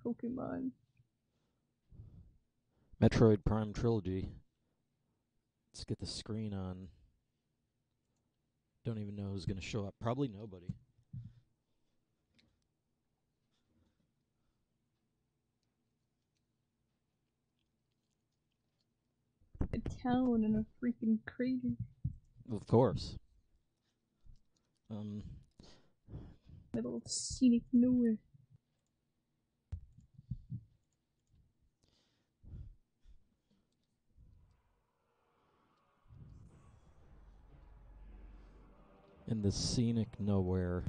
Pokemon. Metroid Prime Trilogy. Let's get the screen on. Don't even know who's going to show up. Probably nobody. A town and a freaking crater. Of course. Middle of scenic nowhere. In the scenic nowhere.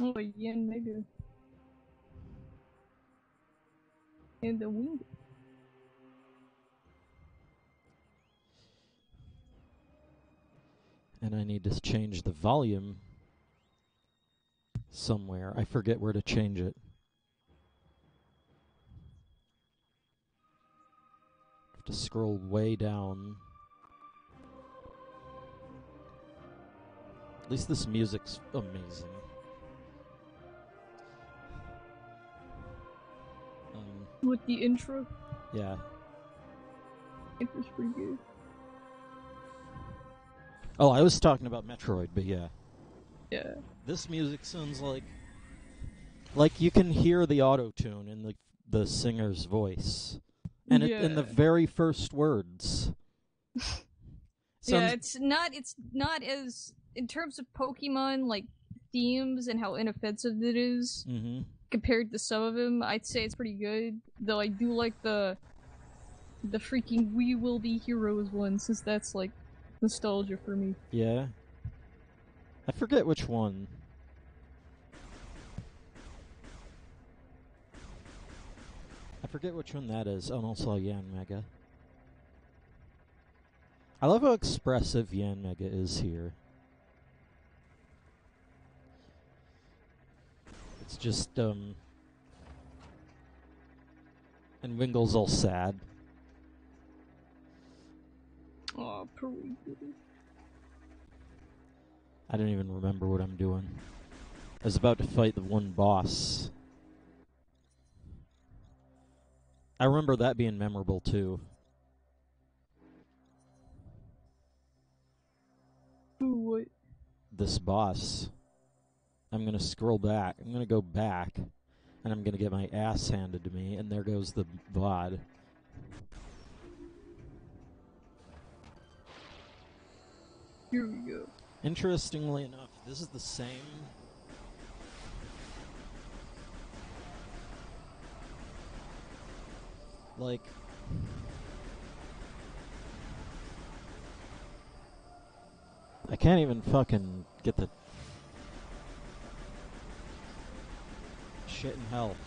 Oh, yeah, maybe. And the wind. And I need to change the volume somewhere. I forget where to change it. Have to scroll way down. At least this music's amazing. With the intro? Yeah. Intro's pretty good. Oh, I was talking about Metroid, but yeah. Yeah. This music sounds like you can hear the auto-tune in the singer's voice. And in the very first words. Yeah, it's not as, in terms of Pokemon, like, themes and how inoffensive it is, compared to some of them, I'd say it's pretty good. Though I do like the freaking "We Will Be Heroes" one, since that's, like, nostalgia for me. Yeah. I forget which one. I forget which one that is. Oh, and also Yan Mega. I love how expressive Yan Mega is here. It's just, and Wingle's all sad. Aw, poor Wingle. I don't even remember what I'm doing. I was about to fight the one boss. I remember that being memorable, too. Ooh, what? This boss. I'm gonna scroll back. I'm gonna go back. And I'm gonna get my ass handed to me. And there goes the VOD. Here we go. Interestingly enough, this is the same... Like... I can't even fucking get the... Shit in hell.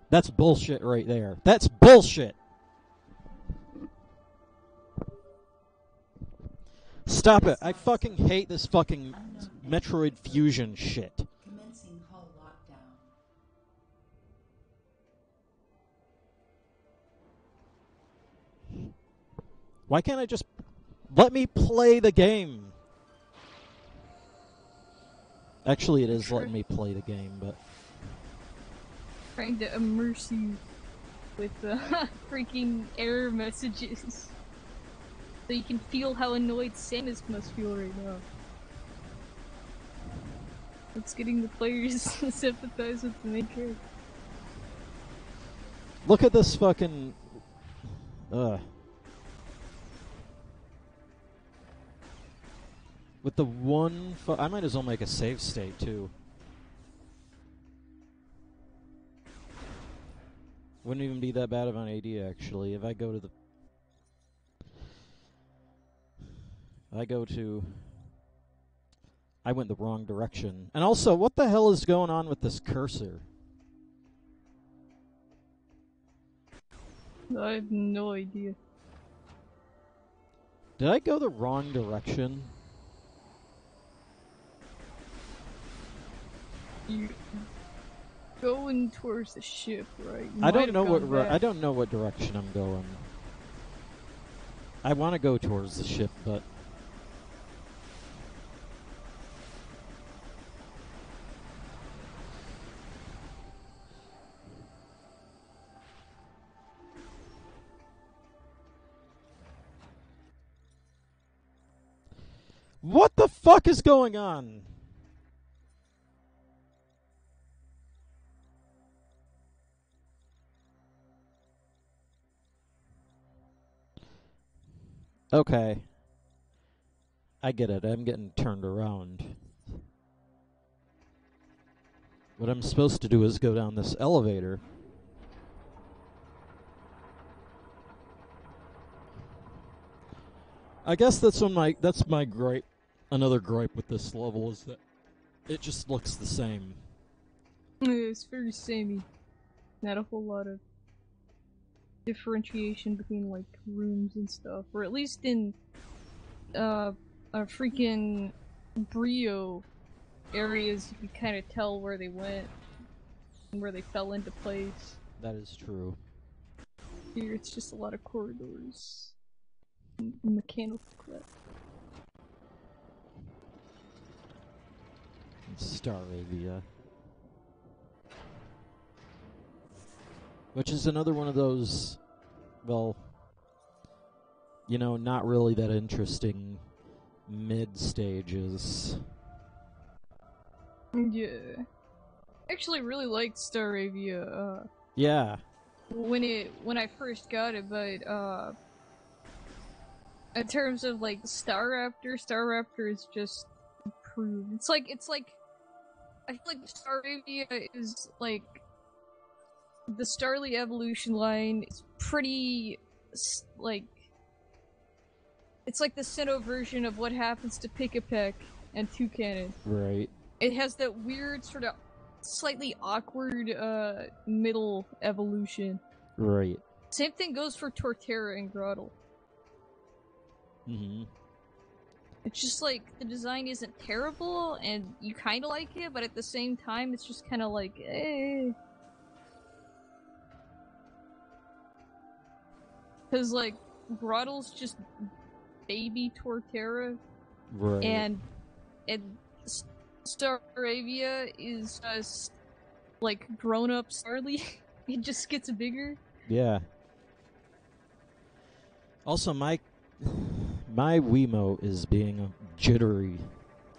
That's bullshit right there. That's bullshit! Stop it. I fucking hate this fucking Metroid Fusion shit. Commencing hull lockdown. Why can't I just let me play the game? Actually, it is letting me play the game, but... Trying to immerse you with freaking error messages. So you can feel how annoyed Samus must feel right now. It's getting the players to sympathize with the main character. Look at this fucking... With the one... I might as well make a save state, too. Wouldn't even be that bad of an idea, actually. If I go to the... I went the wrong direction. And also, what the hell is going on with this cursor? I have no idea. Did I go the wrong direction? You going towards the ship, right? I don't know what direction I'm going. I want to go towards the ship, but What the fuck is going on? Okay. I get it. I'm getting turned around. What I'm supposed to do is go down this elevator. I guess that's my gripe. Another gripe with this level is that it just looks the same. It's very samey. Not a whole lot of differentiation between like rooms and stuff, or at least in a freaking Brio areas, you can kind of tell where they went and where they fell into place. That is true. Here, it's just a lot of corridors, mechanical crap. Staravia. Which is another one of those, well, you know, not really that interesting mid-stages. Yeah. I actually really liked Staravia, yeah. when I first got it, but, in terms of, like, Staraptor is just improved. It's like, I feel like Staravia is, like, the Starly evolution line is pretty, like, it's like the Sinnoh version of what happens to Pick-a-Peck and Toucanon. Right. It has that weird, sort of, slightly awkward, middle evolution. Right. Same thing goes for Torterra and Grottle. Mm-hmm. It's just like, the design isn't terrible, and you kinda like it, but at the same time, it's just kinda like, eh. Cause, like, Grottle's just baby Torterra. Right. And Staravia is just, like, grown-up Starly. It just gets bigger. Yeah. Also, my Wiimote is being jittery,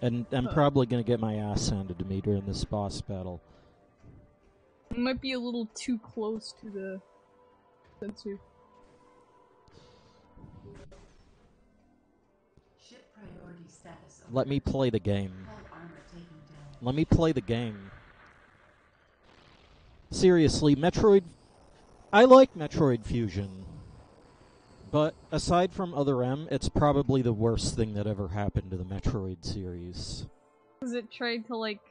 and I'm probably gonna get my ass handed to me during this boss battle. It might be a little too close to the sensor. Ship priority status. Let me play the game. Hull armor taken down. Let me play the game. Seriously, Metroid... I like Metroid Fusion. But aside from Other M, it's probably the worst thing that ever happened to the Metroid series. Because it tried to, like...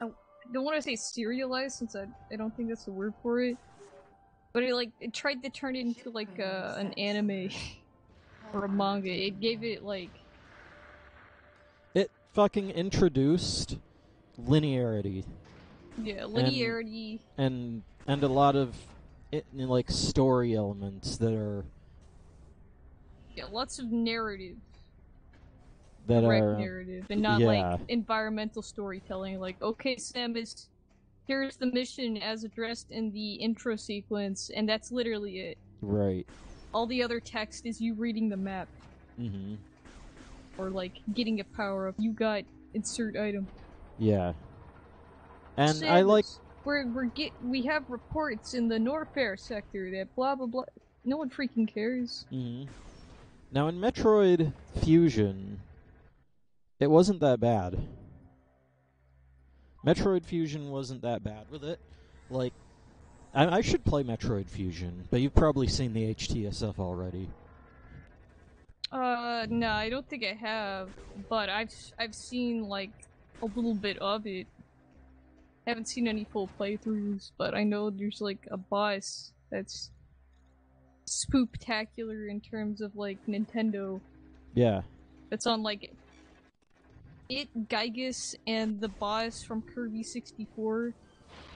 I don't want to say serialize, since I don't think that's the word for it. But it tried to turn it into, like, an anime. Or a manga. It gave it, like... It fucking introduced linearity. Yeah, linearity. And a lot of, like, story elements that are... Yeah, lots of narrative. That direct narrative, and not, like, environmental storytelling. Like, okay, Samus, here's the mission as addressed in the intro sequence, and that's literally it. Right. All the other text is you reading the map. Mm-hmm. Or, like, getting a power-up. You got insert item. Yeah. And Samus, I like... We have reports in the Norfair sector that blah blah blah. No one freaking cares. Mm-hmm. Now, in Metroid Fusion, it wasn't that bad. Metroid Fusion wasn't that bad with it. Like, I should play Metroid Fusion, but you've probably seen the HTSF already. No, I don't think I have, but I've seen, like, a little bit of it. I haven't seen any full playthroughs, but I know there's, like, a boss that's spooktacular in terms of, like, Nintendo. Yeah. That's on, like, Gygus, and the boss from Kirby 64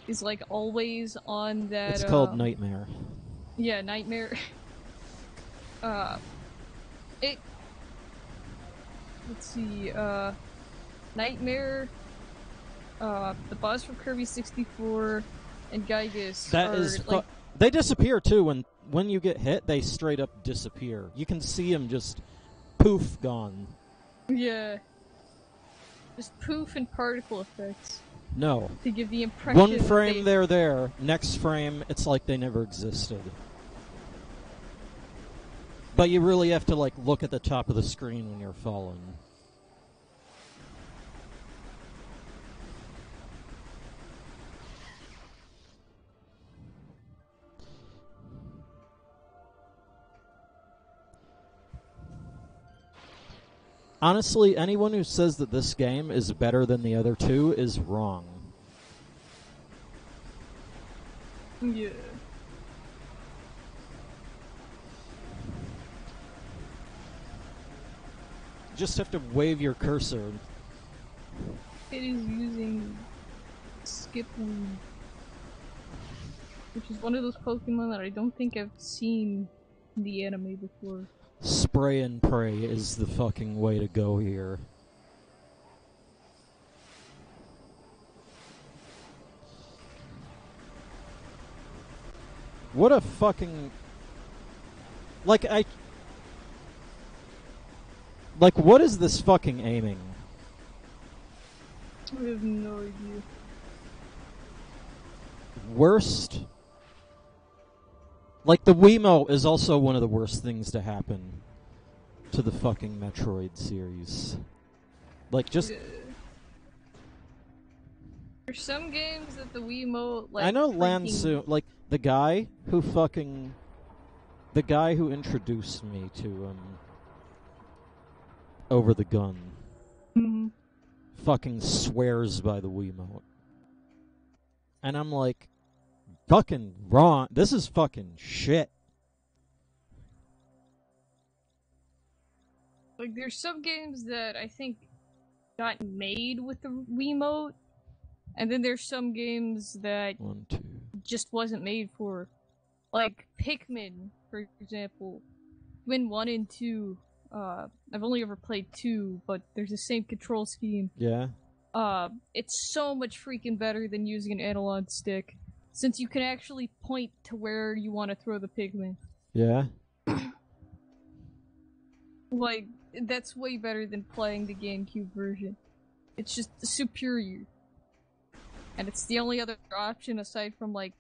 is, like, always on that, It's called Nightmare. Yeah, Nightmare. Let's see, Nightmare, the boss from Kirby 64, and Gygus That are, is... like... They disappear, too. When you get hit, they straight up disappear. You can see them just poof, gone. Yeah. Just poof and particle effects. No. To give the impression One frame they're there, next frame it's like they never existed. But you really have to like look at the top of the screen when you're falling. Honestly, anyone who says that this game is better than the other two is wrong. Yeah. Just have to wave your cursor. It is using Skip Weed, which is one of those Pokemon that I don't think I've seen in the anime before. Spray and pray is the fucking way to go here. What a fucking... Like, Like, what is this fucking aiming? I have no idea. Worst... Like, the Wiimote is also one of the worst things to happen to the fucking Metroid series. Like, just... There's some games that the Wiimote, like... I know freaking... Lansu... Like, the guy who fucking... The guy who introduced me to, Over the Gun. Mm-hmm. Fucking swears by the Wiimote. And I'm like... Fucking wrong. This is fucking shit. Like, there's some games that I think got made with the Wiimote, and then there's some games that 1, 2. just wasn't made for. Like, Pikmin, for example. Pikmin 1 and 2. I've only ever played 2, but there's the same control scheme. Yeah? It's so much freaking better than using an analog stick, since you can actually point to where you want to throw the Pikmin. Yeah? Like, that's way better than playing the GameCube version. It's just superior. And it's the only other option aside from, like,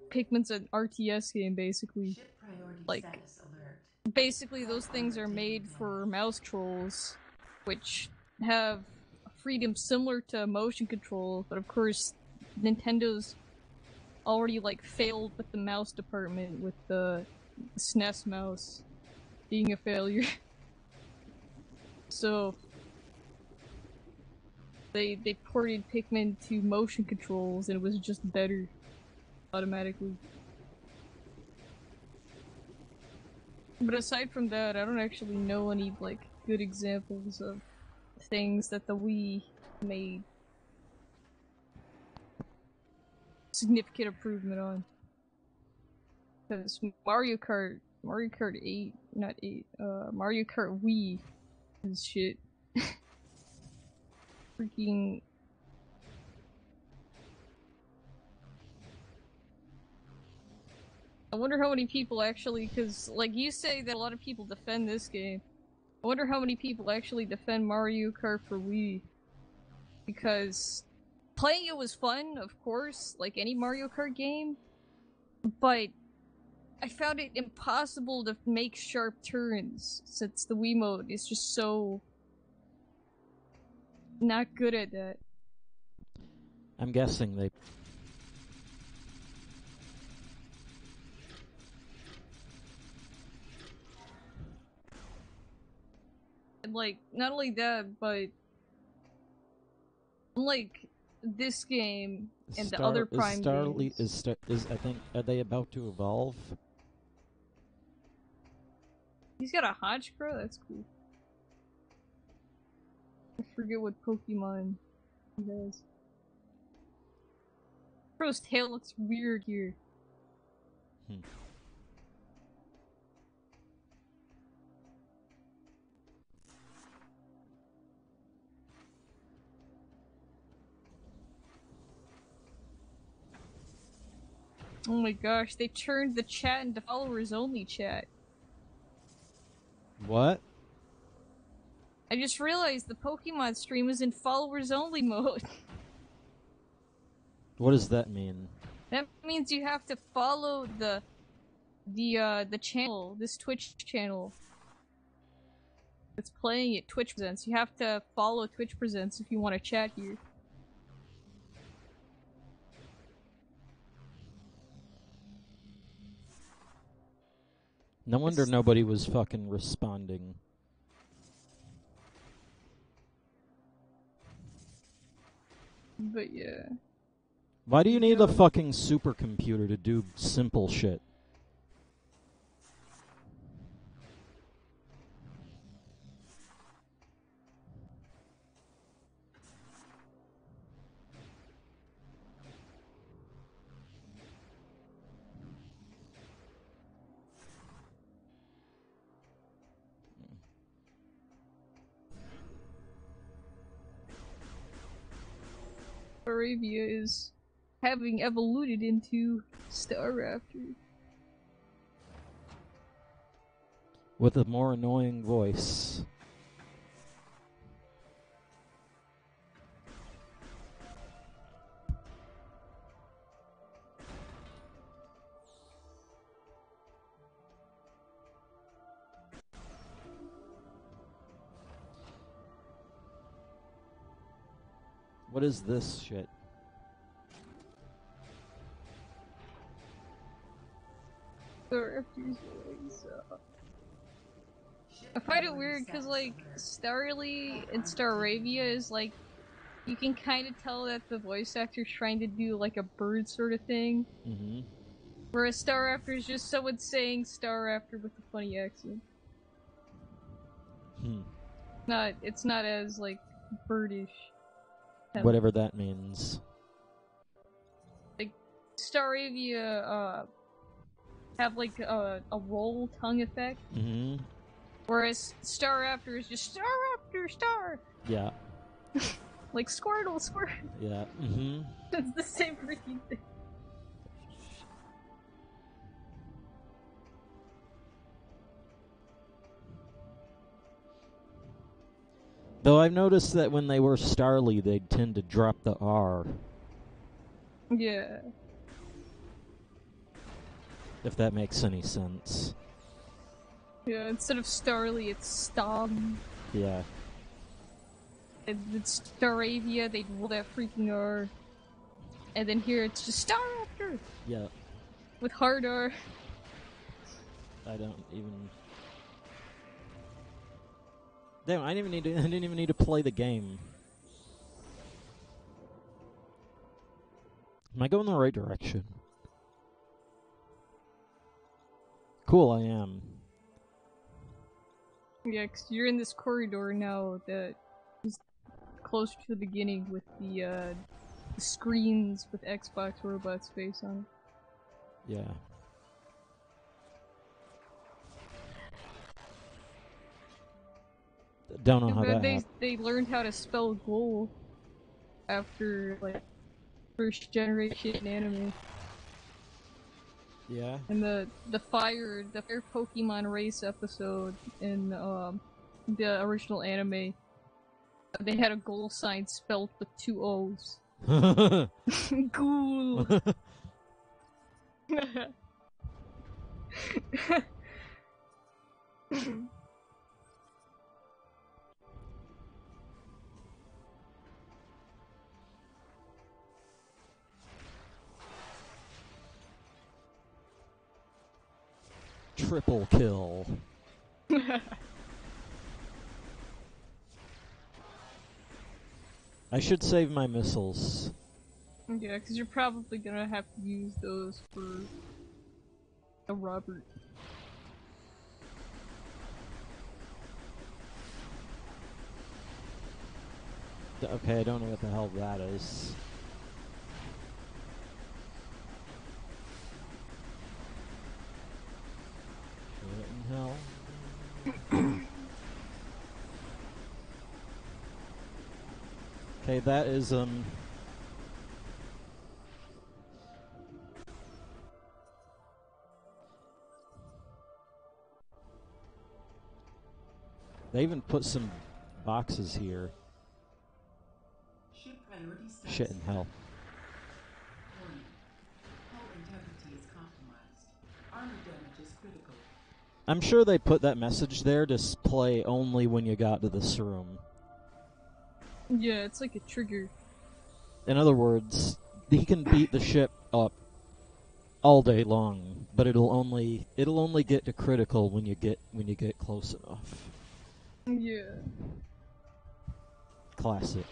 Pikmin's an RTS game, basically. Like, basically those things are made for mouse trolls, which have freedom similar to motion control, but of course, Nintendo's already, like, failed with the mouse department, with the SNES mouse being a failure. So they ported Pikmin to motion controls and it was just better automatically. But aside from that, I don't actually know any, like, good examples of things that the Wii made significant improvement on. Because Mario Kart 8, not 8, Mario Kart Wii is shit. Freaking... I wonder how many people actually, because, like, you say that a lot of people defend this game. I wonder how many people actually defend Mario Kart for Wii. Because playing it was fun, of course, like any Mario Kart game, but I found it impossible to make sharp turns, since the Wiimote is just so not good at that. I'm guessing they... And, like, not only that, but unlike this game and the other Prime games... I think, are they about to evolve? He's got a Hodgepro? That's cool. I forget what Pokemon he has. Bro's tail looks weird here. Oh my gosh, they turned the chat into followers only chat. What? I just realized the Pokemon stream is in followers only mode. What does that mean? That means you have to follow the channel, this Twitch channel that's playing it, Twitch Presents. You have to follow Twitch Presents if you want to chat here. No wonder nobody was fucking responding. But yeah. Why do you need a fucking supercomputer to do simple shit? Arabia is having evoluted into Staraptor. With a more annoying voice. What is this shit? Staraptor's voice. I find it weird because, like, Starly and Staravia is like, you can kind of tell that the voice actor's trying to do like a bird sort of thing. Mm-hmm. Whereas Staraptor is just someone saying Staraptor with a funny accent. It's not as, like, birdish. Whatever that means. Like, Staravia, have, like, a roll tongue effect. Mm-hmm. Whereas Staraptor is just Staraptor, Star! Yeah. Like Squirtle, Squirtle! Yeah. Mm-hmm. It's the same freaking thing. Though I've noticed that when they were Starly, they'd tend to drop the R. Yeah. If that makes any sense. Yeah, instead of Starly, it's Stom. Yeah. And it's Staravia, they'd roll that freaking R. And then here it's just Staraptor! Yeah. With hard R. I don't even... Damn, I didn't even need to play the game. Am I going the right direction? Cool, I am. Yeah, because you're in this corridor now that is closer to the beginning with the screens with Xbox Robot's face on it. Yeah. Don't know how that happened. They learned how to spell goal after, like, first generation anime. Yeah. And the fire Pokemon race episode in the original anime, they had a goal sign spelled with 2 O's. Cool. Triple kill. I should save my missiles. Yeah, because you're probably gonna have to use those for a Robert. Okay, I don't know what the hell that is. What in hell? Okay, that is, they even put some boxes here. Ship priority status. Shit in hell. Warning. Hull integrity is compromised. Armor damage is critical. I'm sure they put that message there to play only when you got to this room. Yeah, it's like a trigger. In other words, he can beat the ship up all day long, but it'll only get to critical when you get close enough. Yeah. Classic.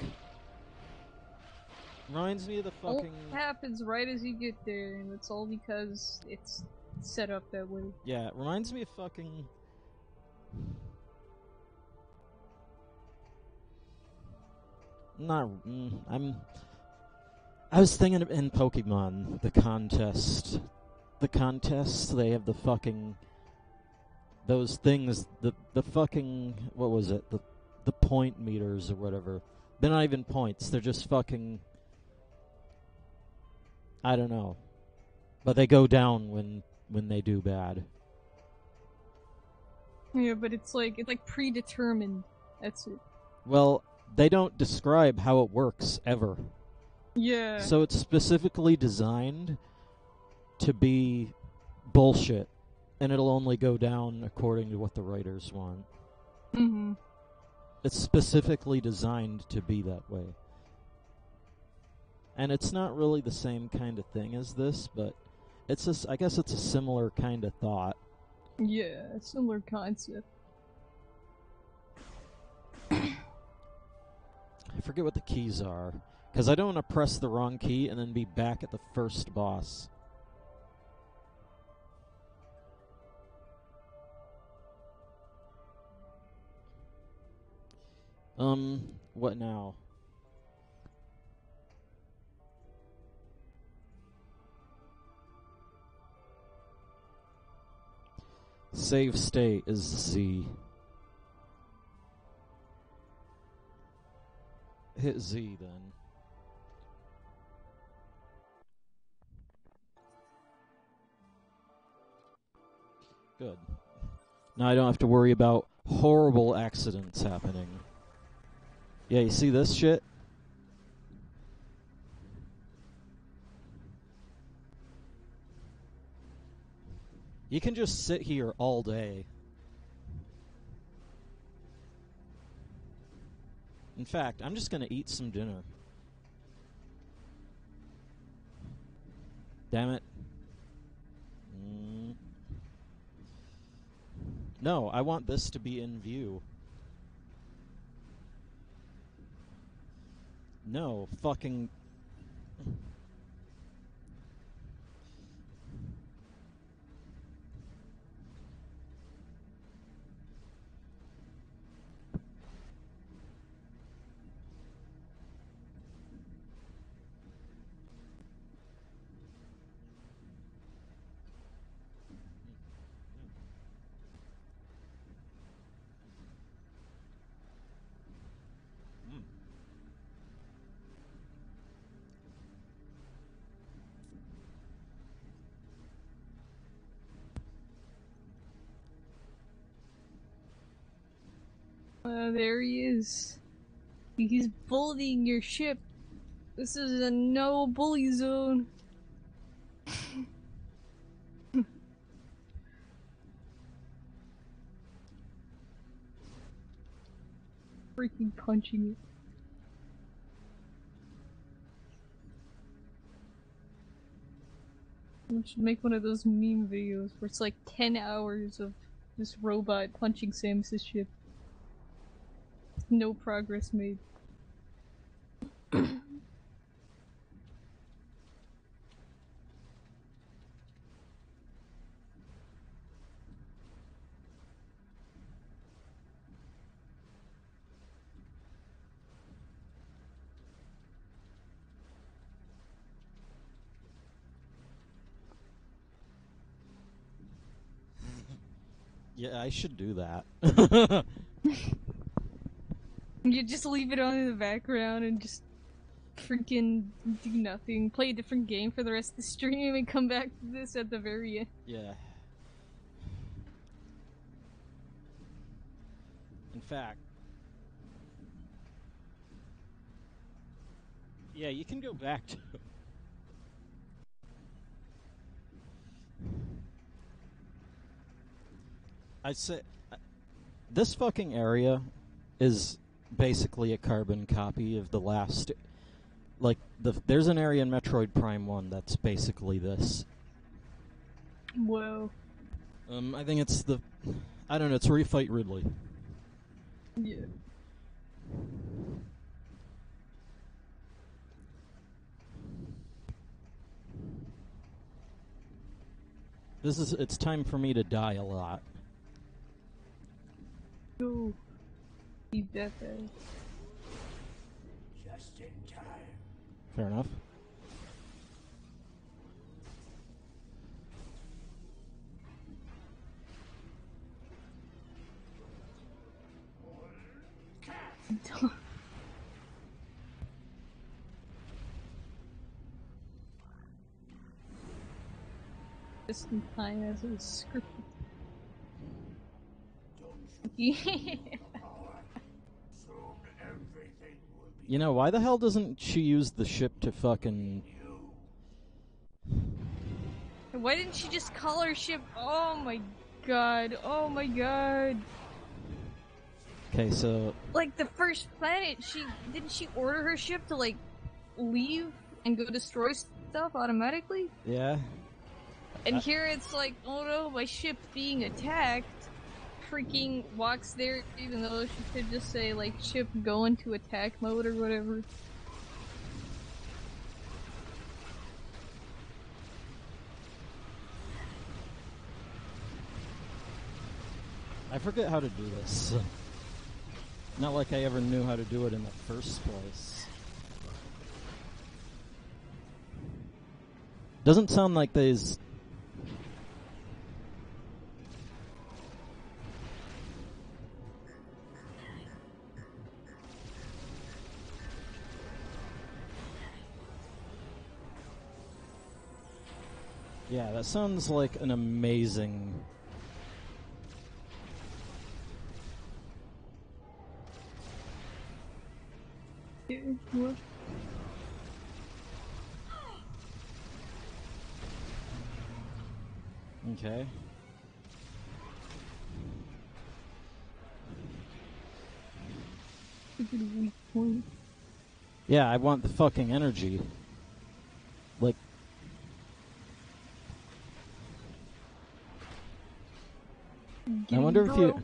Reminds me of the fucking... It happens right as you get there, and it's all because it's set up that way. Yeah, it reminds me of fucking... Not... I was thinking of in Pokemon, the contest. The contest, they have the fucking... Those things, the fucking... What was it? The point meters or whatever. They're not even points, they're just fucking... I don't know. But they go down when they do bad. Yeah, but it's like predetermined. That's it. Well, they don't describe how it works ever. Yeah. So it's specifically designed to be bullshit, and it'll only go down according to what the writers want. Mm-hmm. It's specifically designed to be that way. And it's not really the same kind of thing as this, but I guess it's a similar kind of thought. Yeah, a similar concept. I forget what the keys are, because I don't want to press the wrong key and then be back at the first boss. What now? Save state is Z. Hit Z then. Good. Now I don't have to worry about horrible accidents happening. Yeah, you see this shit? You can just sit here all day. In fact, I'm just gonna eat some dinner. Damn it. No, I want this to be in view. No, fucking... There he is. He's bullying your ship. This is a no bully zone. Freaking punching it. We should make one of those meme videos where it's like 10 hours of this robot punching Samus's ship. No progress made. Yeah, I should do that. You just leave it on in the background and just freaking do nothing. Play a different game for the rest of the stream and come back to this at the very end. Yeah. In fact, Yeah, you can go back to... I say... This fucking area is basically a carbon copy of the last... Like, there's an area in Metroid Prime 1 that's basically this. Whoa. I think it's the... I don't know, it's where you fight Ridley. Yeah. It's time for me to die a lot. Ooh. Leave that there. Just in time. Fair enough. Just in time as it was scripted. Yeah. You know, why the hell doesn't she use the ship to fucking... Why didn't she just call her ship? Oh my god. Oh my god. Okay, so... Like, the first planet, didn't she order her ship to, like, leave and go destroy stuff automatically? Yeah. And here it's like, oh no, my ship's being attacked. Freaking walks there, even though she could just say, like, ship go into attack mode or whatever. I forget how to do this. Not like I ever knew how to do it in the first place. Doesn't sound like there's... Yeah, that sounds like an amazing... What? Okay. Weak point. Yeah, I want the fucking energy. Like... I wonder if you...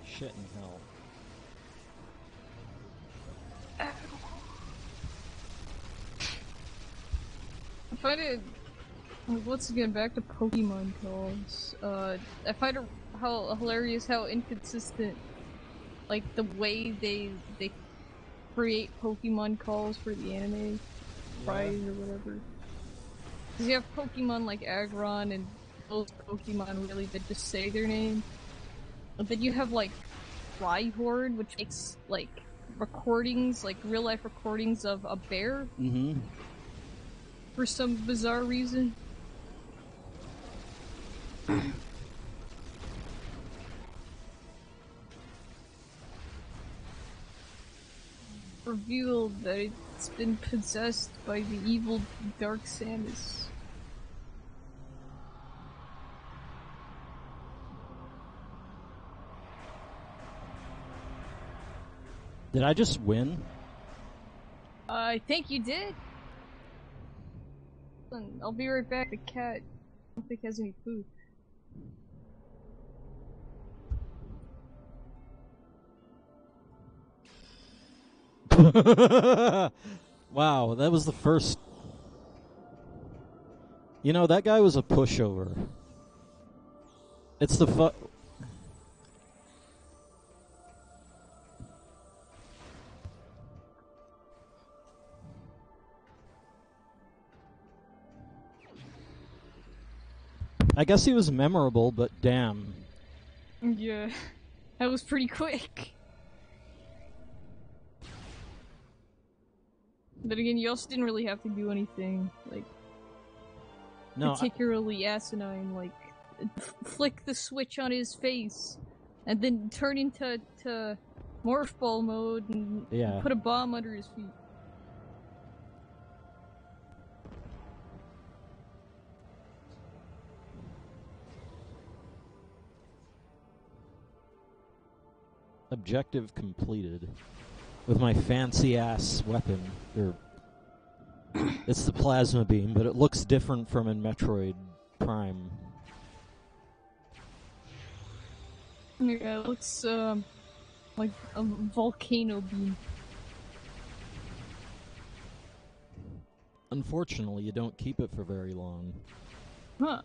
Shit in hell. I find it... Once again, back to Pokemon calls. I find it how hilarious how inconsistent, like, the way they create Pokemon calls for the anime prize or whatever. Because you have Pokemon like Aggron and those Pokemon really that just say their name. But then you have like Flyhorde, which makes like recordings, like real life recordings of a bear. Mm-hmm. For some bizarre reason. Revealed that it's been possessed by the evil Dark Samus. Did I just win? I think you did. I'll be right back. The cat, I don't think has any food. Wow, that was the first... You know, that guy was a pushover. It's the I guess he was memorable, but damn. Yeah, that was pretty quick. But again, you also didn't really have to do anything. Like, particularly asinine, like flick the switch on his face, and then turn into morph ball mode and put a bomb under his feet. Objective completed. With my fancy-ass weapon. It's the plasma beam, but it looks different from in Metroid Prime. Yeah, it looks, like a volcano beam. Unfortunately, you don't keep it for very long. Huh.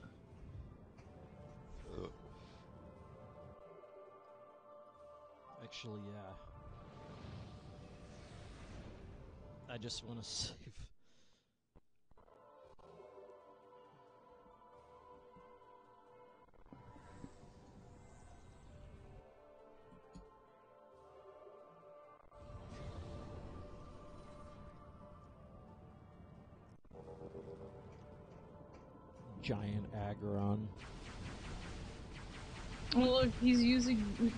Actually, yeah. I just want to save. Giant Aggron. Well, look, he's using...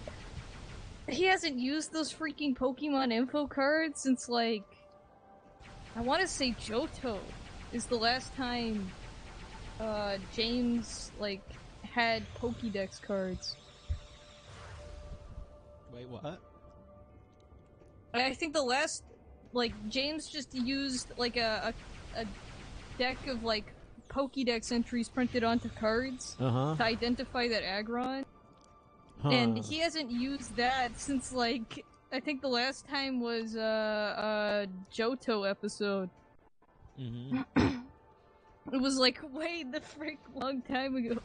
He hasn't used those freaking Pokemon info cards since, like... I want to say Johto is the last time, James, like, had Pokédex cards. Wait, what? I think the last... Like, James just used, like, a deck of, like, Pokédex entries printed onto cards to identify that Aggron. And he hasn't used that since, like, I think the last time was a Johto episode. Mm-hmm. It was like way the frick long time ago.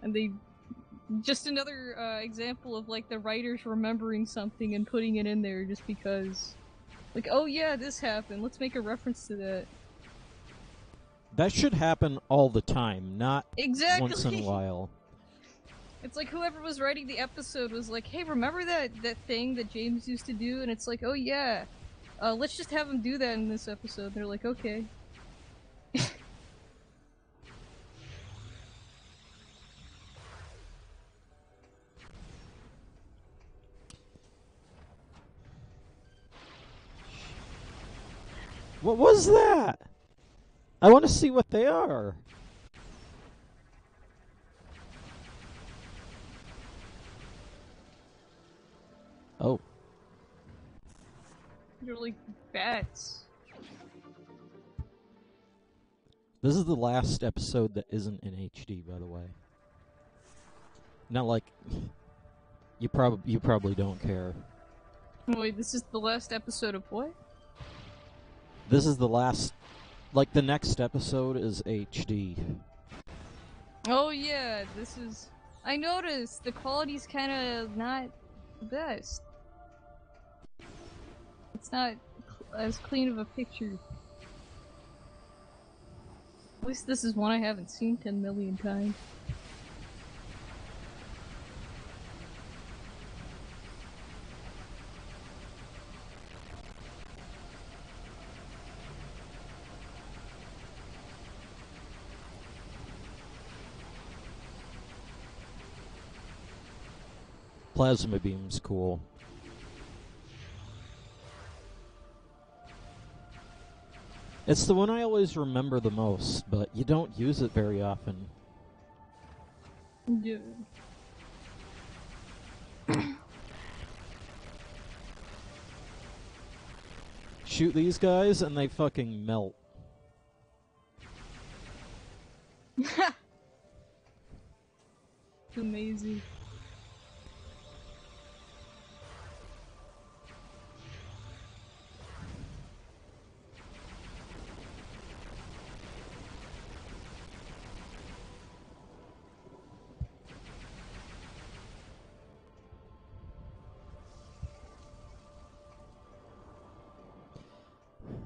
And they... Just another example of, like, the writers remembering something and putting it in there just because. Like, oh yeah, this happened, let's make a reference to that. That should happen all the time, not exactly. once in a while. It's like whoever was writing the episode was like, hey, remember that thing that James used to do? And it's like, oh yeah, let's just have him do that in this episode. And they're like, okay. What was that? I want to see what they are. Oh. They're like bats. This is the last episode that isn't in HD, by the way. Not like you probably don't care. Wait, this is the last episode of what? This is the last. Like the next episode is HD. Oh yeah, this is. I noticed the quality's kind of not the best. It's not as clean of a picture. At least this is one I haven't seen 10 million times. Plasma beam's cool. It's the one I always remember the most, but you don't use it very often. Yeah. Shoot these guys and they fucking melt. Amazing.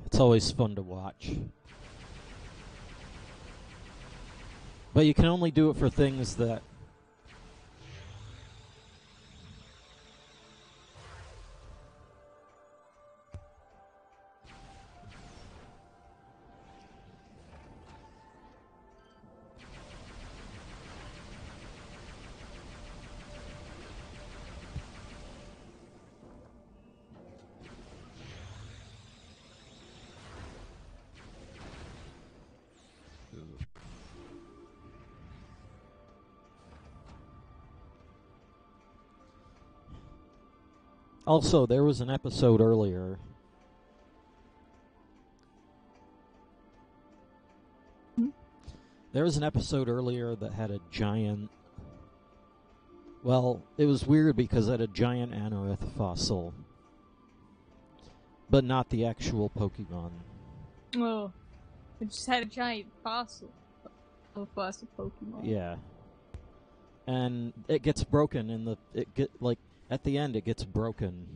It's always fun to watch. But you can only do it for things that... Also, there was an episode earlier. There was an episode earlier that had a giant... Well, it was weird because it had a giant anorith fossil. But not the actual Pokemon. Oh. It just had a giant fossil. A fossil Pokemon. Yeah. And it gets broken in the... at the end it gets broken.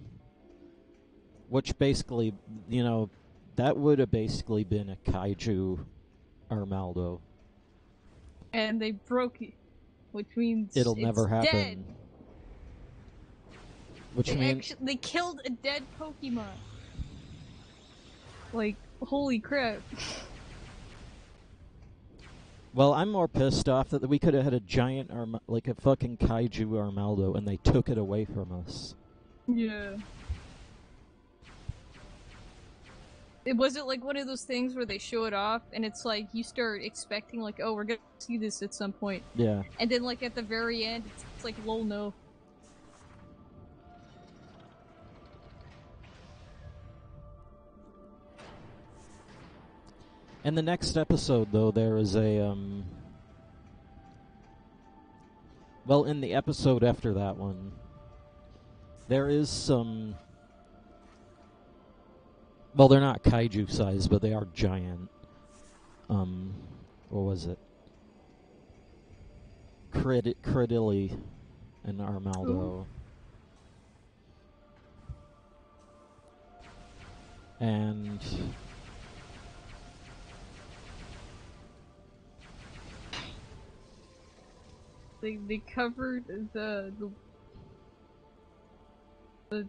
Which basically, that would have basically been a Kaiju Armaldo. And they broke it, which means it'll never happen. Dead. Which means they killed a dead Pokemon. Like, holy crap. Well, I'm more pissed off that we could have had a giant like a fucking Kaiju Armaldo, and they took it away from us. Yeah. It wasn't like one of those things where they show it off, and it's like, you start expecting, like, oh, we're gonna see this at some point. Yeah. And then, like, at the very end, it's like, lol, no. In the next episode, though, there is a, well, in the episode after that one, there is some... Well, they're not kaiju size, but they are giant. What was it? Credilli and Armaldo. Ooh. And... They covered the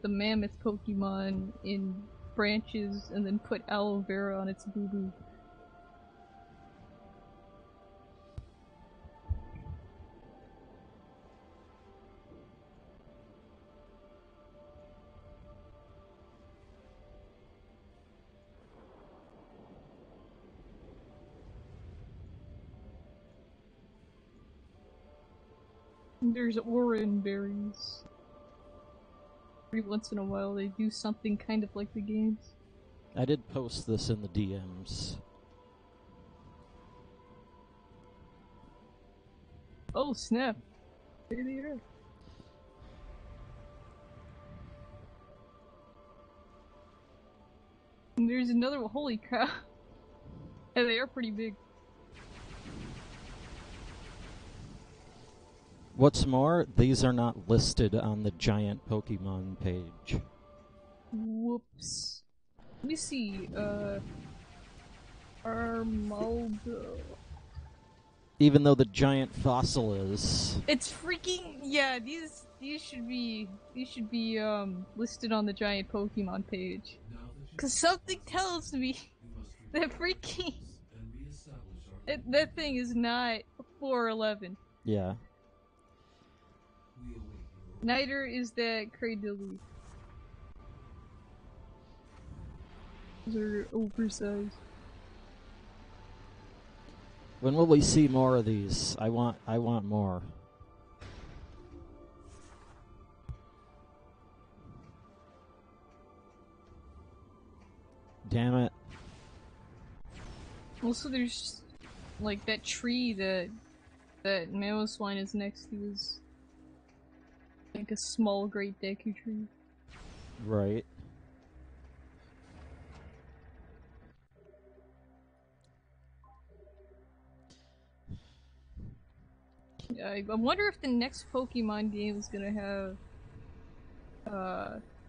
mammoth Pokemon in branches and then put aloe vera on its boo-boo. There's Aurora berries. Every once in a while they do something kind of like the games. I did post this in the DMs. Oh snap! There they are. And there's another one. Holy cow! And they are pretty big. What's more, these are not listed on the giant Pokemon page. Whoops. Let me see, Armaldo. Even though the giant fossil is... It's freaking... Yeah, these should be listed on the giant Pokemon page. Cause something tells me that freaking... that thing is not 411. Yeah. Neither is that Cradilly. Those are oversized. When will we see more of these? I want more. Damn it. Also, there's like that tree that Mamoswine is next to is like a small Great Deku tree. Right. I wonder if the next Pokemon game is gonna have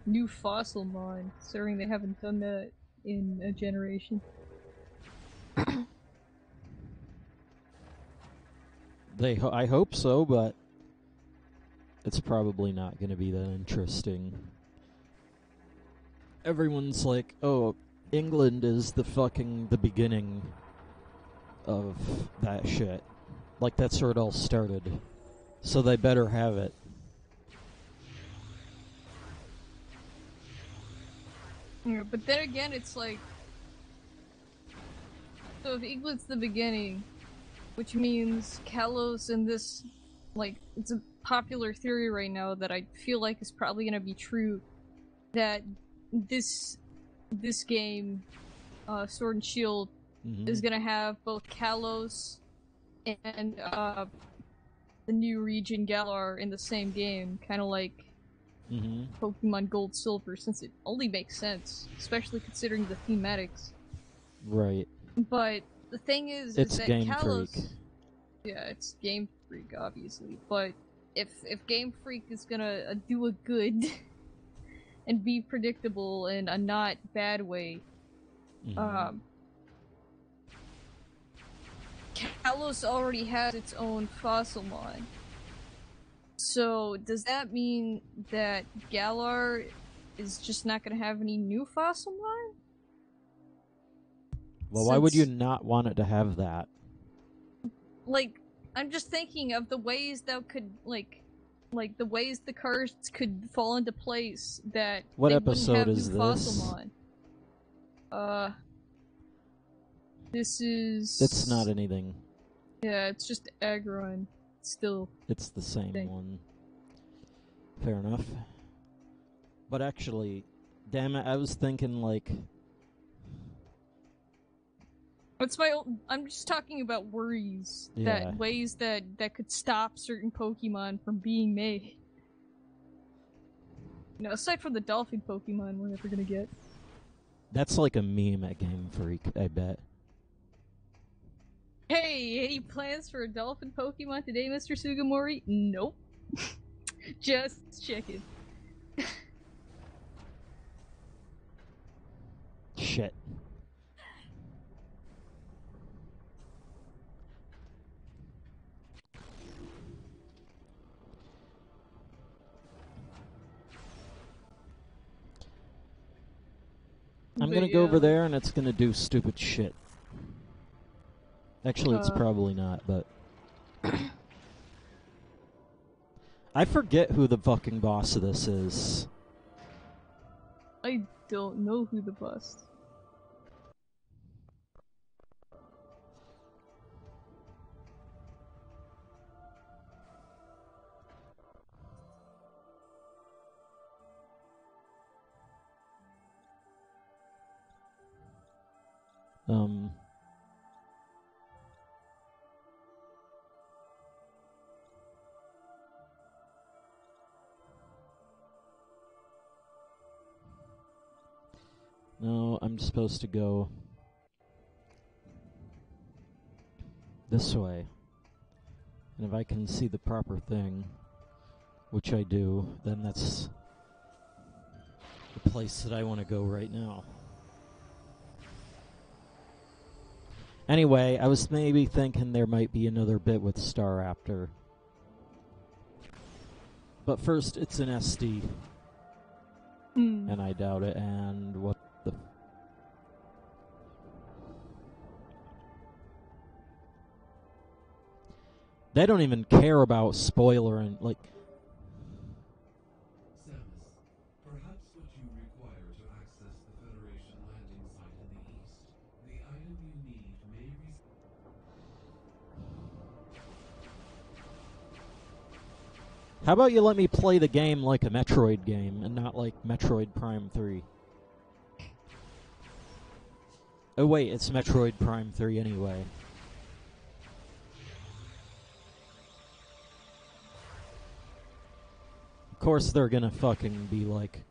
new Fossilmon, considering they haven't done that in a generation. I hope so, but it's probably not going to be that interesting. Everyone's like, oh, England is the beginning of that shit. Like, that's where it all started. So they better have it. Yeah, but then again, it's like... So if England's the beginning, which means Kalos and this... Like, it's a popular theory right now that I feel like is probably gonna be true, that this game, Sword and Shield, is gonna have both Kalos and the new region Galar in the same game, kind of like Pokemon Gold Silver, since it only makes sense, especially considering the thematics. Right. But the thing is it's that Game Kalos, Freak. yeah, it's Game Freak, obviously. But if Game Freak is gonna do a good and be predictable in a not bad way, Kalos already has its own Fossilmon. So, does that mean that Galar is just not going to have any new Fossilmon? Well, why would you not want it to have that? Like, I'm just thinking of the ways that could, like the ways the cards could fall into place that what they episode wouldn't have is new this? Fossilmon. This is... It's not anything. Yeah, it's just Aggron. Still. It's the same one. Fair enough. But actually, damn it, I was thinking like... I'm just talking about worries. That ways that could stop certain Pokemon from being made. You know, aside from the dolphin Pokemon we're never gonna get. That's like a meme at Game Freak, I bet. Hey, any plans for a dolphin Pokemon today, Mr. Sugimori? Nope. Just checking. Shit. I'm gonna go over there and it's gonna do stupid shit. Actually, it's probably not, but... I forget who the fucking boss of this is. I don't know who the boss. No, I'm supposed to go this way. And if I can see the proper thing, which I do, then that's the place that I want to go right now. Anyway, I was maybe thinking there might be another bit with Staraptor. But first, it's an SD. And I doubt it, and what the... They don't even care about spoiler and, like... Samus, perhaps what you require to access the Federation landing site in the east. The item you need may How about you let me play the game like a Metroid game, and not like Metroid Prime 3? Oh wait, it's Metroid Prime 3 anyway. Of course they're gonna fucking be like...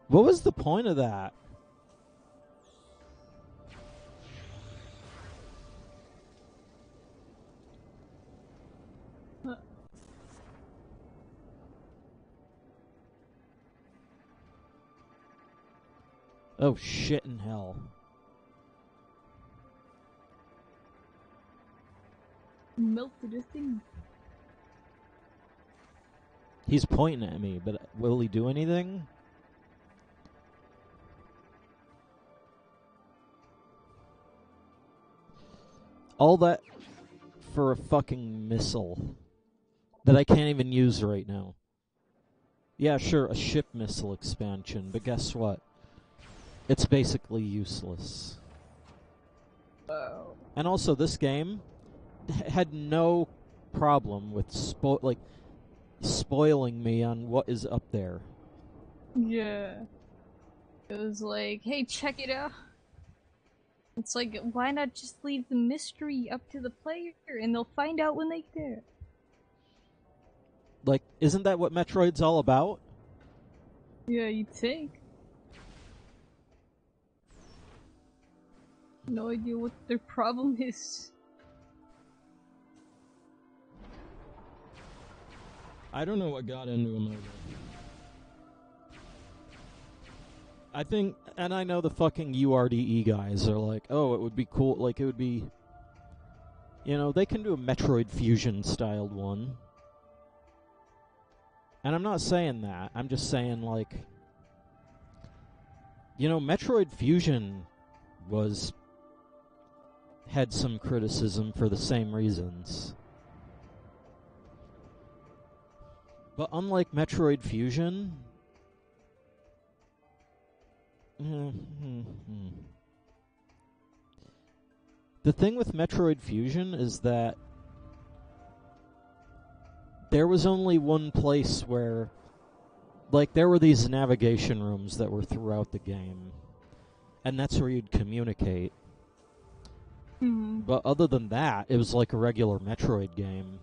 What was the point of that? Oh shit in hell. Melted a thing. He's pointing at me, but will he do anything? All that for a fucking missile that I can't even use right now. Yeah, sure, a ship missile expansion, but guess what? It's basically useless. Oh. And also, this game had no problem with spoiling me on what is up there. Yeah. It was like, hey, check it out. It's like, why not just leave the mystery up to the player and they'll find out when they get there? Like, isn't that what Metroid's all about? Yeah, you'd think. No idea what their problem is. I don't know what got into him over. I think, and I know the fucking URDE guys are like, oh, it would be cool, like, it would be, you know, they can do a Metroid Fusion styled one. And I'm not saying that, I'm just saying, like, you know, Metroid Fusion had some criticism for the same reasons. But unlike Metroid Fusion, the thing with Metroid Fusion is that there was only one place where, like, there were these navigation rooms that were throughout the game, and that's where you'd communicate. But other than that, it was like a regular Metroid game.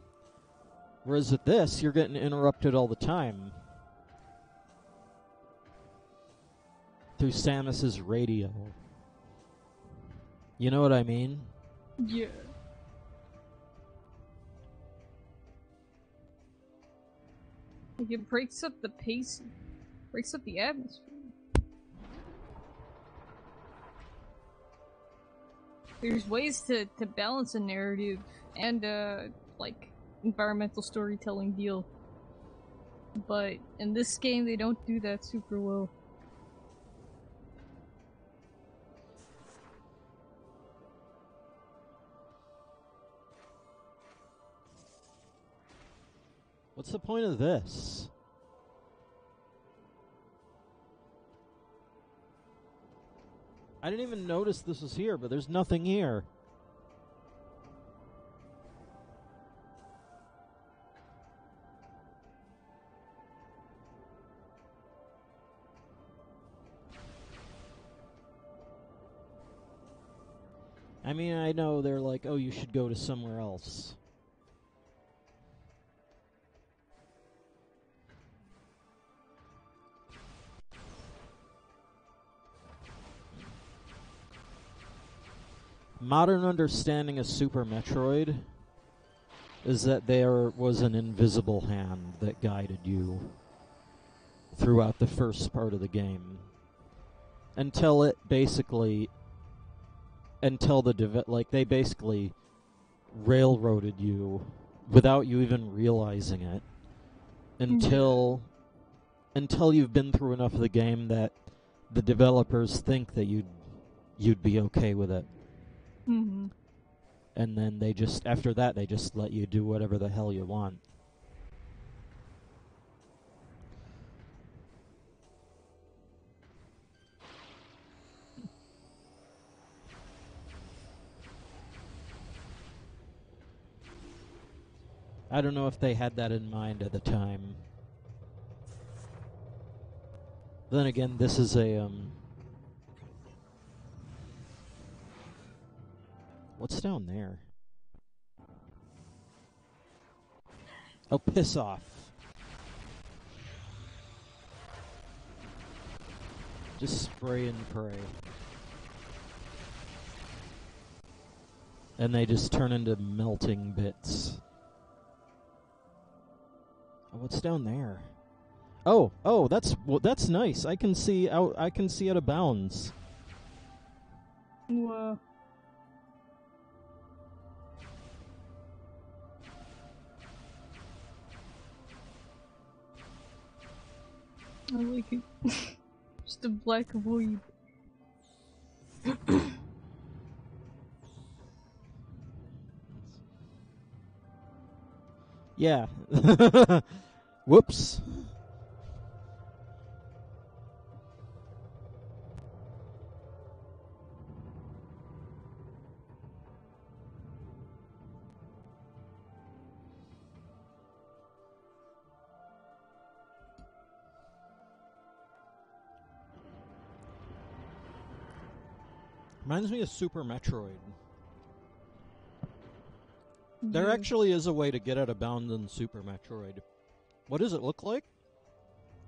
Whereas with this, you're getting interrupted all the time. Through Samus's radio. You know what I mean? Yeah. Like, it breaks up the pace, breaks up the atmosphere. There's ways to balance a narrative and, like, environmental storytelling deal. But in this game, they don't do that super well. What's the point of this? I didn't even notice this was here, but there's nothing here. I mean, I know they're like, oh, you should go to somewhere else. Modern understanding of Super Metroid is that there was an invisible hand that guided you throughout the first part of the game. Until it basically... they basically railroaded you without you even realizing it. Until you've been through enough of the game that the developers think that you'd be okay with it. Mm-hmm. And then after that, they just let you do whatever the hell you want. I don't know if they had that in mind at the time. Then again, this is a, what's down there? Oh, piss off. Just spray and pray. And they just turn into melting bits. Oh, what's down there? Oh, that's nice. I can see out of bounds. Whoa. I like it. Just a black void. Yeah. Whoops. Reminds me of Super Metroid. There actually is a way to get out of bounds in Super Metroid. What does it look like?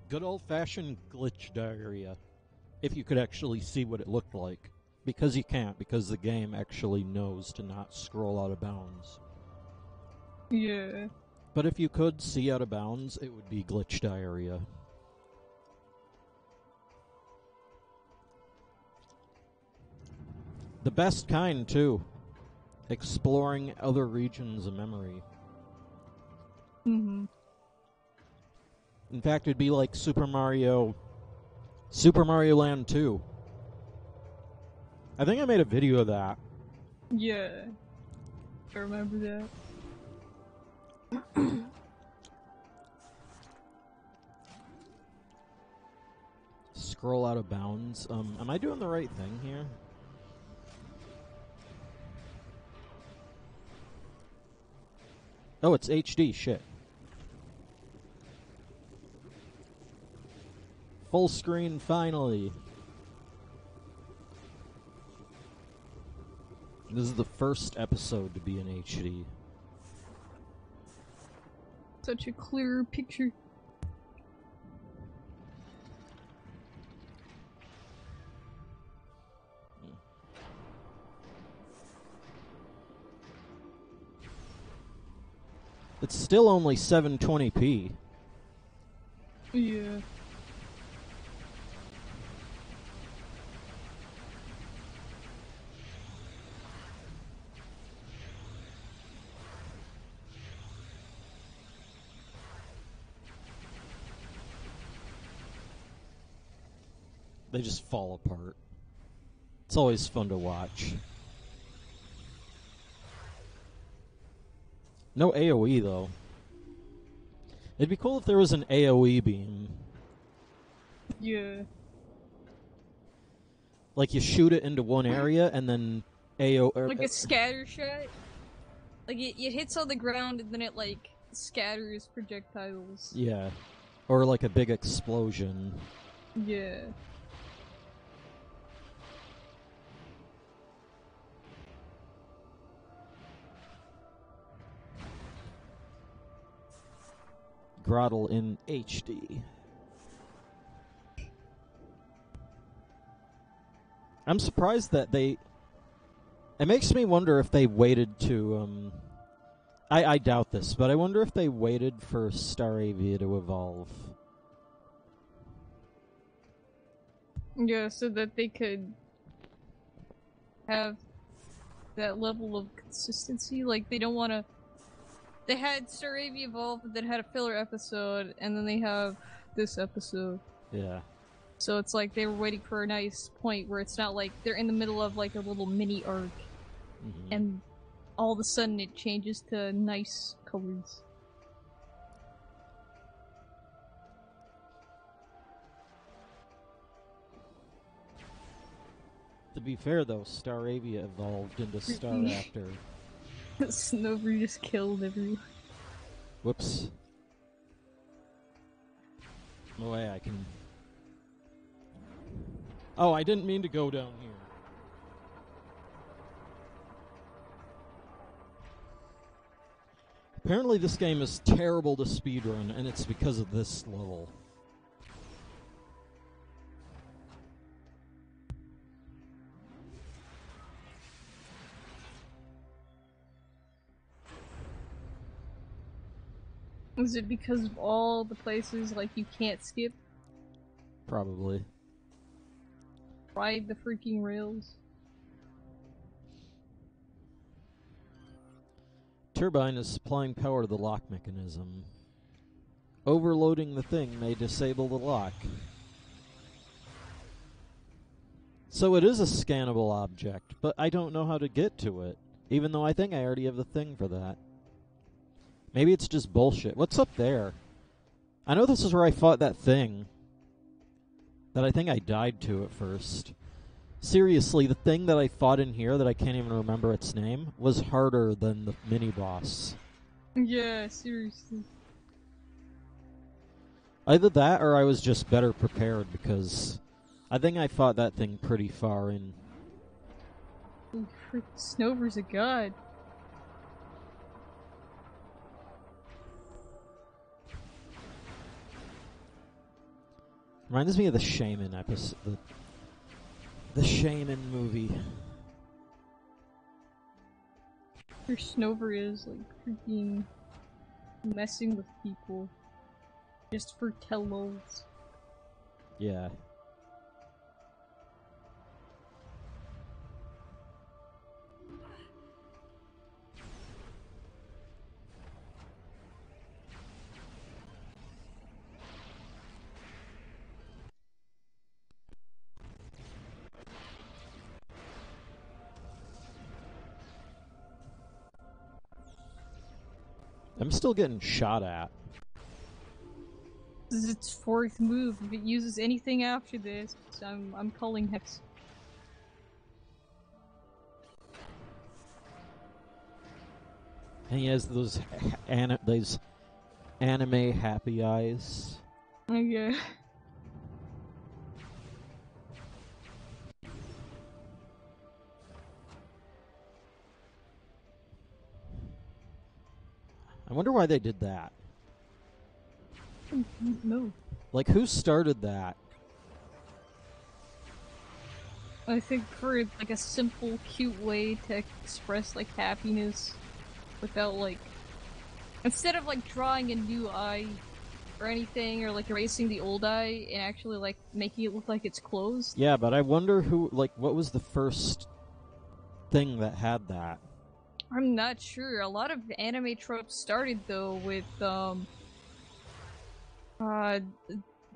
Good old-fashioned glitch diarrhea. If you could actually see what it looked like. Because you can't, because the game actually knows to not scroll out of bounds. Yeah. But if you could see out of bounds, it would be glitch diarrhea. The best kind, too. Exploring other regions of memory. Mm-hmm. In fact, it'd be like Super Mario Land 2. I think I made a video of that. Yeah. I remember that. Scroll out of bounds. Am I doing the right thing here? Oh, it's HD, shit. Full screen, finally. This is the first episode to be in HD. Such a clear picture. It's still only 720p. Yeah. They just fall apart. It's always fun to watch. No AoE, though. It'd be cool if there was an AoE beam. Yeah. Like, you shoot it into one area, and then like a scatter shot? Like, it hits on the ground, and then it, like, scatters projectiles. Yeah. Or like a big explosion. Yeah. Grottle in HD. I'm surprised that they... It makes me wonder if they waited to, I doubt this, but I wonder if they waited for Staravia to evolve. Yeah, so that they could have that level of consistency. Like, they don't want to... They had Staravia evolve, and then had a filler episode, and then they have this episode. Yeah. So it's like they were waiting for a nice point where it's not like they're in the middle of like a little mini arc, and all of a sudden it changes to nice colors. To be fair, though, Staravia evolved into Staraptor. Snover just killed everyone. Whoops. No way I can... Oh, I didn't mean to go down here. Apparently this game is terrible to speedrun, and it's because of this level. Is it because of all the places like you can't skip? Probably. Ride the freaking rails. Turbine is supplying power to the lock mechanism. Overloading the thing may disable the lock. So it is a scannable object, but I don't know how to get to it, even though I think I already have the thing for that. Maybe it's just bullshit. What's up there? I know this is where I fought that thing that I think I died to at first. Seriously, the thing that I fought in here that I can't even remember its name was harder than the mini-boss. Yeah, seriously. Either that or I was just better prepared because I think I fought that thing pretty far in. Freak, Snover's a god. Reminds me of the Shaman episode. The Shaman movie. Where Snover is, like, freaking messing with people. Just for tellos. Yeah. I'm still getting shot at. This is its fourth move. If it uses anything after this, I'm calling Hex. And he has those anime happy eyes. Oh yeah. I wonder why they did that. No. Like, who started that? I think for like a simple, cute way to express like happiness without like, instead of like drawing a new eye or anything, or like erasing the old eye and actually like making it look like it's closed. Yeah, but I wonder who, like, what was the first thing that had that? I'm not sure. A lot of anime tropes started though with the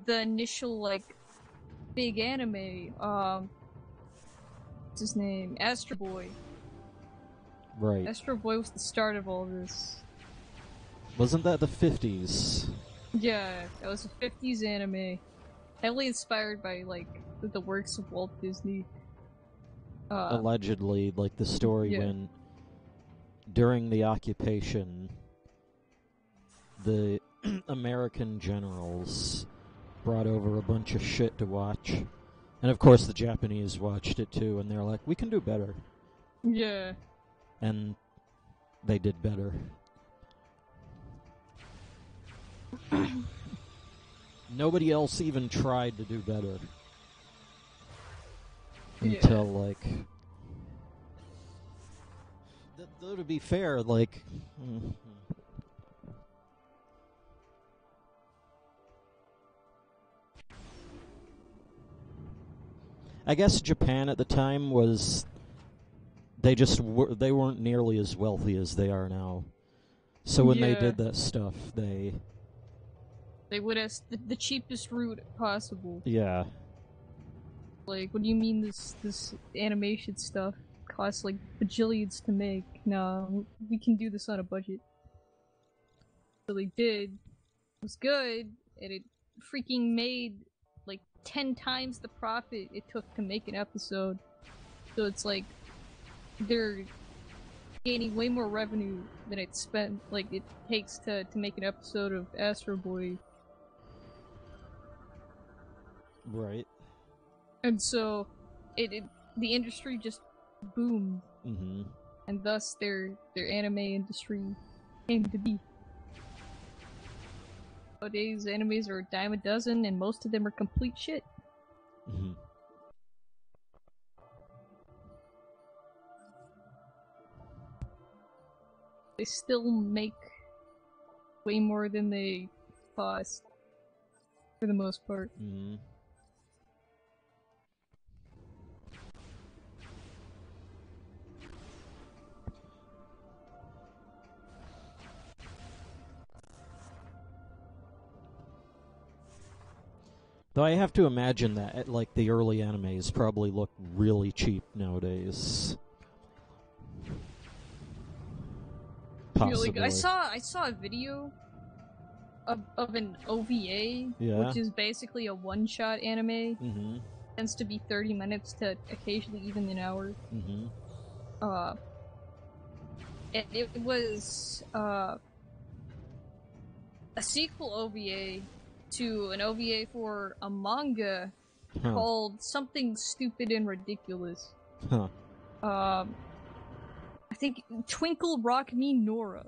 initial like big anime, what's his name? Astro Boy. Right. Astro Boy was the start of all this. Wasn't that the 50s? Yeah, that was a 50s anime. Heavily inspired by like the works of Walt Disney. Allegedly, like the story when during the occupation the American generals brought over a bunch of shit to watch. And of course the Japanese watched it too, and they're like, we can do better. Yeah. And they did better. Nobody else even tried to do better. Until, like... Though to be fair, like... I guess Japan at the time was... They weren't nearly as wealthy as they are now. So when they did that stuff, they would have the cheapest route possible. Yeah. Like, what do you mean this animation stuff costs like bajillions to make? No, we can do this on a budget. So they did. It was good, and it freaking made like 10 times the profit it took to make an episode. So it's like they're gaining way more revenue than it takes to make an episode of Astro Boy. Right. And so the industry just boomed. Mm-hmm. And thus their anime industry came to be. Nowadays animes are a dime a dozen and most of them are complete shit. Mm-hmm. They still make way more than they cost, for the most part. Mm-hmm. Though I have to imagine that, like, the early animes probably look really cheap nowadays. Possibly. Like, I saw a video of an OVA, which is basically a one-shot anime. Mm-hmm. Tends to be 30 minutes to occasionally even an hour. Mm-hmm. It was a sequel OVA to an OVA for a manga called Something Stupid and Ridiculous. Huh. I think Twinkle Rock Me Nora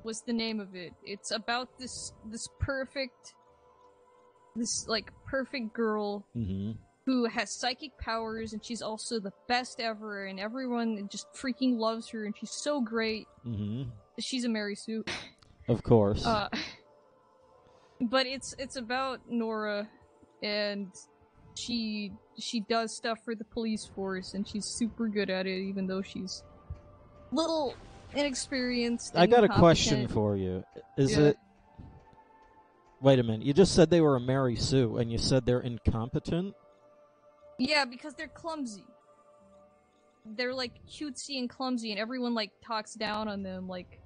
was the name of it. It's about this perfect girl who has psychic powers, and she's also the best ever, and everyone just freaking loves her, and she's so great. She's a Mary Sue. Of course. But it's about Nora, and she does stuff for the police force, and she's super good at it, even though she's a little inexperienced. I got a question for you. Is it... Wait a minute. You just said they were a Mary Sue, and you said they're incompetent? Yeah, because they're clumsy. They're, like, cutesy and clumsy, and everyone, like, talks down on them, like,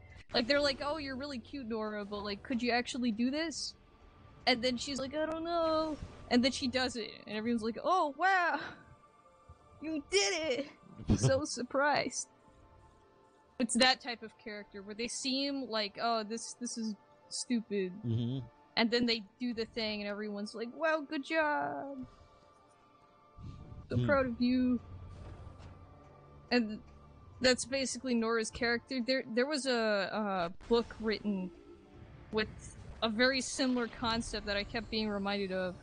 they're like, oh, you're really cute, Nora, but, like, could you actually do this? And then she's like, I don't know. And then she does it, and everyone's like, oh, wow! You did it! So surprised. It's that type of character, where they seem like, oh, this is stupid. And then they do the thing, and everyone's like, wow, good job! So proud of you. And that's basically Nora's character. There was a book written with a very similar concept that I kept being reminded of.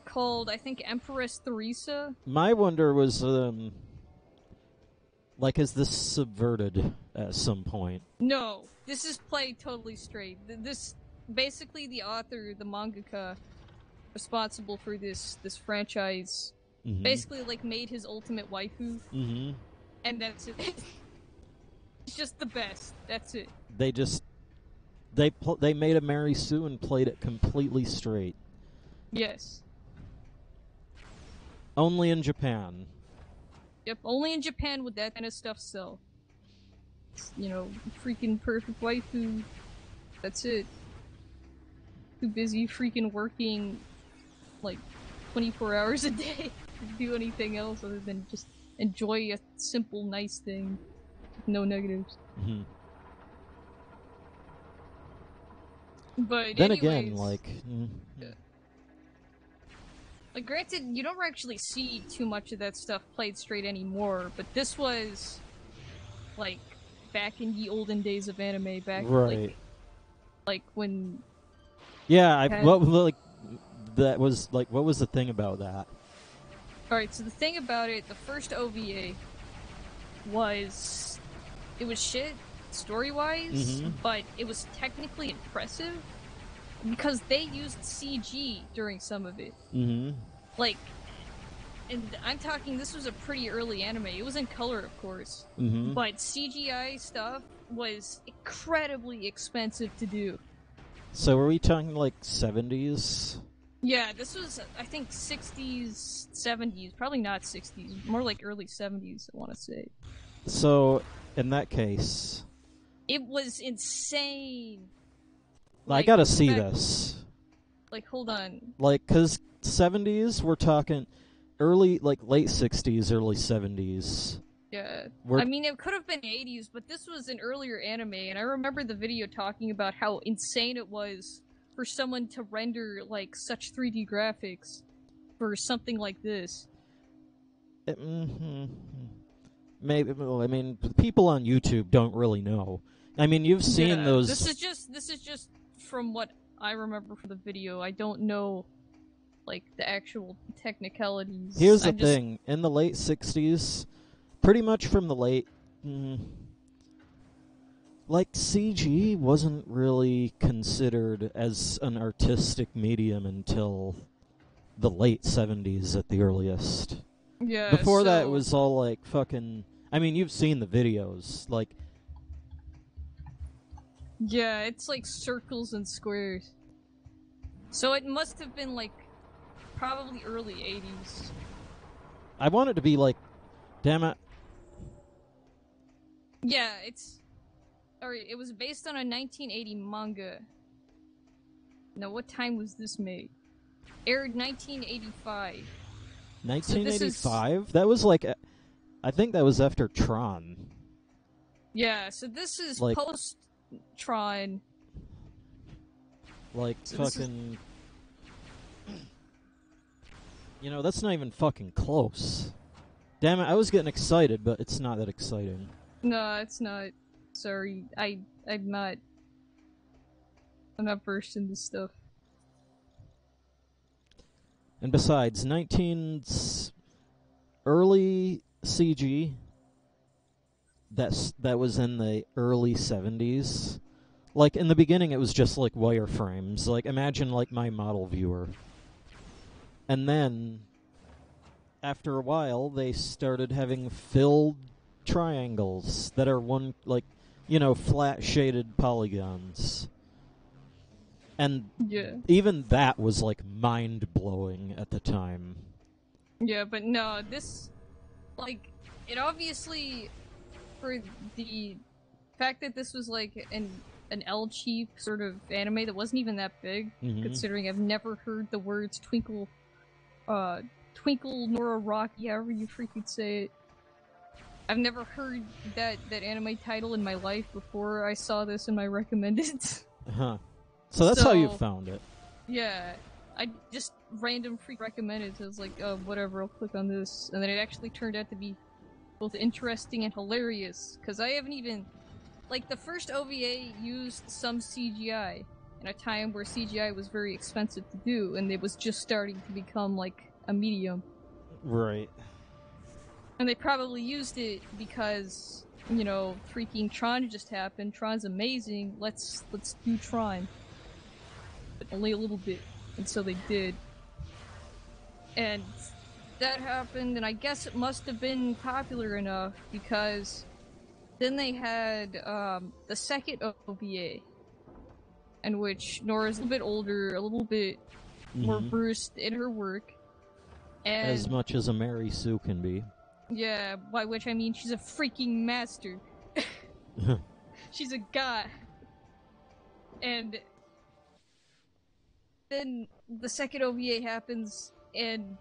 Called, I think, Empress Theresa. My wonder was, like, is this subverted at some point? No, this is played totally straight. This, basically, the author, the mangaka, responsible for this franchise, basically, like, made his ultimate waifu, and that's it. It's just the best. That's it. They made a Mary Sue and played it completely straight. Yes. Only in Japan. Yep, only in Japan would that kind of stuff sell. You know, freaking perfect waifu. That's it. Too busy freaking working, like, 24 hours a day to do anything else other than just enjoy a simple, nice thing. No negatives. But then anyways, again, like... Like, granted, you don't actually see too much of that stuff played straight anymore, but this was, like, back in the olden days of anime, back, like when... Yeah, what was the thing about that? Alright, so the thing about it, the first OVA was... It was shit, story-wise, but it was technically impressive, because they used CG during some of it. Like, and I'm talking, this was a pretty early anime. It was in color, of course. But CGI stuff was incredibly expensive to do. So are we talking, like, 70s? Yeah, this was, I think, 60s, 70s. Probably not 60s. More like early 70s, I want to say. So, in that case... It was insane! Like, I gotta see this. Like, hold on. Like, cause 70s, we're talking late 60s, early 70s. Yeah. I mean, it could have been 80s, but this was an earlier anime, and I remember the video talking about how insane it was for someone to render, like, such 3D graphics for something like this. Maybe, I mean, people on YouTube don't really know. I mean, you've seen those... This is just from what I remember from the video. I don't know, like, the actual technicalities. Here's the thing. In the late 60s, pretty much from the late... like, CG wasn't really considered as an artistic medium until the late 70s at the earliest. Yeah, Before that, it was all, like, fucking... I mean, you've seen the videos. Like... Yeah, it's like circles and squares. So it must have been, like, probably early 80s. I want it to be, like... Damn it. Yeah, it's... Alright, it was based on a 1980 manga. Now, what time was this made? Aired 1985. 1985? That was like... I think that was after Tron. Yeah, so this is like, post-Tron. Like, so fucking... You know, that's not even fucking close. Damn it, I was getting excited, but it's not that exciting. No, it's not. Sorry, I'm not versed in this stuff. And besides, 19's early CG that was in the early 70s. Like, in the beginning, it was just, like, wireframes. Like, imagine, like, my model viewer. And then, after a while, they started having filled triangles that are one, like, you know, flat-shaded polygons. And yeah. even that was, like, mind-blowing at the time. Yeah, but no, this, like, it obviously, for the fact that this was, like, an L-cheap sort of anime that wasn't even that big, considering I've never heard the words Twinkle Nora Rocky, however you freaking say it. I've never heard that anime title in my life before I saw this in my recommended. Huh. So that's how you found it. Yeah. I just random freak recommended, so I was like, oh, whatever, I'll click on this. And then it actually turned out to be both interesting and hilarious, because I haven't even... Like, the first OVA used some CGI in a time where CGI was very expensive to do, and it was just starting to become, like, a medium. Right. And they probably used it because, you know, freaking Tron just happened. Tron's amazing. Let's do Tron. But only a little bit. And so they did. And that happened, and I guess it must have been popular enough because then they had the second OVA, in which Nora's a little bit older, a little bit more versed in her work. And as much as a Mary Sue can be. Yeah, by which I mean she's a freaking master. She's a god. And then the second OVA happens, and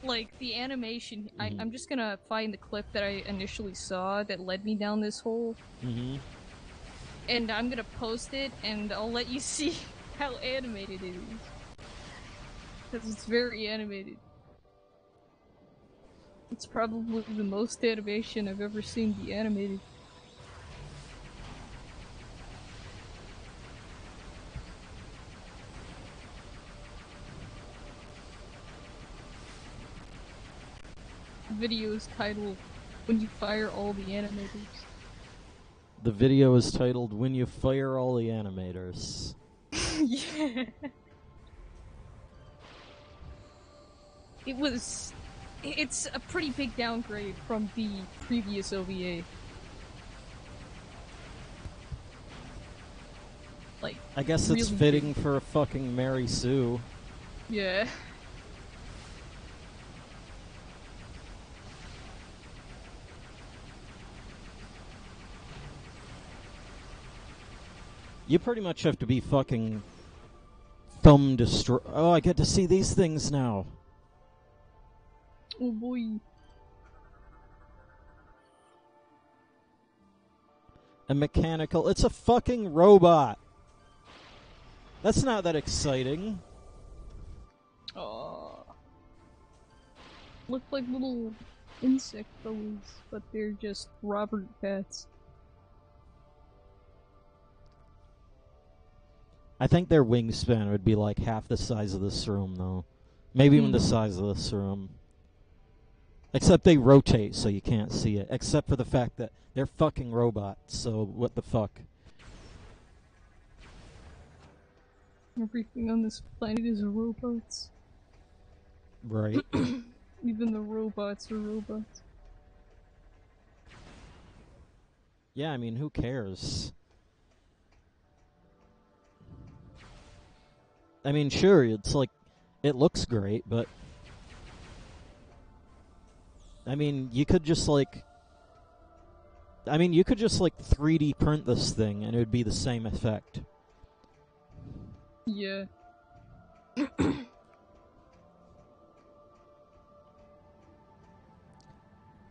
like the animation, I'm just gonna find the clip that I initially saw that led me down this hole. And I'm gonna post it, and I'll let you see how animated it is. Because it's very animated. It's probably the most animation I've ever seen be animated. The video is titled, When You Fire All the Animators. The video is titled, When You Fire All the Animators. Yeah. It's a pretty big downgrade from the previous OVA. Like, I guess really it's fitting big. for a fucking Mary Sue. Yeah. You pretty much have to be fucking thumb destroy. Oh, I get to see these things now. Oh boy. A mechanical. It's a fucking robot. That's not that exciting. Aww. Look like little insect fellas, but they're just Robert pets. I think their wingspan would be like half the size of this room, though. Maybe even the size of this room. Except they rotate so you can't see it. Except for the fact that they're fucking robots, so what the fuck? Everything on this planet is robots. Right. Even the robots are robots. Yeah, I mean, who cares? I mean, sure, it's like, it looks great, but... I mean, you could just, like... I mean, you could just, like, 3D print this thing, and it would be the same effect. Yeah.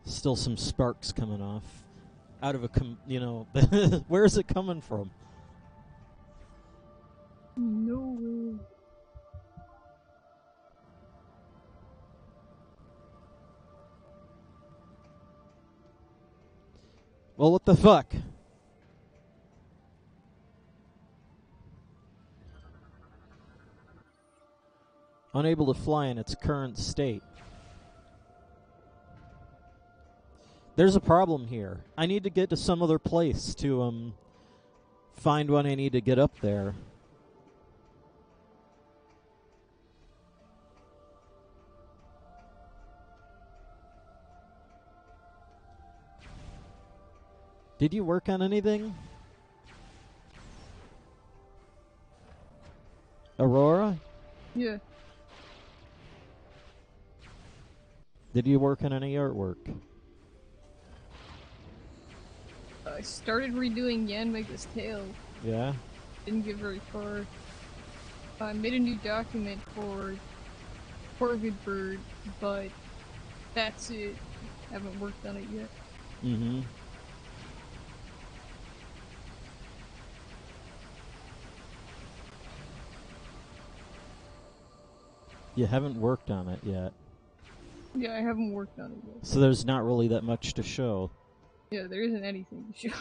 Still some sparks coming off. Out of a, you know... Where is it coming from? Nowhere. Well, what the fuck? Unable to fly in its current state. There's a problem here. I need to get to some other place to, find when I need to get up there. Did you work on anything? Aurora? Yeah. Did you work on any artwork? I started redoing Yanmega's tail. Yeah? Didn't get very far. I made a new document for Corvid Bird, but that's it. Haven't worked on it yet. Mm-hmm. You haven't worked on it yet. Yeah, I haven't worked on it yet. So there's not really that much to show. Yeah, there isn't anything to show.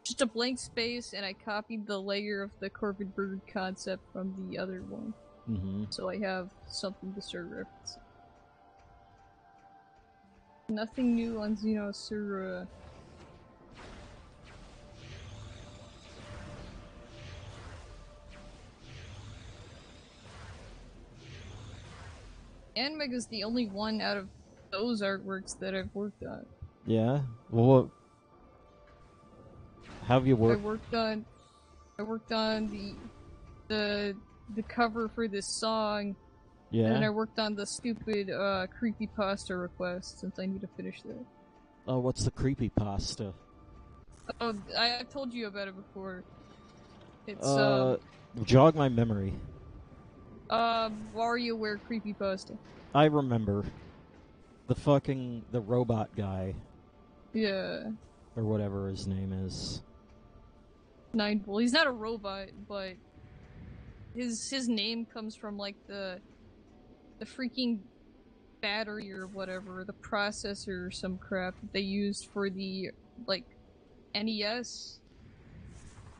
Just a blank space, and I copied the layer of the Corvid Bird concept from the other one. Mm-hmm. So I have something to start referencing. Nothing new on Xenosura. Yanmega's the only one out of those artworks that I've worked on. Yeah? Well, what... How have you worked? I worked on the cover for this song. Yeah? And then I worked on the stupid creepypasta request, since I need to finish that. Oh, what's the creepypasta? Oh, I told you about it before. It's jog my memory. WarioWare creepypasta. I remember. The robot guy. Yeah. Or whatever his name is. 9-Volt. He's not a robot, but his name comes from like the freaking battery or whatever, the processor or some crap that they used for the like NES.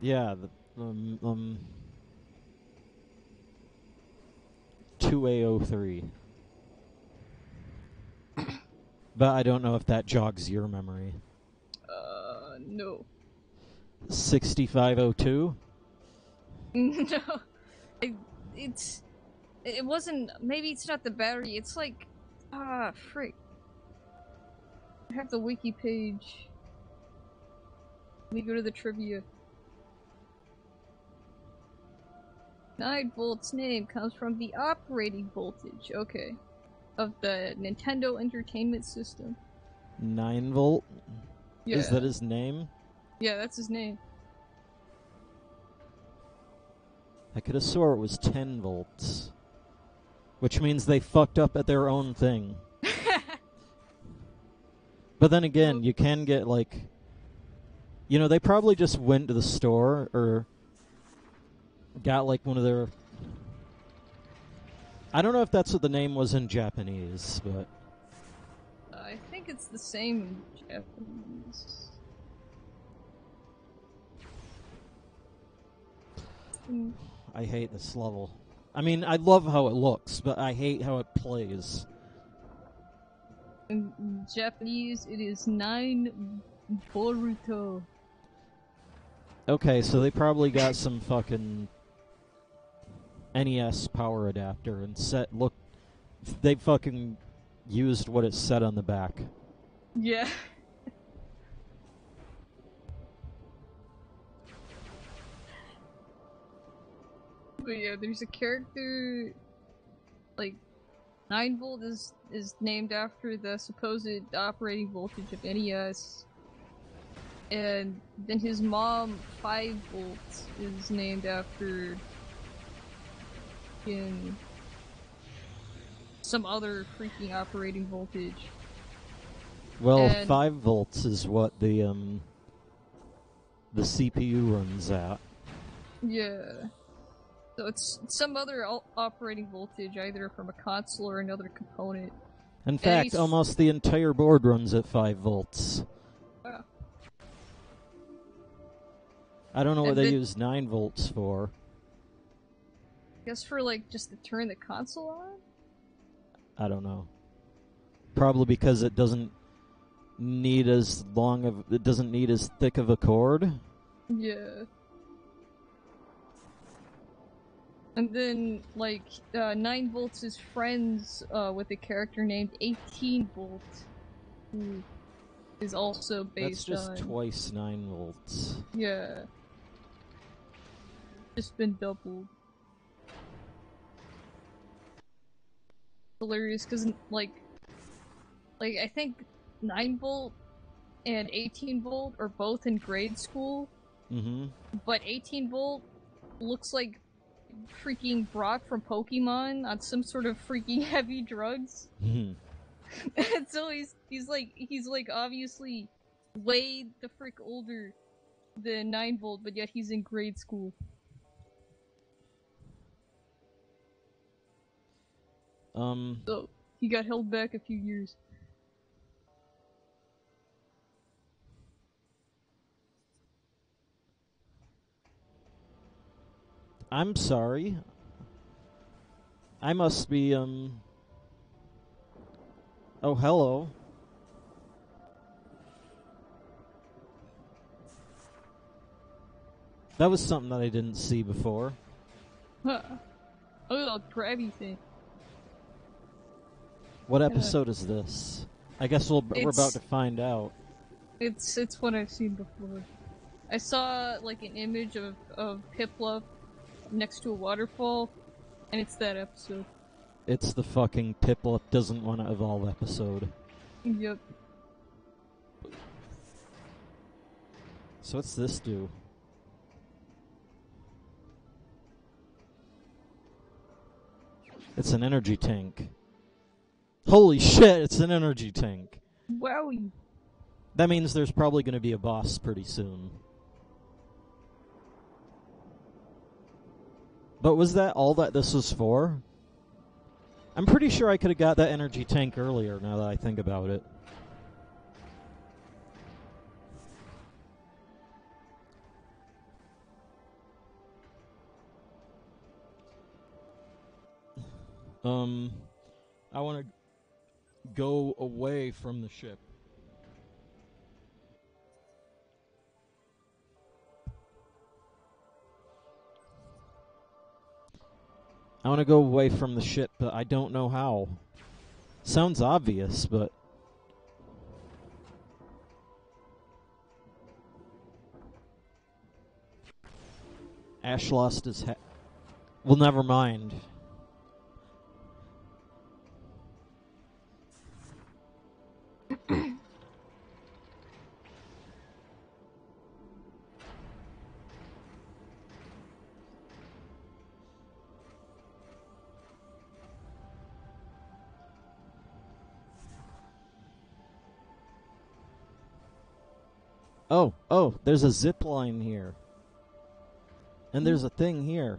Yeah, 2A03. But I don't know if that jogs your memory. No. 6502? No. It wasn't, maybe it's not the battery, it's like, frick. I have the wiki page. Let me go to the trivia. 9-Volt's name comes from the operating voltage, okay, of the Nintendo Entertainment System. 9-Volt? Yeah. Is that his name? Yeah, that's his name. I could have swore it was 10 volts. Which means they fucked up at their own thing. But then again, you can get, like... You know, they probably just went to the store, or... got, like, one of their... I don't know if that's what the name was in Japanese, but... I think it's the same in Japanese. I hate this level. I mean, I love how it looks, but I hate how it plays. In Japanese, it is 9 Boruto. Okay, so they probably got some fucking NES power adapter and they fucking used what it said on the back. Yeah. But yeah, there's a character, like, 9-Volt is named after the supposed operating voltage of NES. And then his mom, 5-Volt, is named after in some other freaking operating voltage. Well, And 5 volts is what the CPU runs at. yeah. So it's some other operating voltage, either from a console or another component. In fact, almost the entire board runs at 5 volts. Wow. I don't know what And they then- use 9 volts for. I guess for, like, just to turn the console on? I don't know. Probably because it doesn't need as thick of a cord. Yeah. And then, like, 9 volts is friends with a character named 18 volt, who is also based That's just on... twice 9 volts. Yeah. Just been doubled. Hilarious, because, like, I think 9 volt and 18 volt are both in grade school, but 18 volt looks like freaking Brock from Pokemon on some sort of freaking heavy drugs. And so he's like obviously way the frick older than 9 volt, but yet he's in grade school. So he got held back a few years. I'm sorry. I must be, Oh, hello. That was something that I didn't see before. Huh. Oh, crabby thing. What episode is this? I guess we're about to find out. It's one I've seen before. I saw like an image of Piplup next to a waterfall, and it's that episode. It's the fucking Piplup doesn't want to evolve episode. Yep. So what's this do? It's an energy tank. Holy shit, it's an energy tank. Wowie. That means there's probably going to be a boss pretty soon. But was that all that this was for? I'm pretty sure I could have got that energy tank earlier, now that I think about it. I want to go away from the ship. I want to go away from the ship, but I don't know how. Sounds obvious, but... Ash lost his head. Well, never mind. Oh, there's a zip line here. And there's a thing here.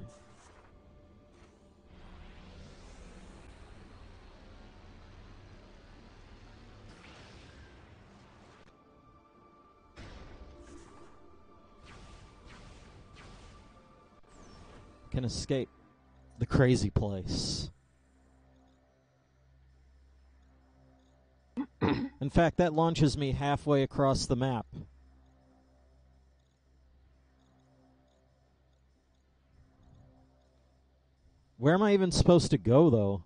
Can escape the crazy place. In fact, that launches me halfway across the map. Where am I even supposed to go, though?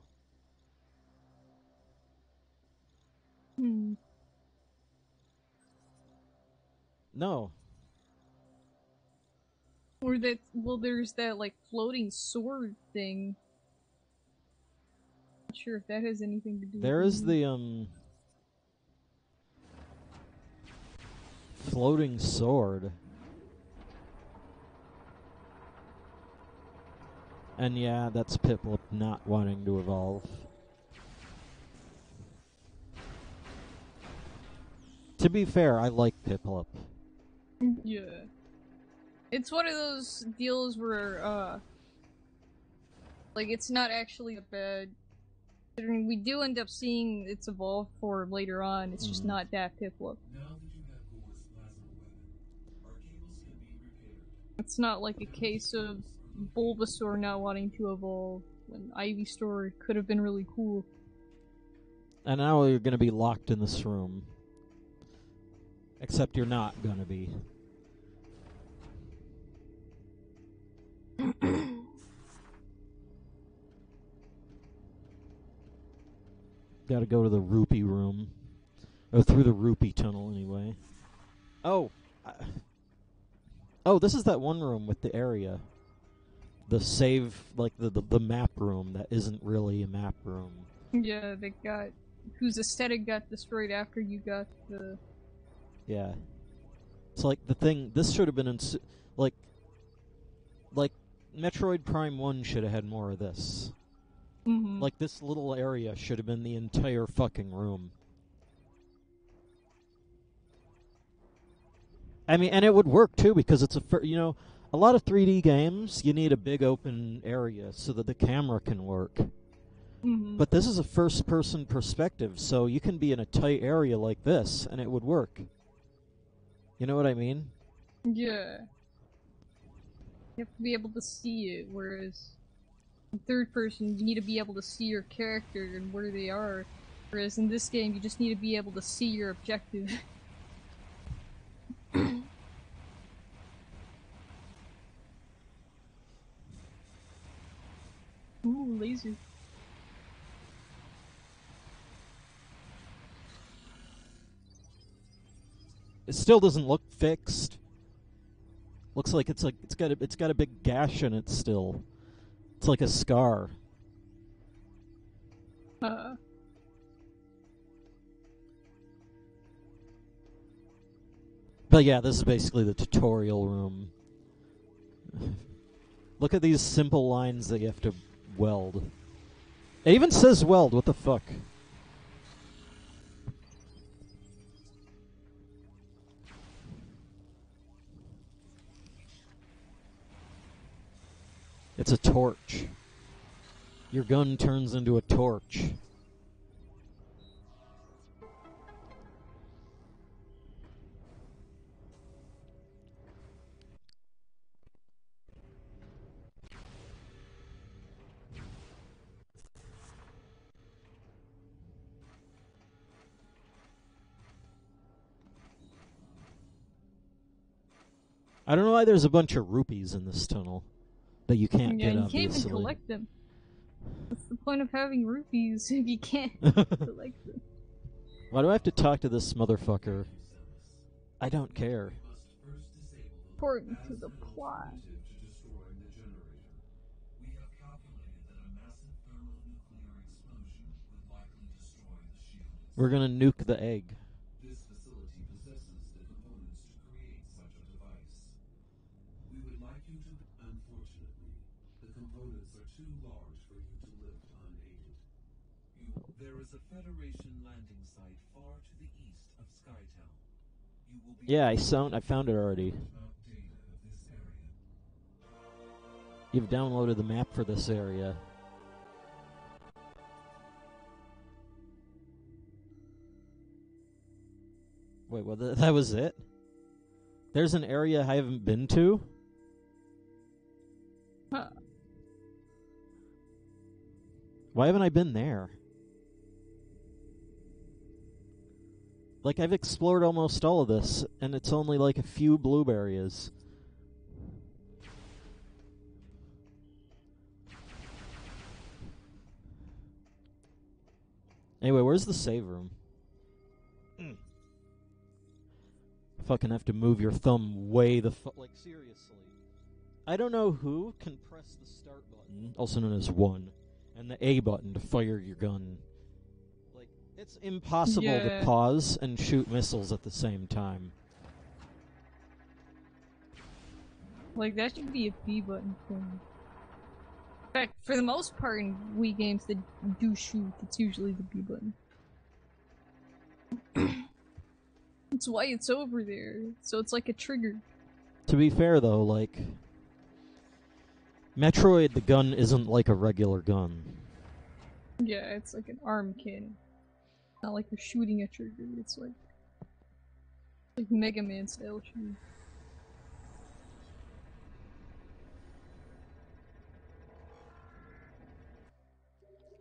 No. Or that, well, there's that, like, floating sword thing. Not sure if that has anything to do with it. There is the, floating sword. And yeah, that's Piplup not wanting to evolve. To be fair, I like Piplup. Yeah. It's one of those deals where, like, it's not actually a bad... Considering we do end up seeing its evolved form later on, it's just not that Piplup. Now that you have Gore's plasma weapon, our cables can be repaired. It's not like a case of Bulbasaur not wanting to evolve when Ivysaur could have been really cool. And now you're gonna be locked in this room. Except you're not gonna be. Gotta go to the rupee room. Or through the rupee tunnel, anyway. Oh! Oh, this is that one room with the area. The save, like the map room that isn't really a map room. Yeah, they got... whose aesthetic got destroyed after you got the... Yeah. It's like the thing... This should have been in... Like Metroid Prime 1 should have had more of this. Mm-hmm. Like, this little area should have been the entire fucking room. I mean, and it would work, too, because it's a lot of 3D games, you need a big open area so that the camera can work. Mm-hmm. But this is a first-person perspective, so you can be in a tight area like this, and it would work. You know what I mean? Yeah. You have to be able to see it, whereas in third person, you need to be able to see your character and where they are. Whereas in this game, you just need to be able to see your objective. Ooh, laser. It still doesn't look fixed. Looks like it's got a big gash in it still. It's like a scar. But yeah, this is basically the tutorial room. Look at these simple lines that you have to weld. It even says weld, what the fuck? It's a torch. Your gun turns into a torch. I don't know why there's a bunch of rupees in this tunnel that you can't get, you obviously. can't even collect them. What's the point of having rupees if you can't collect them? Why do I have to talk to this motherfucker? I don't care. Important to the plot. We're gonna nuke the egg. This facility possesses the components to create such a device. We would like you to... Unfortunately, the components are too large for you to lift unaided. There is a Federation landing site far to the east of Skytown. You will be... Yeah, I found it already. You've downloaded the map for this area. Wait, well, that was it? There's an area I haven't been to? Huh. Why haven't I been there? Like, I've explored almost all of this, and it's only like a few blue areas. Anyway, where's the save room? Fucking have to move your thumb way the like, seriously. I don't know who can press the start button, also known as 1, and the A button to fire your gun. Like, it's impossible to pause and shoot missiles at the same time. Like, that should be a B button thing. In fact, for the most part in Wii games that do shoot, it's usually the B button. That's why it's over there, so it's like a trigger. To be fair, though, like... Metroid, the gun isn't like a regular gun. Yeah, it's like an arm cannon. Not like you're shooting a trigger, it's like Mega Man style shooting.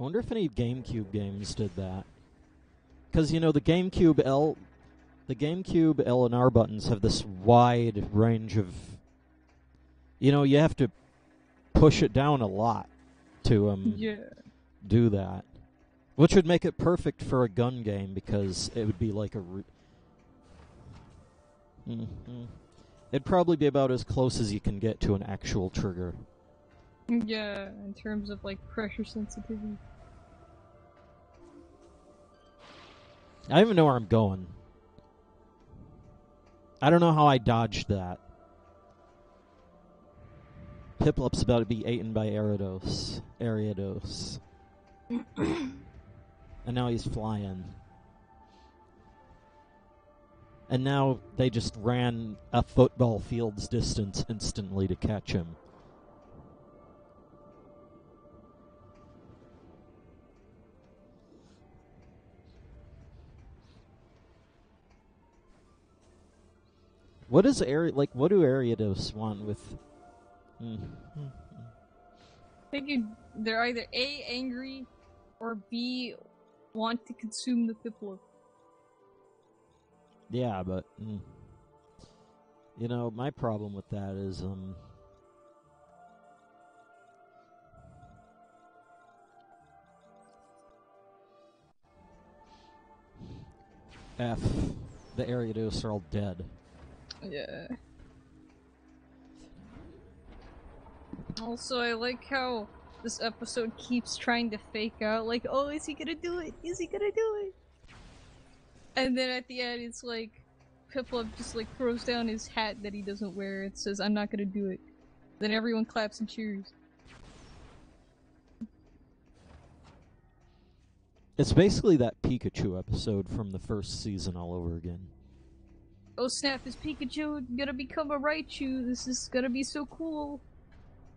I wonder if any GameCube games did that. Because, you know, the GameCube L and R buttons have this wide range of... You know, you have to push it down a lot to do that. Which would make it perfect for a gun game, because it would be like a... It'd probably be about as close as you can get to an actual trigger. Yeah, in terms of, like, pressure sensitivity. I don't even know where I'm going. I don't know how I dodged that. Piplup's about to be eaten by Ariados. And now he's flying. And now they just ran a football field's distance instantly to catch him. What is what do Ariados want with... I think they're either A, angry, or B, want to consume the Piplup. Yeah, but... You know, my problem with that is, F. The Ariados are all dead. Yeah. Also, I like how this episode keeps trying to fake out, like, oh, is he gonna do it? Is he gonna do it? And then at the end, it's like, Piplup just, like, throws down his hat that he doesn't wear. It says, I'm not gonna do it. Then everyone claps and cheers. It's basically that Pikachu episode from the first season all over again. Oh snap, is Pikachu gonna become a Raichu? This is gonna be so cool.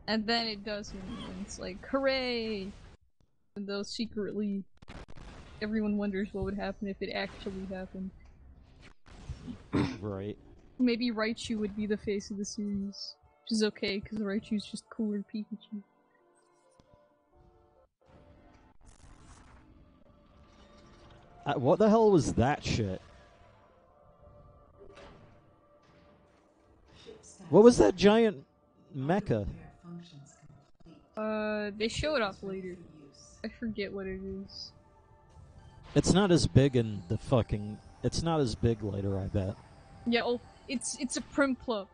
And then it doesn't, and it's like, hooray! And though secretly, everyone wonders what would happen if it actually happened. Right. Maybe Raichu would be the face of the series. Which is okay, because Raichu's just cooler Pikachu. What the hell was that shit? What was that giant mecha? They show it off later. I forget what it is. It's not as big in the fucking... It's not as big later, I bet. Yeah, oh, it's a Primplup.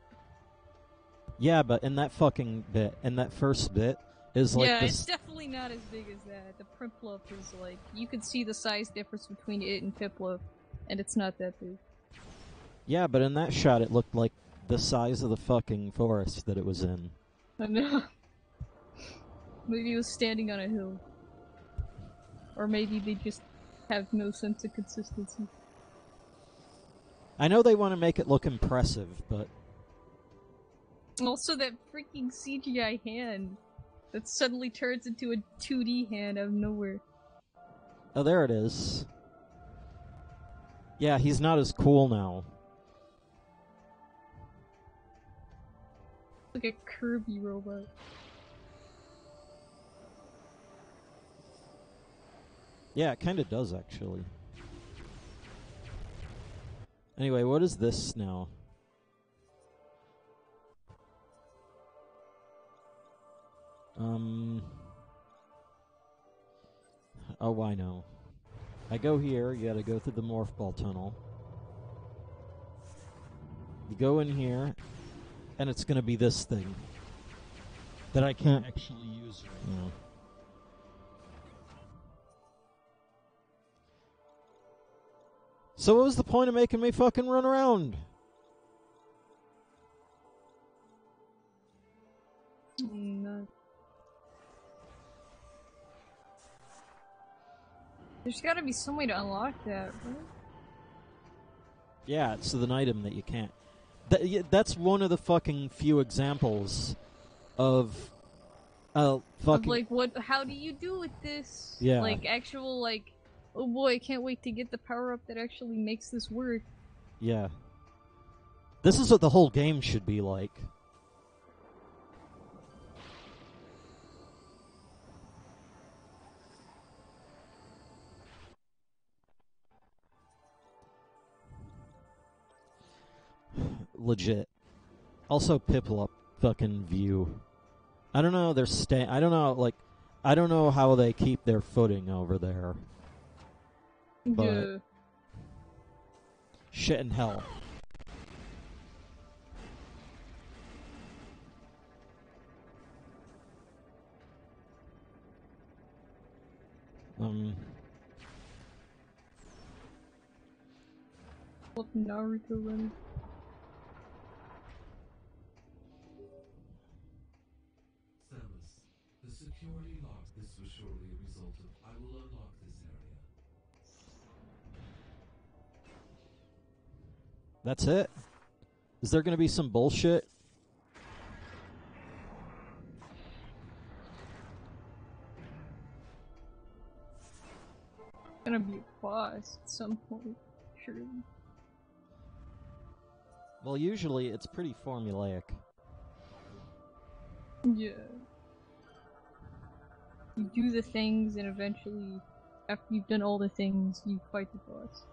Yeah, but in that fucking bit, in that first bit, is like yeah, this... it's definitely not as big as that. The Primplup is like... You can see the size difference between it and Piplup, and it's not that big. Yeah, but in that shot it looked like the size of the fucking forest that it was in. I know. Maybe it was standing on a hill. Or maybe they just have no sense of consistency. I know they want to make it look impressive, but... Also that freaking CGI hand that suddenly turns into a 2D hand out of nowhere. Oh, there it is. Yeah, he's not as cool now. Like a Kirby robot. Yeah, it kind of does, actually. Anyway, what is this now? Oh, I know. I go here, you gotta go through the Morph Ball tunnel. You go in here, and it's gonna be this thing. That I can't actually use right now. So what was the point of making me fucking run around? No. There's gotta be some way to unlock that, right? Yeah, it's an item that you can't. That's one of the fucking few examples of fucking... Of like, what? How do you do with this? Yeah. Like, actual, like... Oh boy, I can't wait to get the power-up that actually makes this work. Yeah. This is what the whole game should be like. legit. Also, Piplup fucking view. I don't know. I don't know. Like, I don't know how they keep their footing over there. But Yeah. shit in hell. What Naruto run? Samus, the security lock. This was surely a result of. I will unlock this area. That's it? Is there gonna be some bullshit? Gonna be a boss at some point, surely. Well, usually it's pretty formulaic. Yeah. You do the things, and eventually, after you've done all the things, you fight the boss.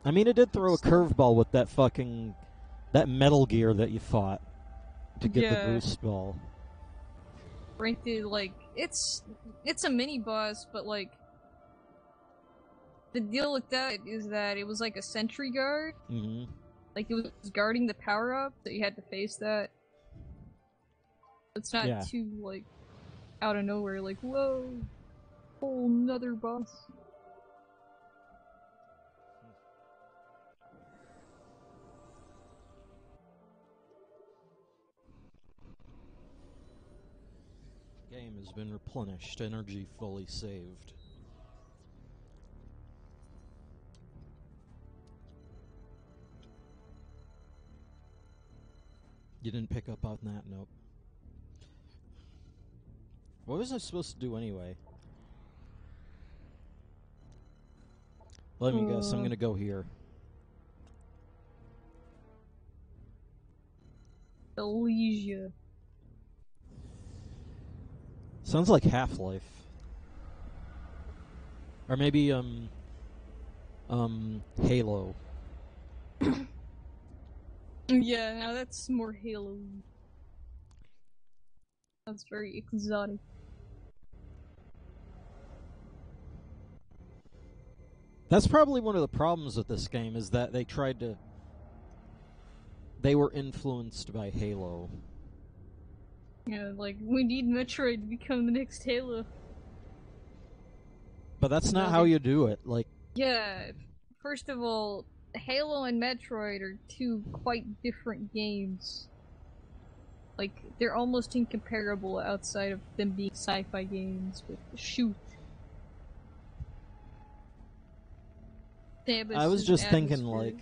I mean, it did throw a curveball with that Metal Gear that you fought to get the boost ball. Granted, like, it's a mini boss, but like, the deal with that is that it was like a sentry guard. Mm-hmm. Like, it was guarding the power-up, so you had to face that. It's not too, like, out of nowhere, like, whoa, whole nother boss. Game has been replenished, energy fully saved. You didn't pick up on that, nope. What was I supposed to do anyway? Let me guess, I'm gonna go here. Elysia. Sounds like Half-Life. Or maybe, Halo. Yeah, now that's more Halo. That's very exotic. That's probably one of the problems with this game, is that they were influenced by Halo. Yeah, like, we need Metroid to become the next Halo. But that's not how you do it, like... Yeah, first of all, Halo and Metroid are two quite different games. Like, they're almost incomparable outside of them being sci-fi games with shoot. I was just thinking, like...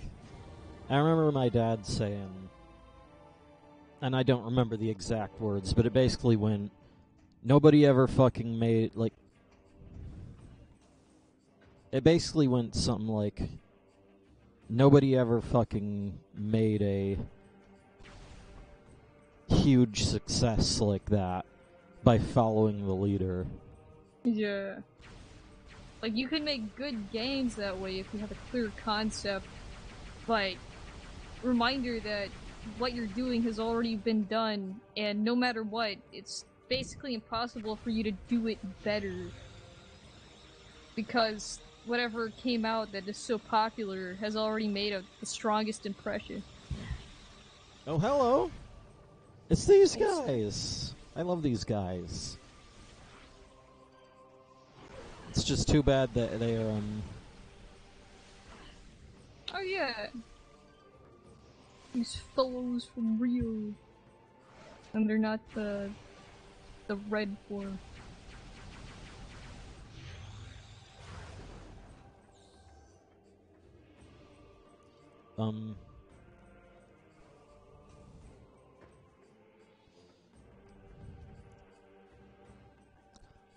I remember my dad saying... And I don't remember the exact words, but it basically went... Nobody ever fucking made, like... It basically went something like... Nobody ever fucking made a huge success like that by following the leader. Yeah. Like, you can make good games that way if you have a clear concept, but reminder that what you're doing has already been done, and no matter what, it's basically impossible for you to do it better. Because whatever came out that is so popular has already made the strongest impression. Oh, hello! It's these guys! I love these guys. It's just too bad that they are, Oh yeah! These fellows from Rio. And they're not the red form.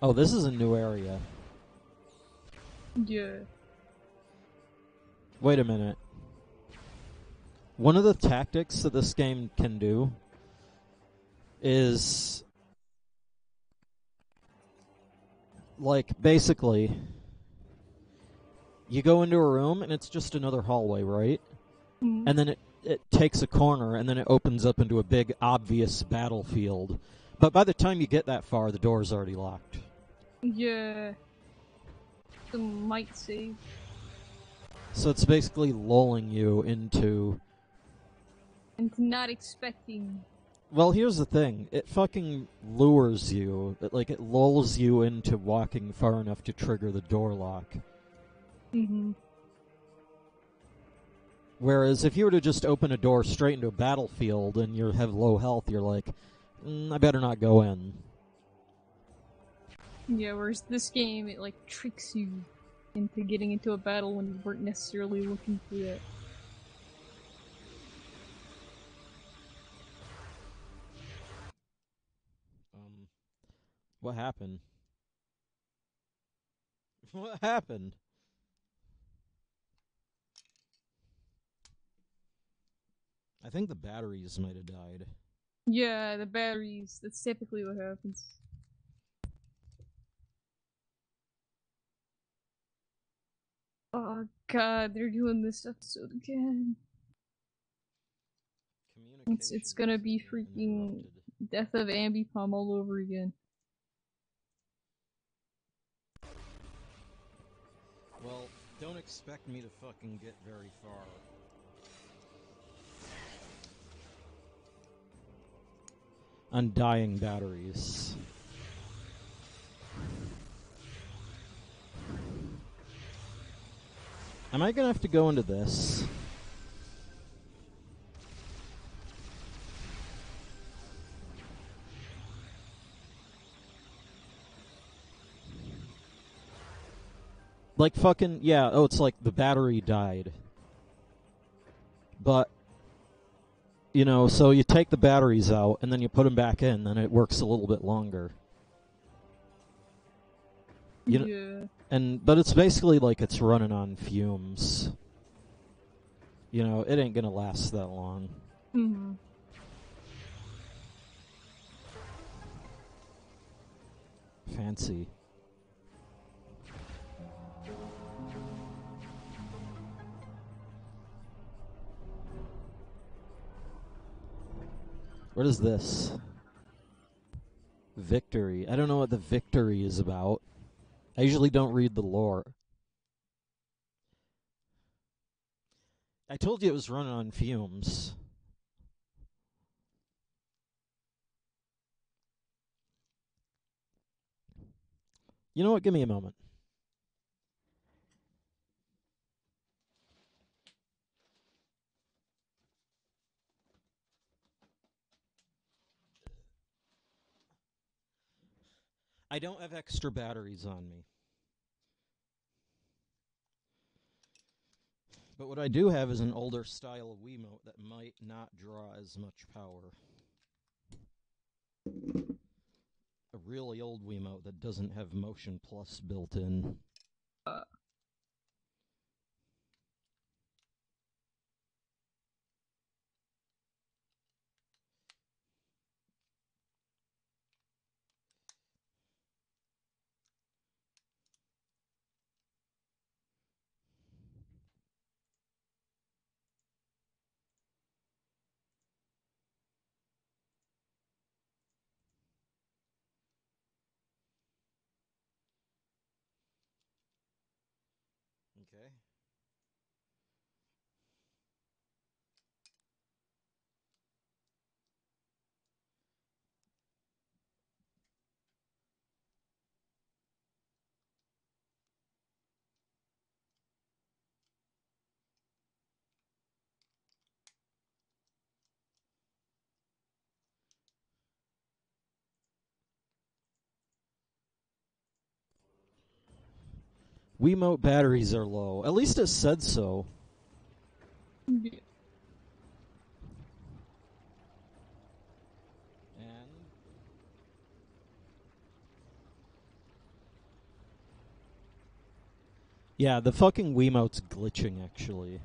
Oh, this is a new area. Yeah. Wait a minute. One of the tactics that this game can do is... Like, basically... You go into a room and it's just another hallway, right? Mm-hmm. And then it takes a corner, and then it opens up into a big, obvious battlefield. But by the time you get that far, the door's already locked. Yeah. The might save. So it's basically lulling you into... Into not expecting... Well, here's the thing. It fucking lures you. It lulls you into walking far enough to trigger the door lock. Mm-hmm. Whereas if you were to just open a door straight into a battlefield and you have low health, you're like, I better not go in. Yeah, whereas this game, it like tricks you into getting into a battle when you weren't necessarily looking for that. What happened? What happened? I think the batteries might have died. Yeah, the batteries. That's typically what happens. Oh god, they're doing this episode again. It's gonna be freaking Death of Ambipom all over again. Well, don't expect me to fucking get very far. Undying batteries. Am I gonna have to go into this? Like fucking, yeah, oh, it's like the battery died. But, you know, so you take the batteries out and then you put them back in, then it works a little bit longer. You know, yeah. But it's basically like it's running on fumes. You know, it ain't gonna last that long. Mm-hmm. Fancy. What is this? Victory. I don't know what the victory is about. I usually don't read the lore. I told you it was running on fumes. You know what? Give me a moment. I don't have extra batteries on me. But what I do have is an older style of Wiimote that might not draw as much power. A really old Wiimote that doesn't have Motion Plus built in. Okay. Wiimote batteries are low. At least it said so. Yeah. And yeah, the fucking Wiimote's glitching, actually.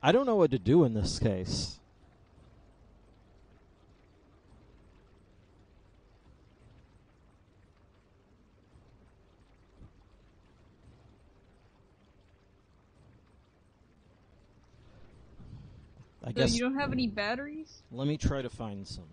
I don't know what to do in this case. guess you don't have any batteries? let me try to find some.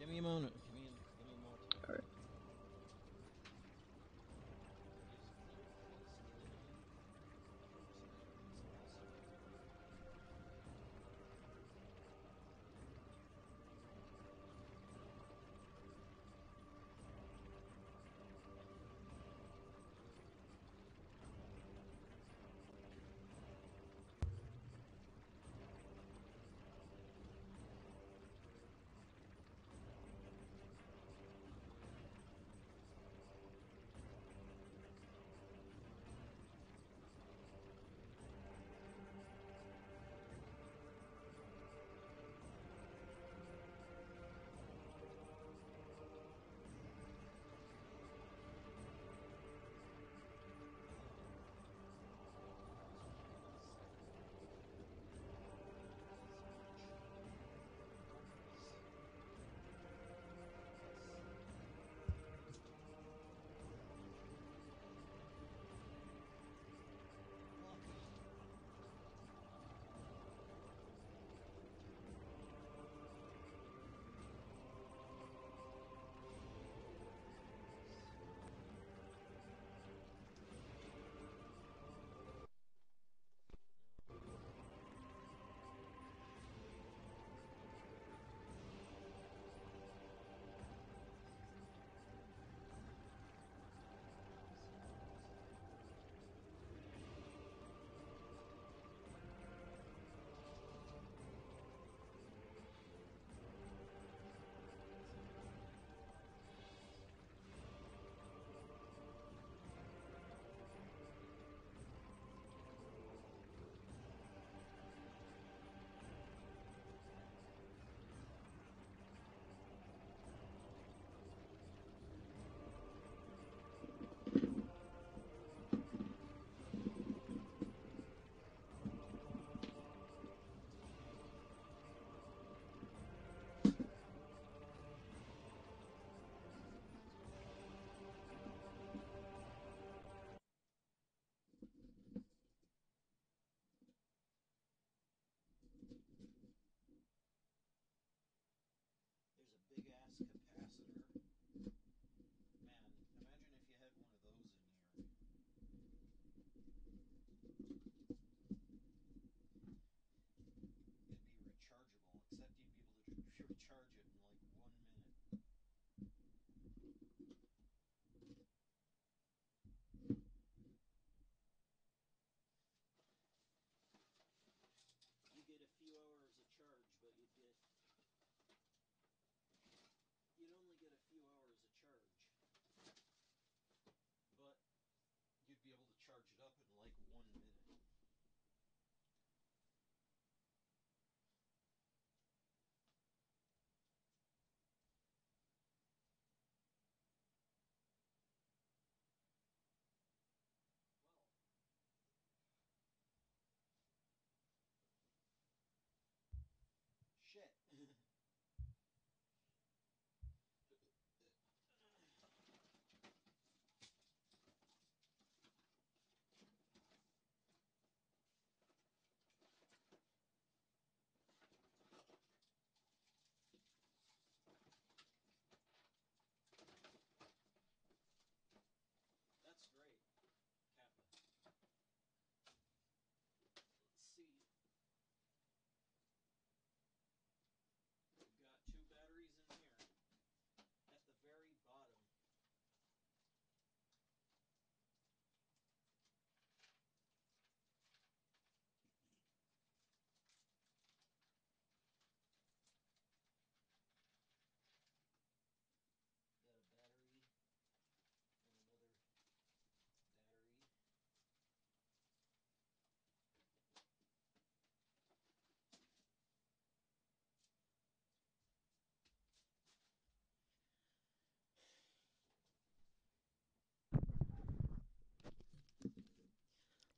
Give me a moment. Give me more time. Alright.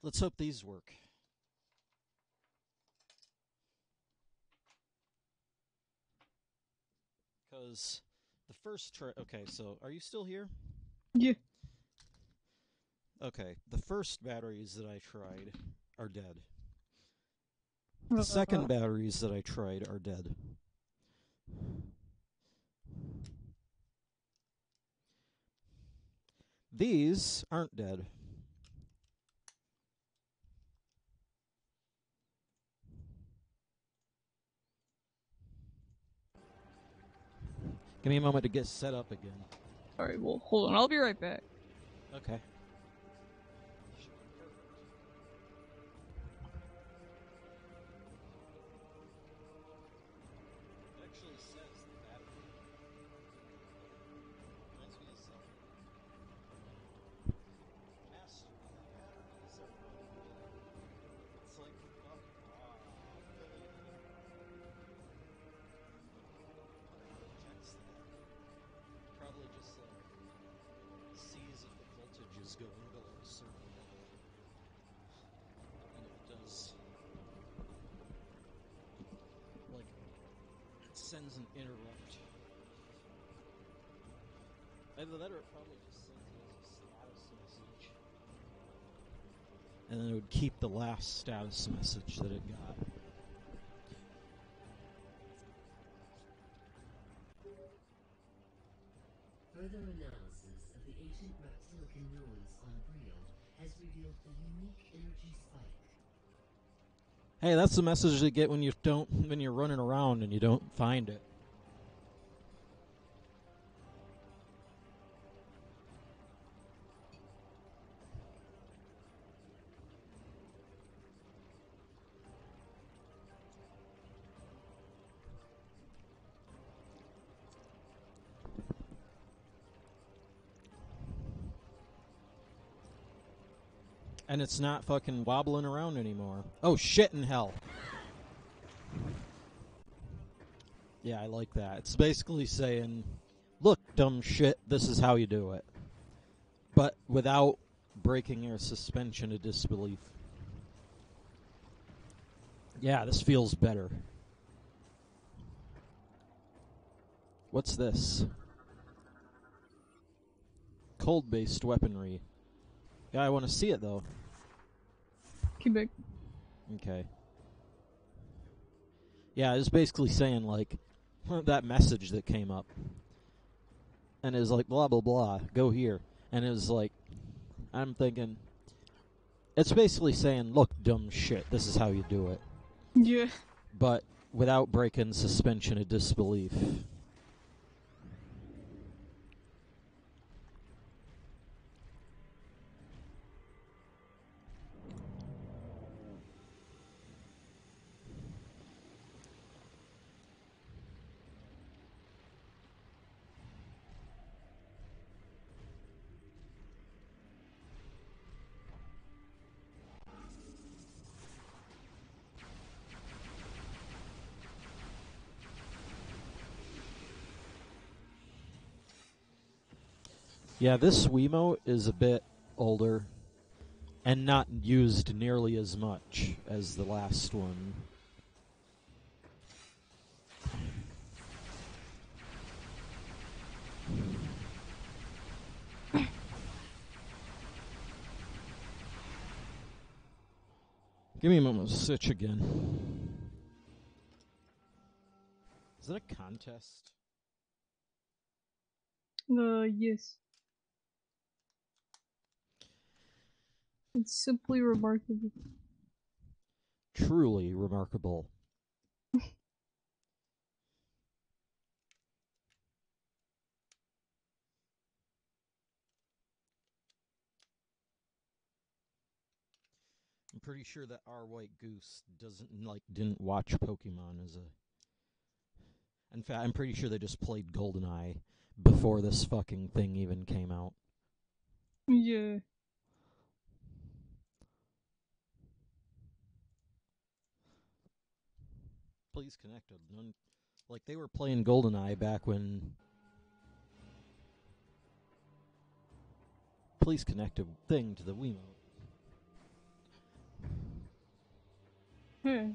Let's hope these work. Because the first okay, so are you still here? Yeah. Okay, the first batteries that I tried are dead. The second batteries that I tried are dead. These aren't dead. Give me a moment to get set up again. Alright, well, hold on. I'll be right back. Okay. Going below a certain level, and it does, like, it sends an interrupt. Either that or it probably just sends it as a status message, and then it would keep the last status message that it got. Further analysis of the ancient reptilican ruins on Brio has revealed a unique energy spike. Hey, that's the message you get when you're running around and you don't find it. And it's not fucking wobbling around anymore. Oh, shit in hell. Yeah, I like that. It's basically saying, look, dumb shit, this is how you do it. But without breaking your suspension of disbelief. Yeah, this feels better. What's this? Cold-based weaponry. Yeah, I want to see it, though. Quebec. Okay. Yeah, it's basically saying, like, that message that came up. And it was like, blah, blah, blah, go here. And it was like, I'm thinking, it's basically saying, look, dumb shit, this is how you do it. Yeah. But without breaking suspension of disbelief. Yeah, this Wiimote is a bit older and not used nearly as much as the last one. Give me a moment to switch again. Is that a contest? Yes. It's simply remarkable. Truly remarkable. I'm pretty sure that our white goose didn't watch Pokemon as a... In fact, I'm pretty sure they just played GoldenEye before this fucking thing even came out. Yeah. Please connect. Like, they were playing GoldenEye back when... Please connect a thing to the Wiimote. Hmm.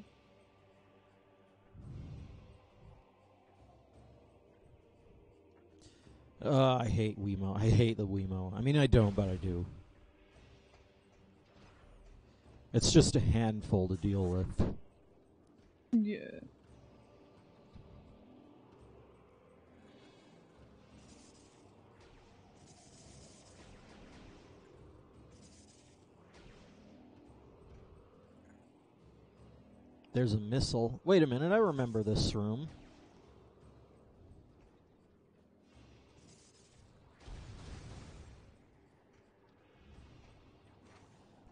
I hate Wiimote. I hate the Wiimote. I mean, I don't, but I do. It's just a handful to deal with. Yeah. There's a missile. Wait a minute, I remember this room.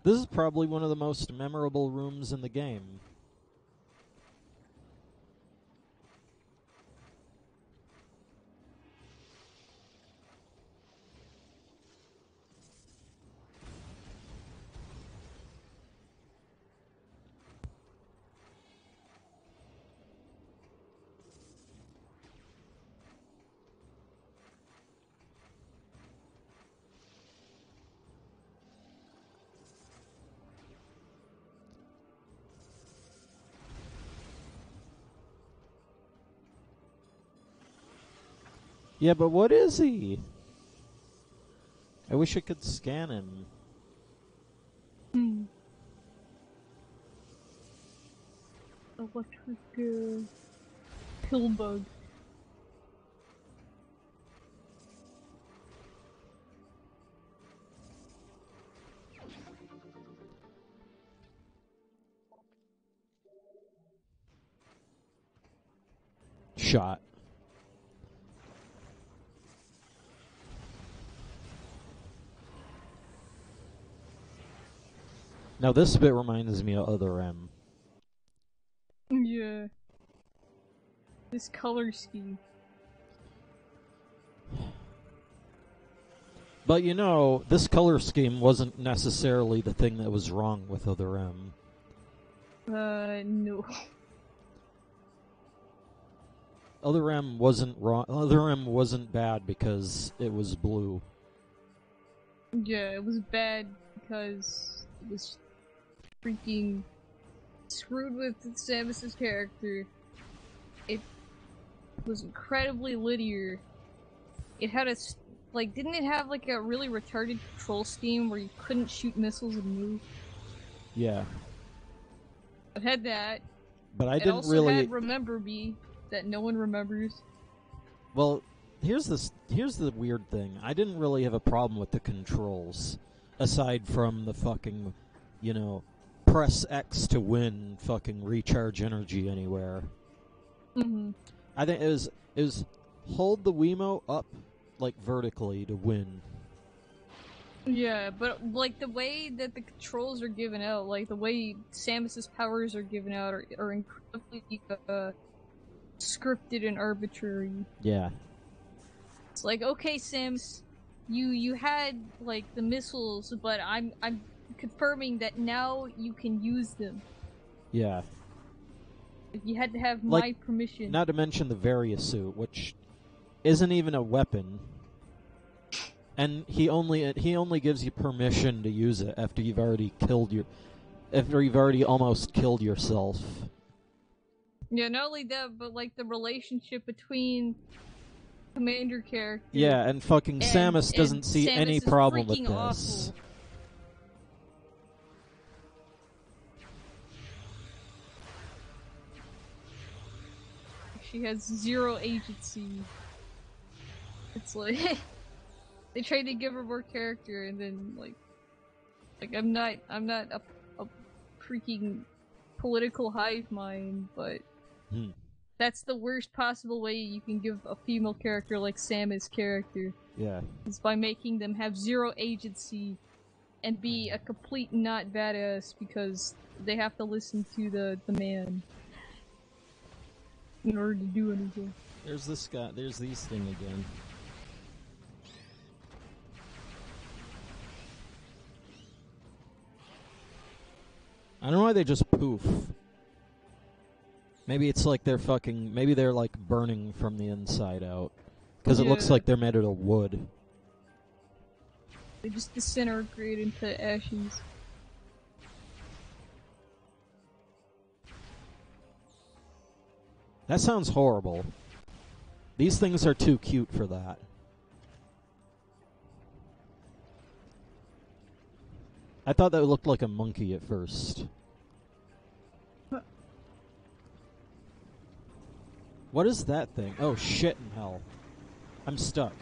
This is probably one of the most memorable rooms in the game. Yeah, but what is he? I wish I could scan him. Hmm. Electric pill bug. Shot. Now this bit reminds me of Other M. Yeah. This color scheme. But you know, this color scheme wasn't necessarily the thing that was wrong with Other M. No. Other M wasn't wrong. Other M wasn't bad because it was blue. Yeah, it was bad because it was freaking screwed with Samus's character. It was incredibly linear. It had a didn't it have like a really retarded control scheme where you couldn't shoot missiles and move? Yeah. It had that. But I it didn't also really had Remember Me that no one remembers. Well, here's the weird thing. I didn't really have a problem with the controls aside from the fucking, you know, press X to win, fucking recharge energy anywhere. Mm-hmm. I think it was hold the Wiimote up like vertically to win. Yeah, but like the way that the controls are given out, like the way Samus's powers are given out are incredibly scripted and arbitrary. Yeah. It's like, okay, Samus, you had like the missiles, but I'm confirming that now you can use them. Yeah. You had to have like, my permission. Not to mention the Varia suit, which isn't even a weapon. And he only gives you permission to use it after you've already almost killed yourself. Yeah, not only that, but like the relationship between Commander character. Yeah, and fucking Samus doesn't see Samus any is problem with freaking this. awful. She has zero agency. It's like they tried to give her more character, and then like I'm not a freaking political hive mind, but that's the worst possible way you can give a female character like Samus character. Yeah. Is by making them have zero agency and be a complete not badass because they have to listen to the man in order to do anything. There's this guy. There's these thing again. I don't know why they just poof. Maybe it's like they're fucking... Maybe they're like burning from the inside out. Because it looks like they're made out of wood. They just disintegrate into ashes. That sounds horrible. These things are too cute for that. I thought that looked like a monkey at first. What is that thing? Oh, shit in hell. I'm stuck.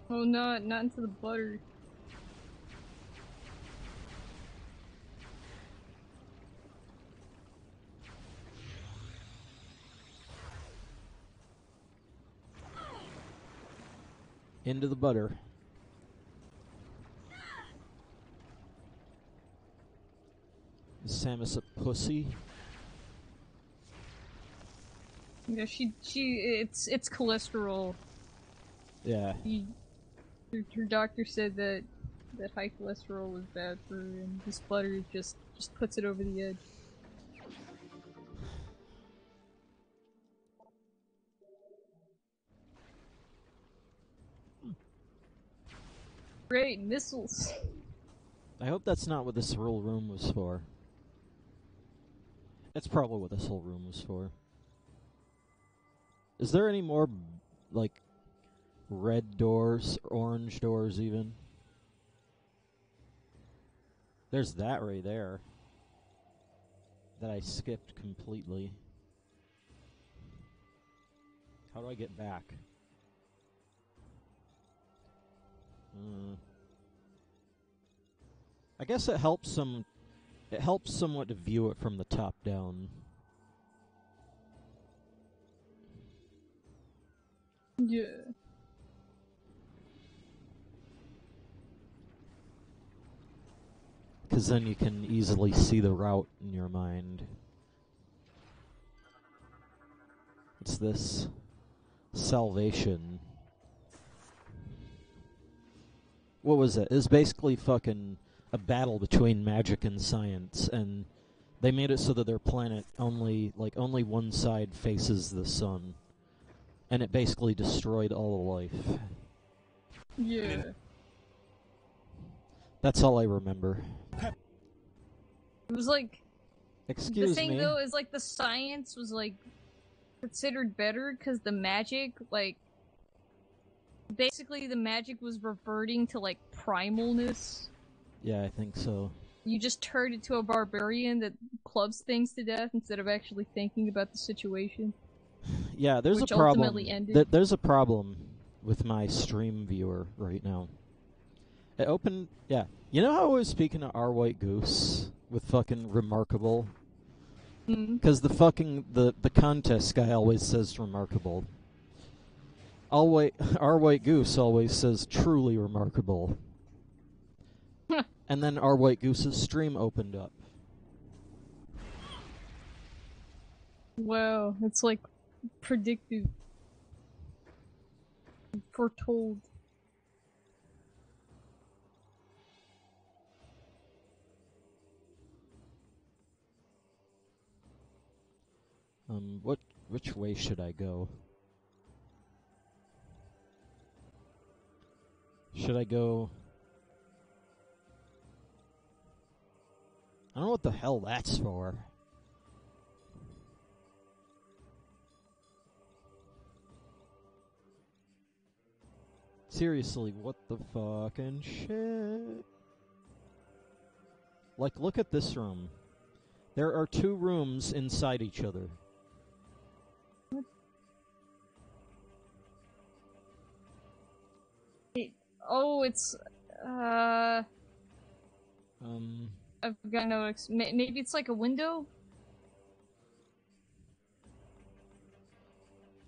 Oh, no, not into the butter. Into the butter. Is Samus a pussy? Yeah, it's cholesterol. Yeah. Her doctor said that high cholesterol was bad for her, and this butter just puts it over the edge. Great missiles. I hope that's not what this whole room was for. That's probably what this whole room was for. Is there any more, like, red doors, or orange doors even? There's that right there. That I skipped completely. How do I get back? I guess it helps somewhat to view it from the top down. Yeah. Because then you can easily see the route in your mind. What's this? Salvation. What was it? It was basically fucking a battle between magic and science, and they made it so that their planet only one side faces the sun. And it basically destroyed all of life. Yeah. That's all I remember. It was like... Excuse the thing, me. though, is like the science was like considered better because the magic, like... Basically, the magic was reverting to, like, primalness. Yeah, I think so. You just turned into a barbarian that clubs things to death instead of actually thinking about the situation. Yeah, there's a which problem. Ultimately ended. There's a problem with my stream viewer right now. It opened... Yeah. You know how I was speaking to Our White Goose with fucking remarkable? Because the fucking... The contest guy always says remarkable. Our White Goose always says truly remarkable. And then Our White Goose's stream opened up. Wow, it's like predictive. Foretold. Which way should I go? Should I go... I don't know what the hell that's for. Seriously, what the fucking shit? Like, look at this room. There are two rooms inside each other. Oh, it's... I've got no... maybe it's like a window?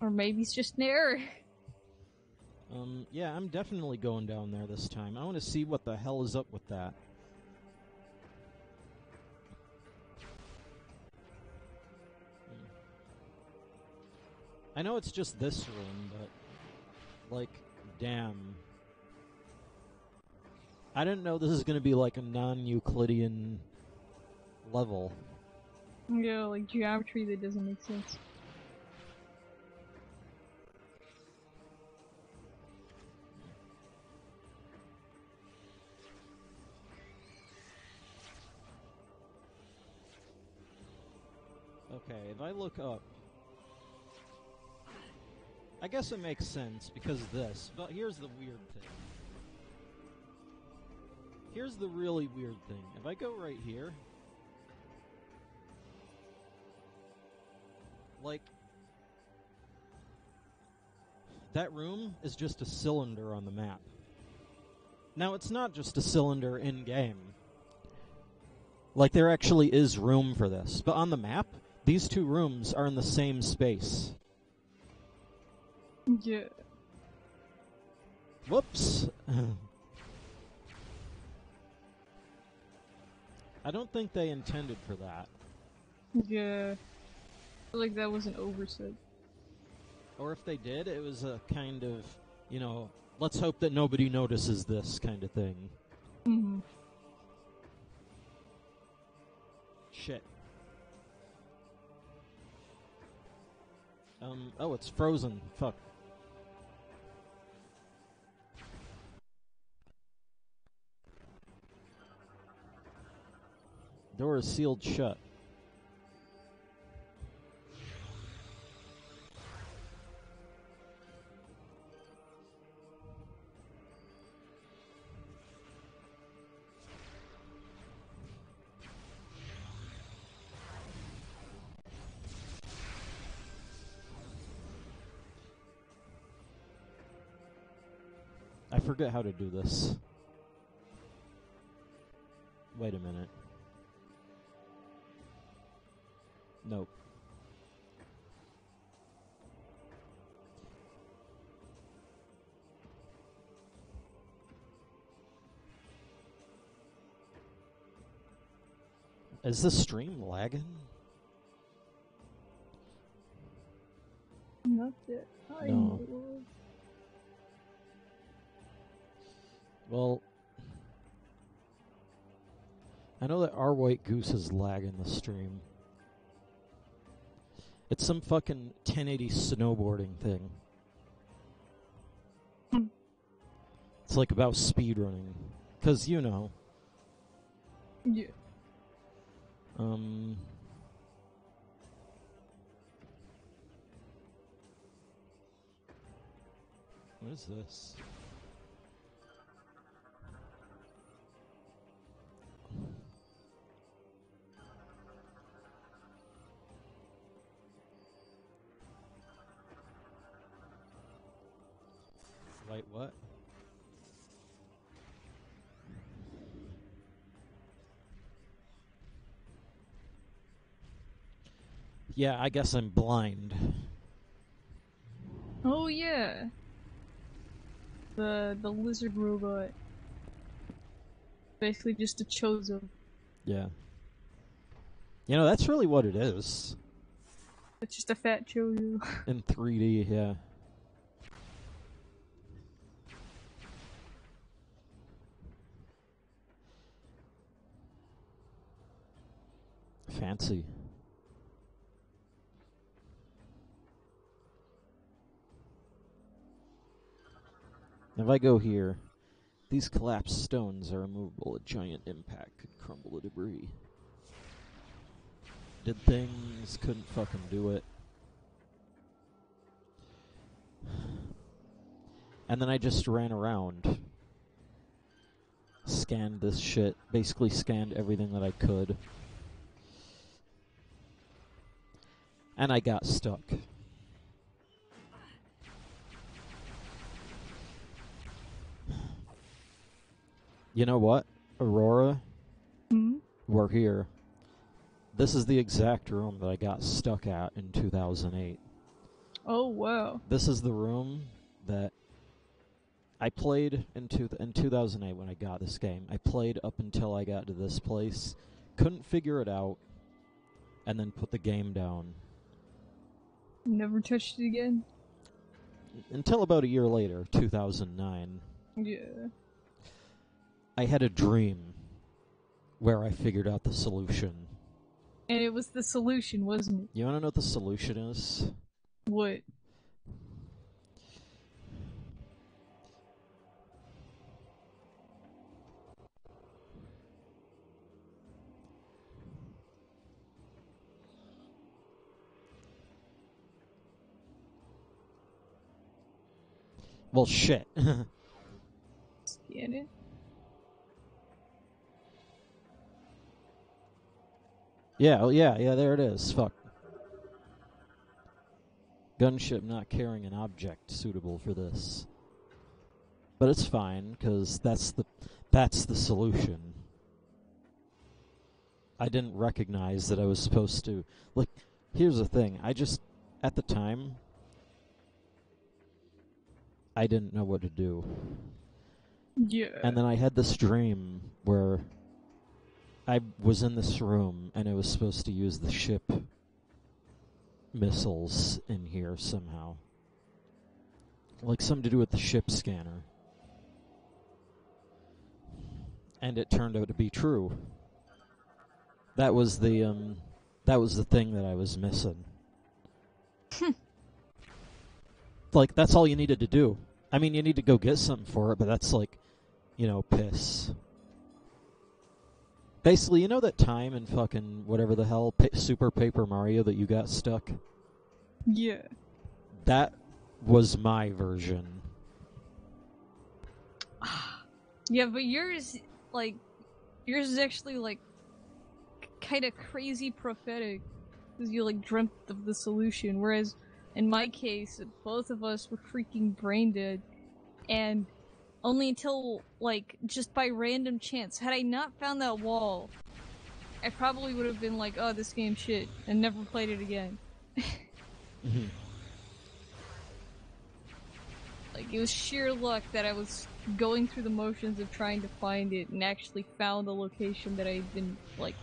Or maybe it's just an error. Yeah, I'm definitely going down there this time. I want to see what the hell is up with that. I know it's just this room, but... Like, damn. I didn't know this is going to be like a non-Euclidean level. Yeah, like geometry that doesn't make sense. Okay, if I look up... I guess it makes sense because of this, but here's the weird thing. Here's the really weird thing. If I go right here... Like... That room is just a cylinder on the map. Now, it's not just a cylinder in-game. Like, there actually is room for this. But on the map, these two rooms are in the same space. Yeah. Whoops. I don't think they intended for that. Yeah. I feel like that was an oversight. Or if they did, it was a kind of, you know, let's hope that nobody notices this kind of thing. Mm-hmm. Shit. Oh, it's frozen. Fuck. Door is sealed shut. I forget how to do this. Wait a minute. Nope. Is the stream lagging? Not that I know of. Well, I know that our white goose is lagging the stream. It's some fucking 1080 snowboarding thing. It's like about speedrunning. 'Cause, you know. Yeah. What is this? Wait, what? Yeah, I guess I'm blind. Oh yeah. The lizard robot. Basically just a Chozo. Yeah. You know, that's really what it is. It's just a fat Chozo. In 3D, yeah. Fancy. If I go here, these collapsed stones are immovable. A giant impact could crumble the debris. Did things, couldn't fucking do it. And then I just ran around. Scanned this shit. Basically scanned everything that I could. And I got stuck. You know what, Aurora? We're here. This is the exact room that I got stuck at in 2008. Oh, wow. This is the room that I played in 2008 when I got this game. I played up until I got to this place, couldn't figure it out, and then put the game down. Never touched it again? Until about a year later, 2009. Yeah. I had a dream where I figured out the solution. And it was the solution, wasn't it? You wanna know what the solution is? What? Well, shit. Scan it. Yeah, there it is. Fuck. Gunship not carrying an object suitable for this. But it's fine, because that's the solution. I didn't recognize that I was supposed to... Like, here's the thing. At the time, I didn't know what to do. Yeah. And then I had this dream where I was in this room, and I was supposed to use the ship missiles in here somehow. Like, something to do with the ship scanner. And it turned out to be true. That was the thing that I was missing. Like, that's all you needed to do. I mean, you need to go get something for it, but that's like, piss. Basically, you know that time in fucking whatever the hell, Super Paper Mario that you got stuck? Yeah. That was my version. Yeah, but yours is actually, like, kind of crazy prophetic. Because you, like, dreamt of the solution. Whereas, in my case, both of us were freaking brain dead. And only until, like, just by random chance, had I not found that wall, I probably would have been like, oh, this game's shit, and never played it again. Like, it was sheer luck that I was going through the motions of trying to find it and actually found the location that I'd been, like,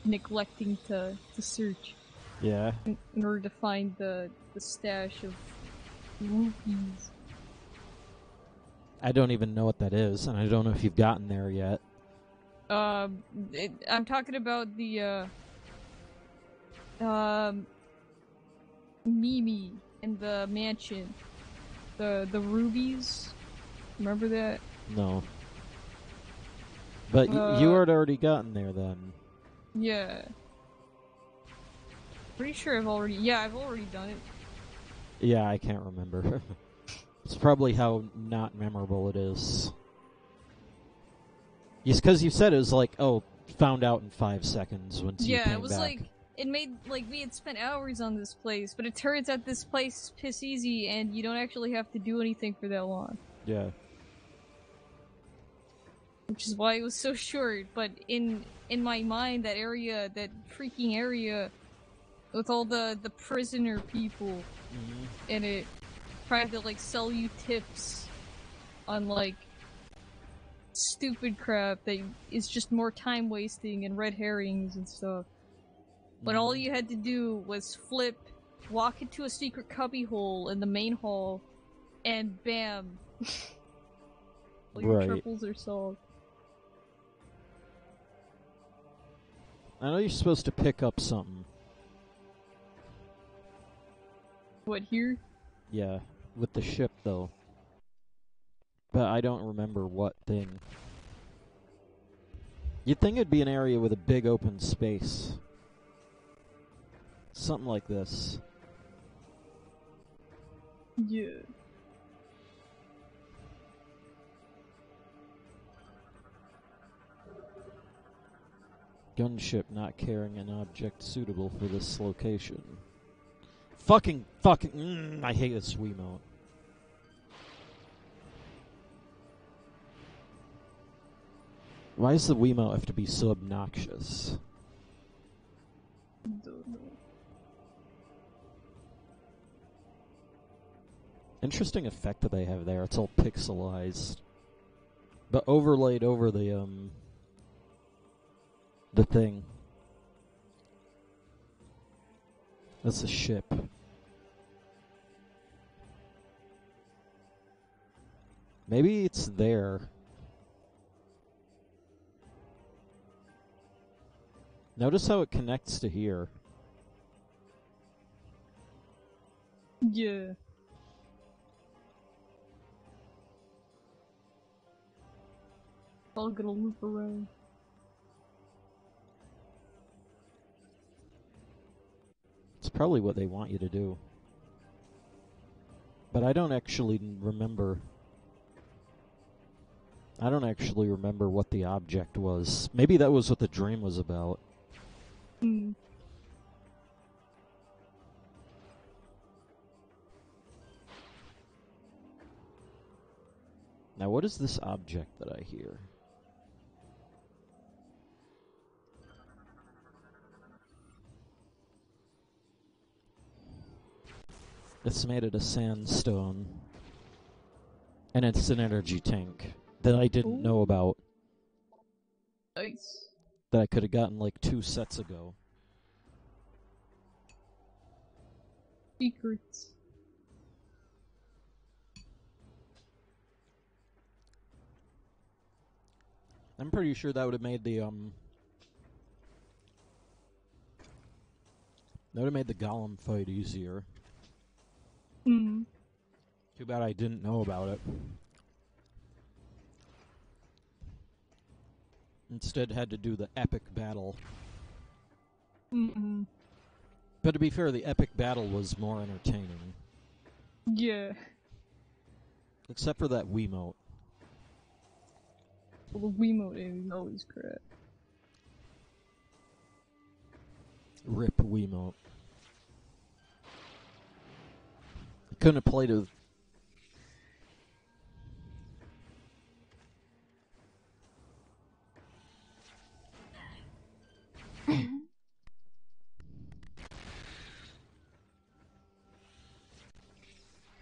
neglecting to search. Yeah. In order to find the stash of rupees. I don't even know what that is, and I don't know if you've gotten there yet. I'm talking about the, Mimi in the mansion. The rubies. Remember that? No. But you had already gotten there then. Yeah. Pretty sure I've already done it. Yeah, I can't remember. It's probably how not memorable it is. It's because you said it was like, oh, found out in 5 seconds once you came back. Yeah, it was like, it made, like, we had spent hours on this place, but it turns out this place is piss easy and you don't actually have to do anything for that long. Yeah. Which is why it was so short, but in my mind, that freaking area, with all the prisoner people in it, trying to, like, sell you tips on, like, stupid crap that is just more time wasting and red herrings and stuff. When all you had to do was flip, walk into a secret cubby hole in the main hall, and bam! All your triples are solved. I know you're supposed to pick up something. What, here? Yeah, with the ship, though. But I don't remember what thing. You'd think it'd be an area with a big open space. Something like this. Yeah. Gunship not carrying an object suitable for this location. Fucking, I hate this Wiimote. Why does the Wiimote have to be so obnoxious? Interesting effect that they have there. It's all pixelized. But overlaid over the thing. That's a ship. Maybe it's there. Notice how it connects to here. Yeah. All gonna loop around. It's probably what they want you to do. But I don't actually remember I don't actually remember what the object was. Maybe that was what the dream was about. Hmm. Now, what is this object that I hear? It's made out of sandstone. And it's an energy tank that I didn't know about. Nice. That I could have gotten like 2 sets ago. Secrets. I'm pretty sure that would have made the that would have made the golem fight easier. Hmm. Too bad I didn't know about it. Instead had to do the epic battle. Mm-mm. But to be fair, the epic battle was more entertaining. Yeah. Except for that Wiimote. Well, the Wiimote is always crap. Rip Wiimote. I couldn't have played with...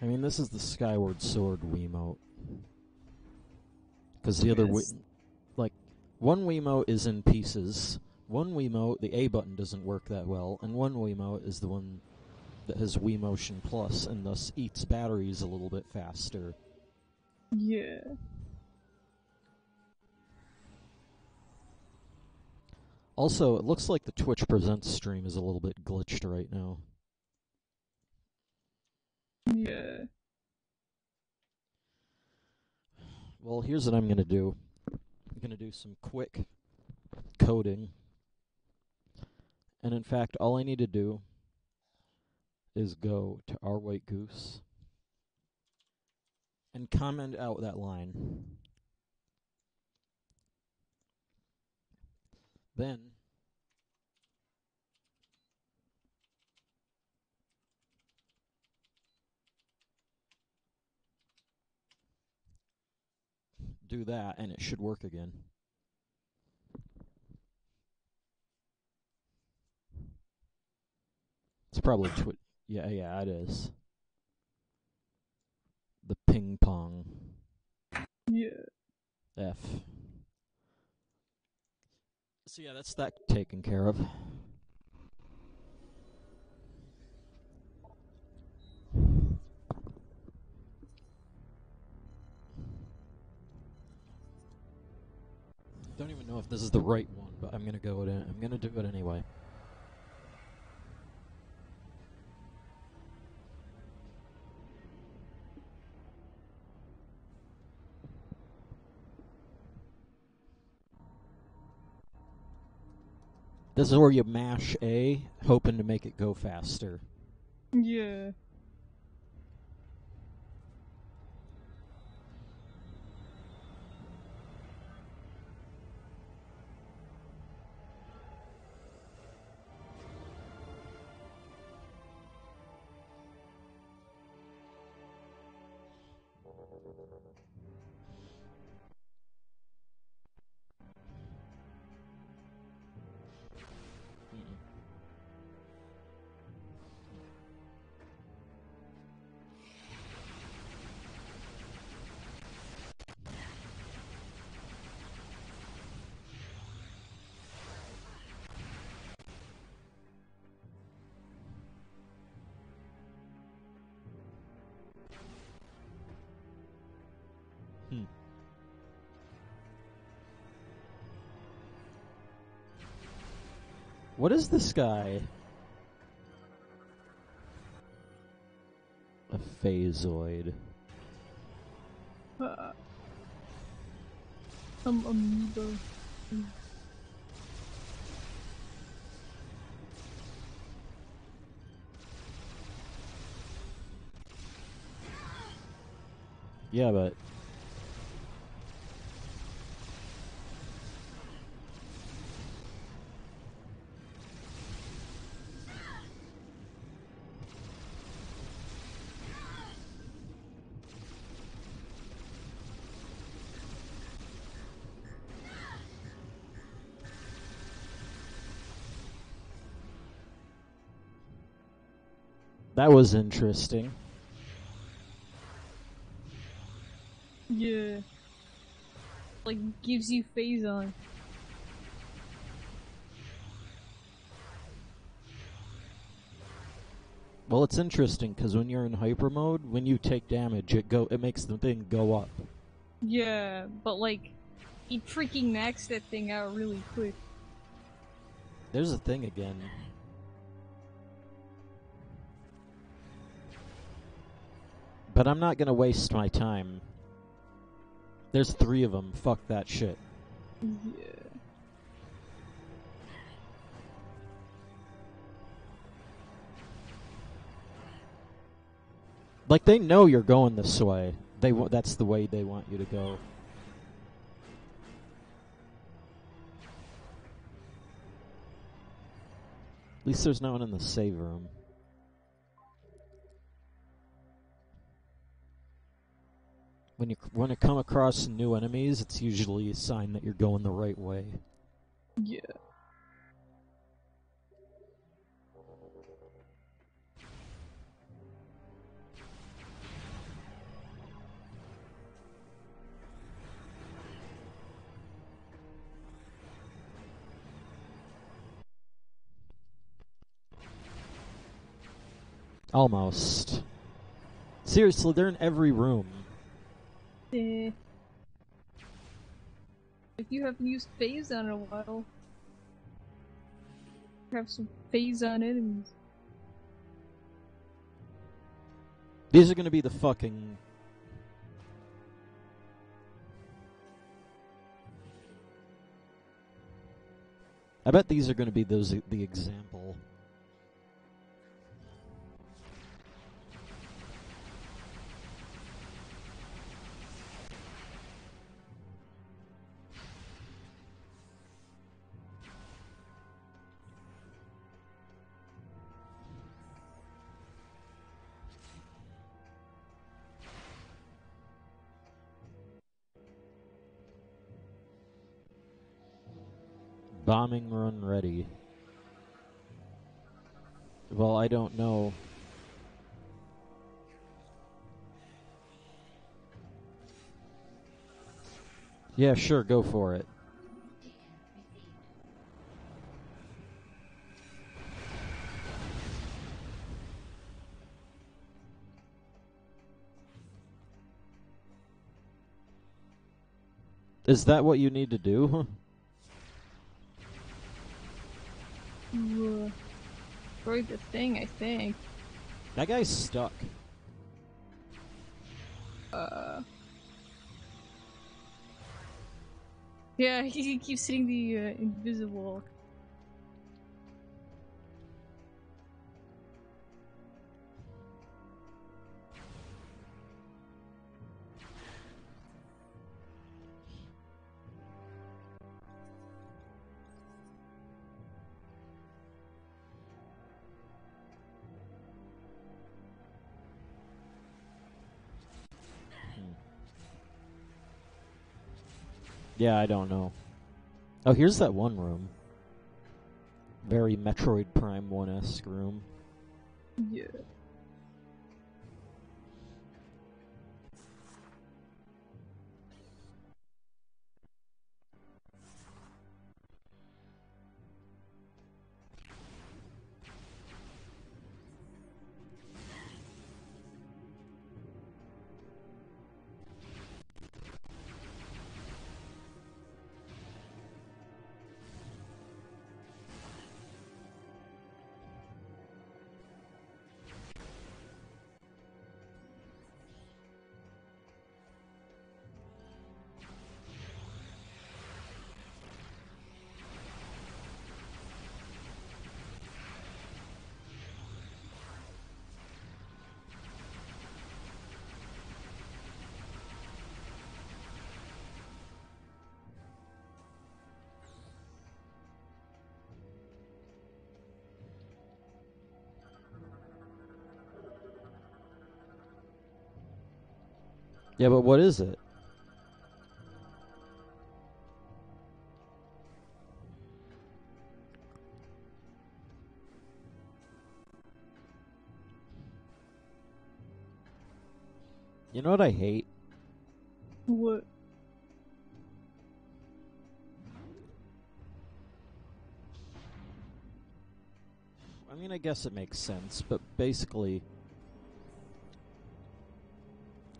I mean, this is the Skyward Sword Wiimote. Because the other... like, one Wiimote is in pieces. One Wiimote, the A button doesn't work that well. And one Wiimote is the one that has Wii Motion Plus and thus eats batteries a little bit faster. Yeah. Also, it looks like the Twitch Presents stream is a little bit glitched right now. Yeah. Well, here's what I'm going to do. I'm going to do some quick coding. And in fact, all I need to do is go to Our White Goose and comment out that line. Then do that, and it should work again. It's probably yeah, it is. The ping pong. Yeah. F. So yeah, that's that taken care of. Don't even know if this is the right one, but I'm gonna go with it. I'm gonna do it anyway. This is where you mash A, hoping to make it go faster. Yeah. What is this guy? A phasoid. Some amoeba. Yeah, but That was interesting. Yeah. Like, gives you phase on. Well, it's interesting because when you're in hyper mode, when you take damage, it makes the thing go up. Yeah, but like, you freaking max that thing out really quick. There's a thing again. But I'm not gonna waste my time. There's 3 of them. Fuck that shit. Yeah. Like, they know you're going this way. That's the way they want you to go. At least there's no one in the save room. When you come across new enemies, it's usually a sign that you're going the right way. Yeah. Almost. Seriously, they're in every room. If you haven't used phase on in a while, have some phase on enemies. These are gonna be the fucking... I bet these are gonna be the example. Bombing run ready. Well, I don't know. Yeah, sure, go for it. Is that what you need to do? Destroy the thing, I think. That guy's stuck. Yeah, he keeps hitting the invisible. Yeah, I don't know. Oh, here's that one room. Very Metroid Prime 1-esque room. Yeah. Yeah, but what is it? You know what I hate? What? I mean, I guess it makes sense, but basically,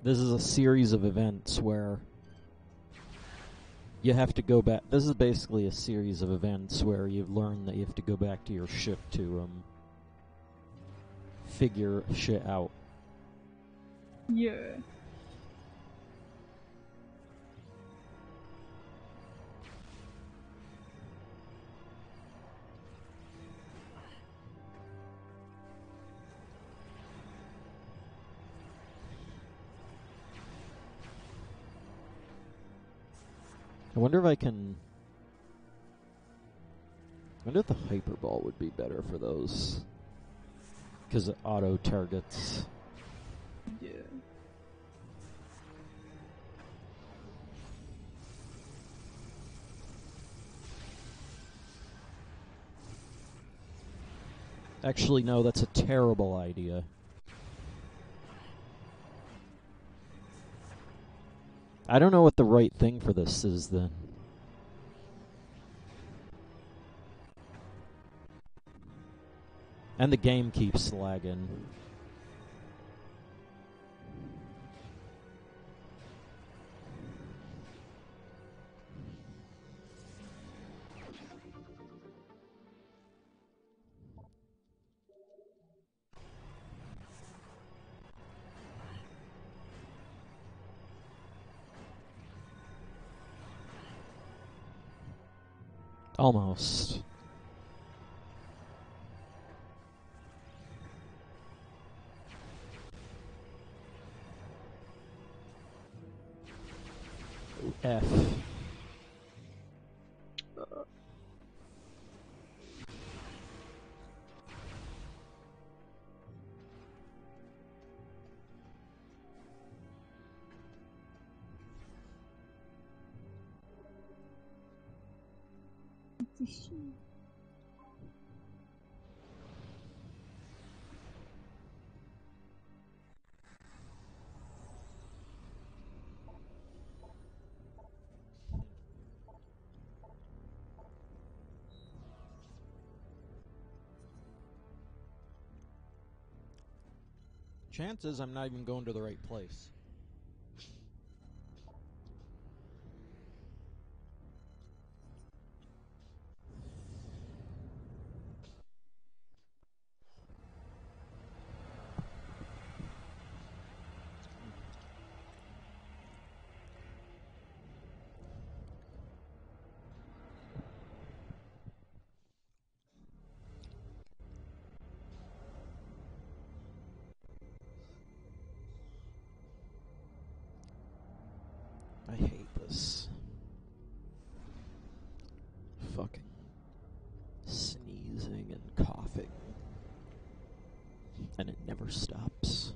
this is a series of events where you have to go back. This is basically a series of events where you learn that you have to go back to your ship to figure shit out. Yeah. I wonder if I can... I wonder if the Hyperball would be better for those. Because it auto-targets. Yeah. Actually, no, that's a terrible idea. I don't know what the right thing for this is, then. And the game keeps lagging. Almost. F. Chances I'm not even going to the right place. I hate this. Fucking sneezing and coughing. And it never stops.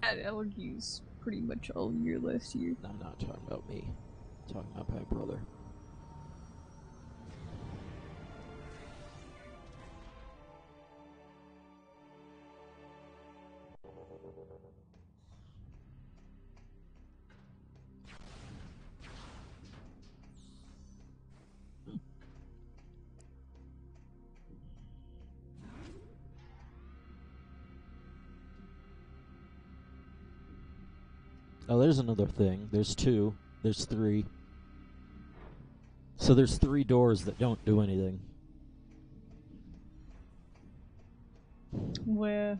Had allergies pretty much all year last year. I'm not talking about me. I'm talking about my brother. Oh, there's another thing. There's two. There's three. So there's 3 doors that don't do anything. Where?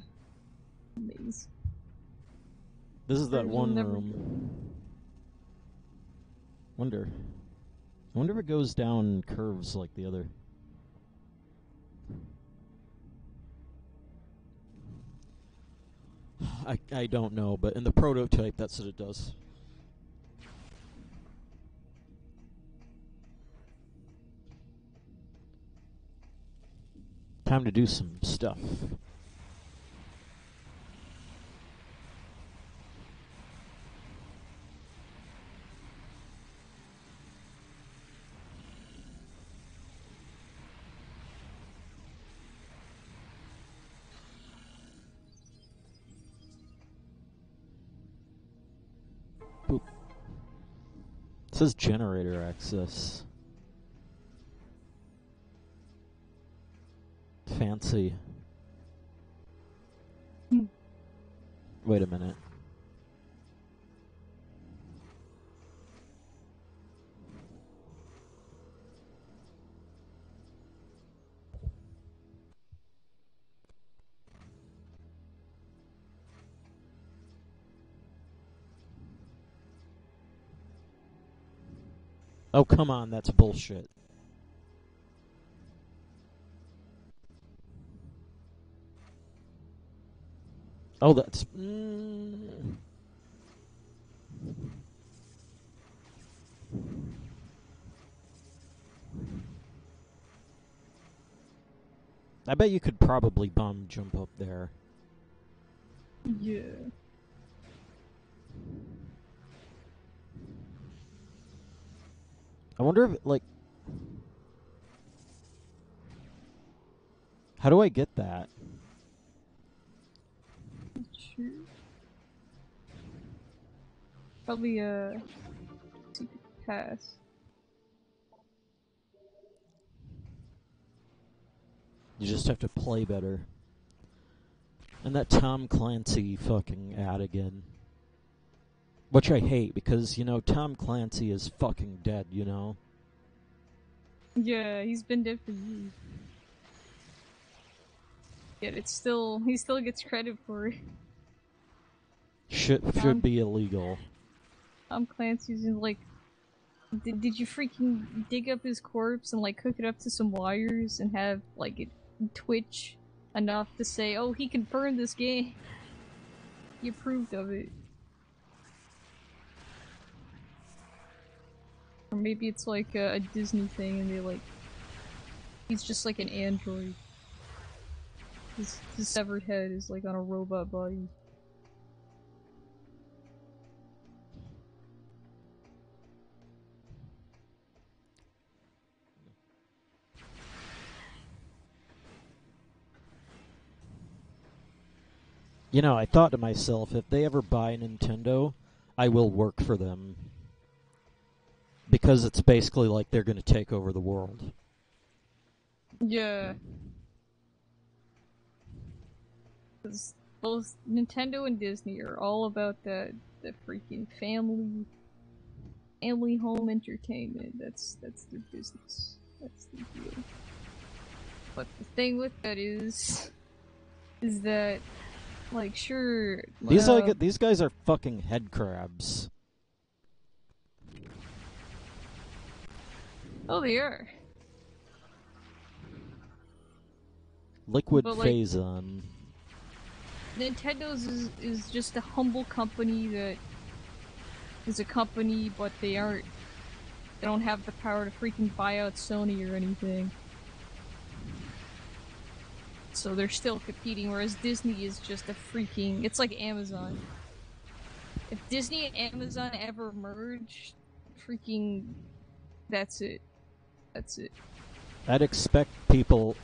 Maze. This is that one never room. Wonder if it goes down curves like the other. I don't know, but in the prototype, that's what it does. Time to do some stuff. It says generator access. Fancy. Wait a minute. Oh, come on, that's bullshit. Oh, that's... I bet you could probably bomb jump up there. Yeah. I wonder if, like... How do I get that? Sure. Probably a secret pass. You just have to play better. And that Tom Clancy fucking ad again. Which I hate, because, you know, Tom Clancy is fucking dead, you know? Yeah, he's been dead for years. Yet it's still, he still gets credit for it. Should be illegal. Tom Clancy's in, like... Did you freaking dig up his corpse and, like, hook it up to some wires and have, like, it twitch enough to say, oh, he confirmed this game? He approved of it. Or maybe it's like a Disney thing and they like... He's just like an android. His severed head is like on a robot body. You know, I thought to myself, if they ever buy Nintendo, I will work for them. Because it's basically like they're going to take over the world. Yeah. Because both Nintendo and Disney are all about the freaking family home entertainment. That's their business. That's the deal. But the thing with that is that, like, sure... These guys are fucking head crabs. Oh, they are. Liquid But, like, Phazon. Nintendo's is just a humble company that is a company, but they don't have the power to freaking buy out Sony or anything. So they're still competing, whereas Disney is just a freaking... It's like Amazon. If Disney and Amazon ever merge, freaking... That's it. That's it. I'd expect people...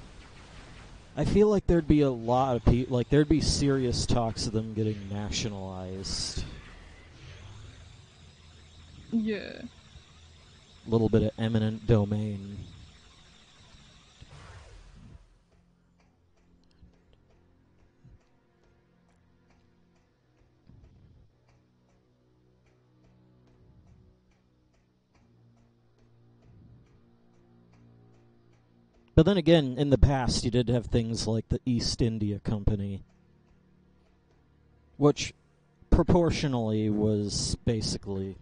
I feel like there'd be a lot of people... Like, there'd be serious talks of them getting nationalized. Yeah. A little bit of eminent domain. But then again, in the past, you did have things like the East India Company, which proportionally was basically...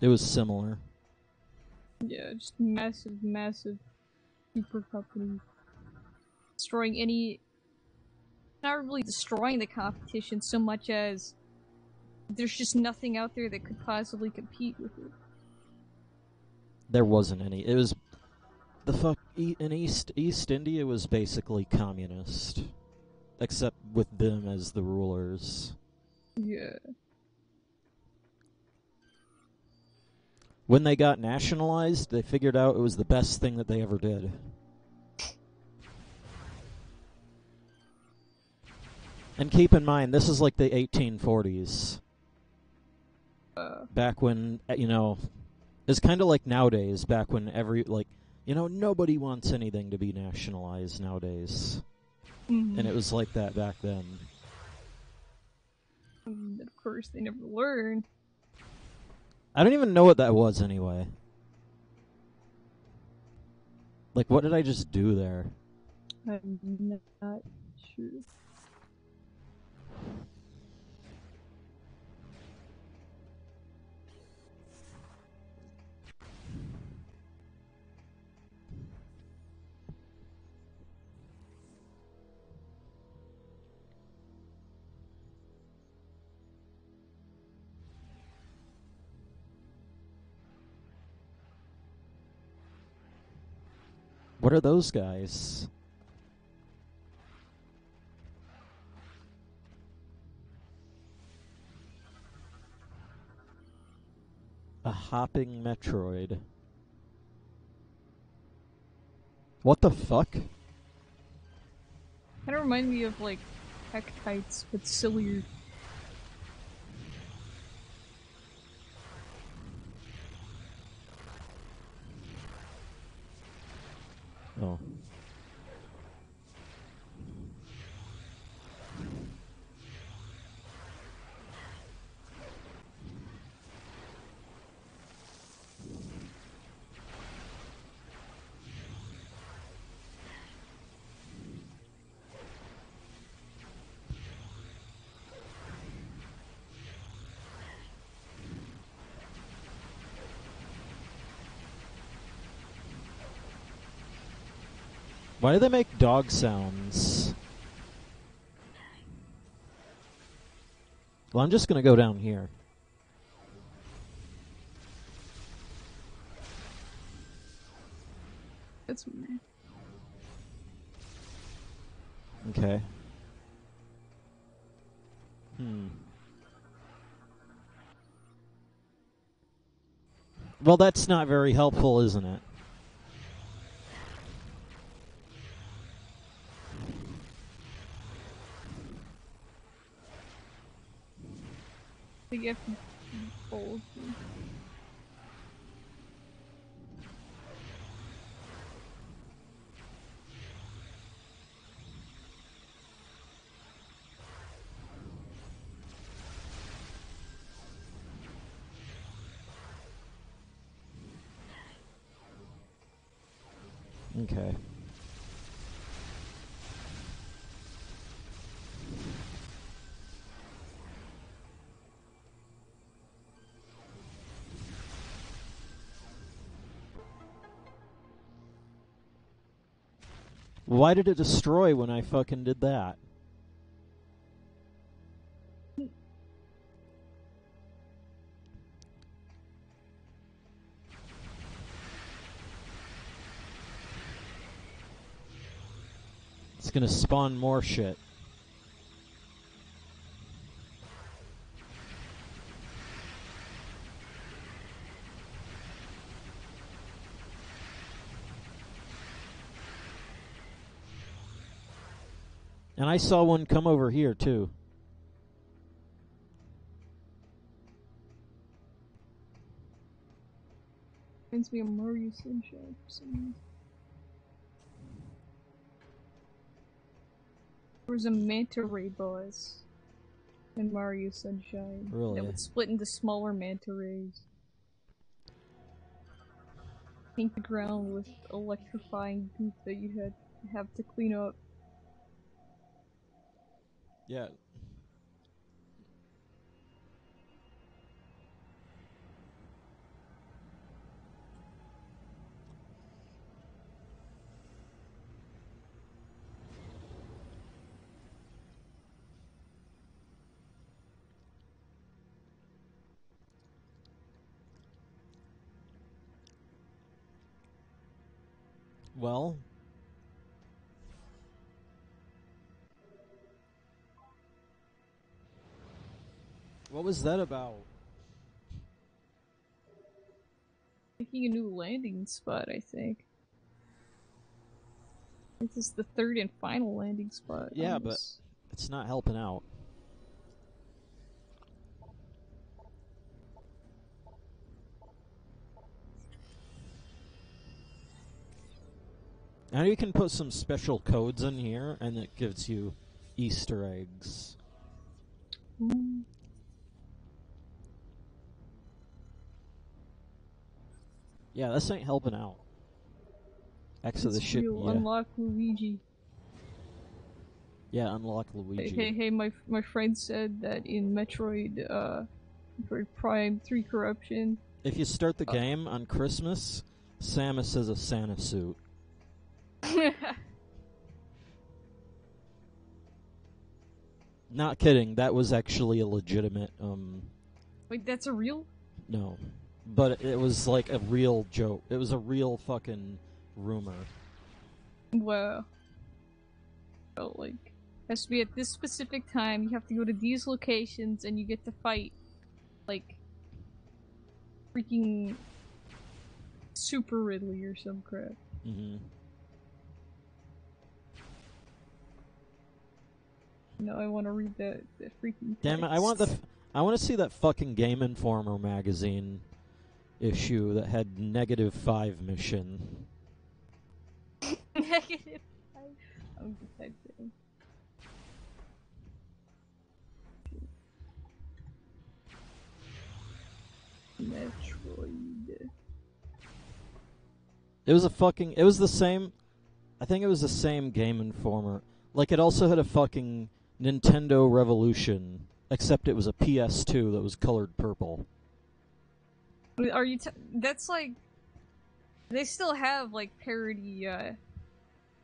It was similar. Yeah, just massive super company. Destroying any... Not really destroying the competition so much as there's just nothing out there that could possibly compete with it. There wasn't any. It was... in East India was basically communist. Except with them as the rulers. Yeah. When they got nationalized, they figured out it was the best thing that they ever did. And keep in mind, this is like the 1840s. Back when, you know, it's kind of like nowadays, back when nobody wants anything to be nationalized nowadays. Mm-hmm. And it was like that back then. And of course, they never learn. I don't even know what that was anyway. Like, what did I just do there? I'm not sure. What are those guys? A hopping Metroid. What the fuck? Kind of remind me of like Hectites, but sillier. Oh. Why do they make dog sounds? Well, I'm just gonna go down here. That's weird. Okay. Well, that's not very helpful, isn't it? They get bold. Okay. Why did it destroy when I fucking did that? It's gonna spawn more shit. And I saw one come over here, too. Reminds me of Mario Sunshine for some reason. There was a manta ray boss in Mario Sunshine. Really? That would split into smaller manta rays. Paint the ground with electrifying goop that you have to clean up. Yeah. Well, what was that about? Making a new landing spot, I think. This is the third and final landing spot. Yeah, but It's not helping out. Now you can put some special codes in here, and it gives you Easter eggs. Yeah, this ain't helping out. Exit the ship. Yeah. Unlock Luigi. Yeah, unlock Luigi. Hey! My friend said that in Metroid, Metroid Prime 3 Corruption. If you start the game on Christmas, Samus has a Santa suit. Not kidding. That was actually a legitimate. Wait, that's a real? No, but it was like a real joke. It was a real fucking rumor. Wow. Oh, like, has to be at this specific time. You have to go to these locations, and you get to fight, like, freaking Super Ridley or some crap. Mm-hmm. No, I want to read that freaking text. Damn it! I want to see that fucking Game Informer magazine issue that had -5 mission. -5. I'm just typing. Metroid. It was the same. I think it was the same Game Informer. Like, it also had a fucking Nintendo Revolution, except it was a PS2 that was colored purple. Are you? That's like, they still have like parody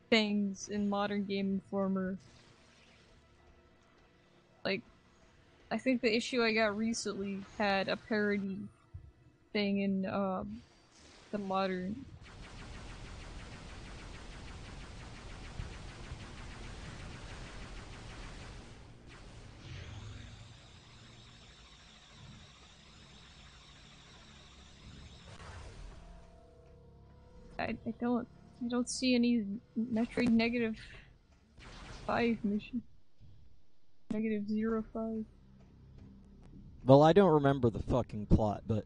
things in modern Game Informer. Like, I think the issue I got recently had a parody thing in the modern. I don't see any Metroid -5 mission. -05. Well, I don't remember the fucking plot, but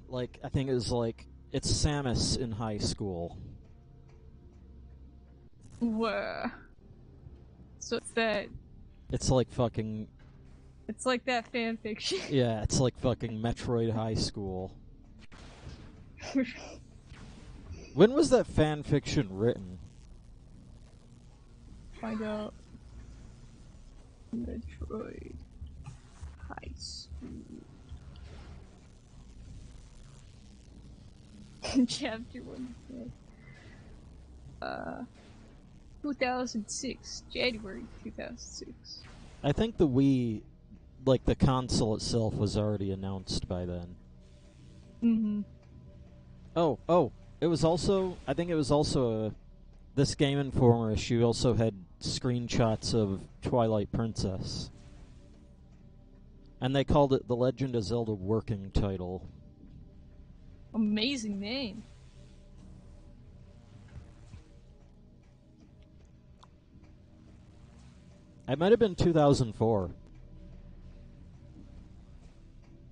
like, I think it was like, it's Samus in high school. Whoa. So it's that. It's like fucking. It's like that fanfiction. Yeah, it's like fucking Metroid High School. When was that fanfiction written? Find out. Metroid High School. Chapter 1. 2006. January 2006. I think the Wii, like the console itself, was already announced by then. Mm-hmm. Oh, it was also, I think it was also this Game Informer issue also had screenshots of Twilight Princess. And they called it The Legend of Zelda working title. Amazing name. It might have been 2004.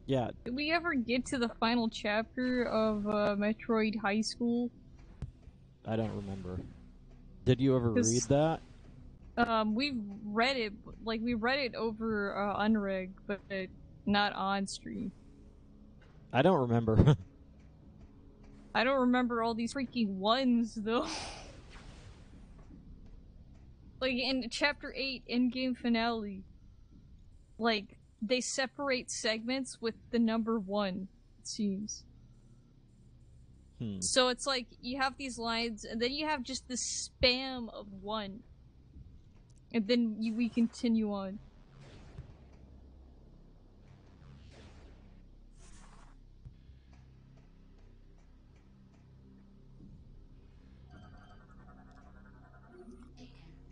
Yeah. Did we ever get to the final chapter of Metroid High School? I don't remember. Did you ever read that? We read it, like, we read it over Unreg, but not on stream. I don't remember. I don't remember all these freaking ones, though. Like, in Chapter 8, in-game finale, like, they separate segments with the number 1, it seems. So it's like, you have these lines, and then you have just this spam of 1. And then we continue on.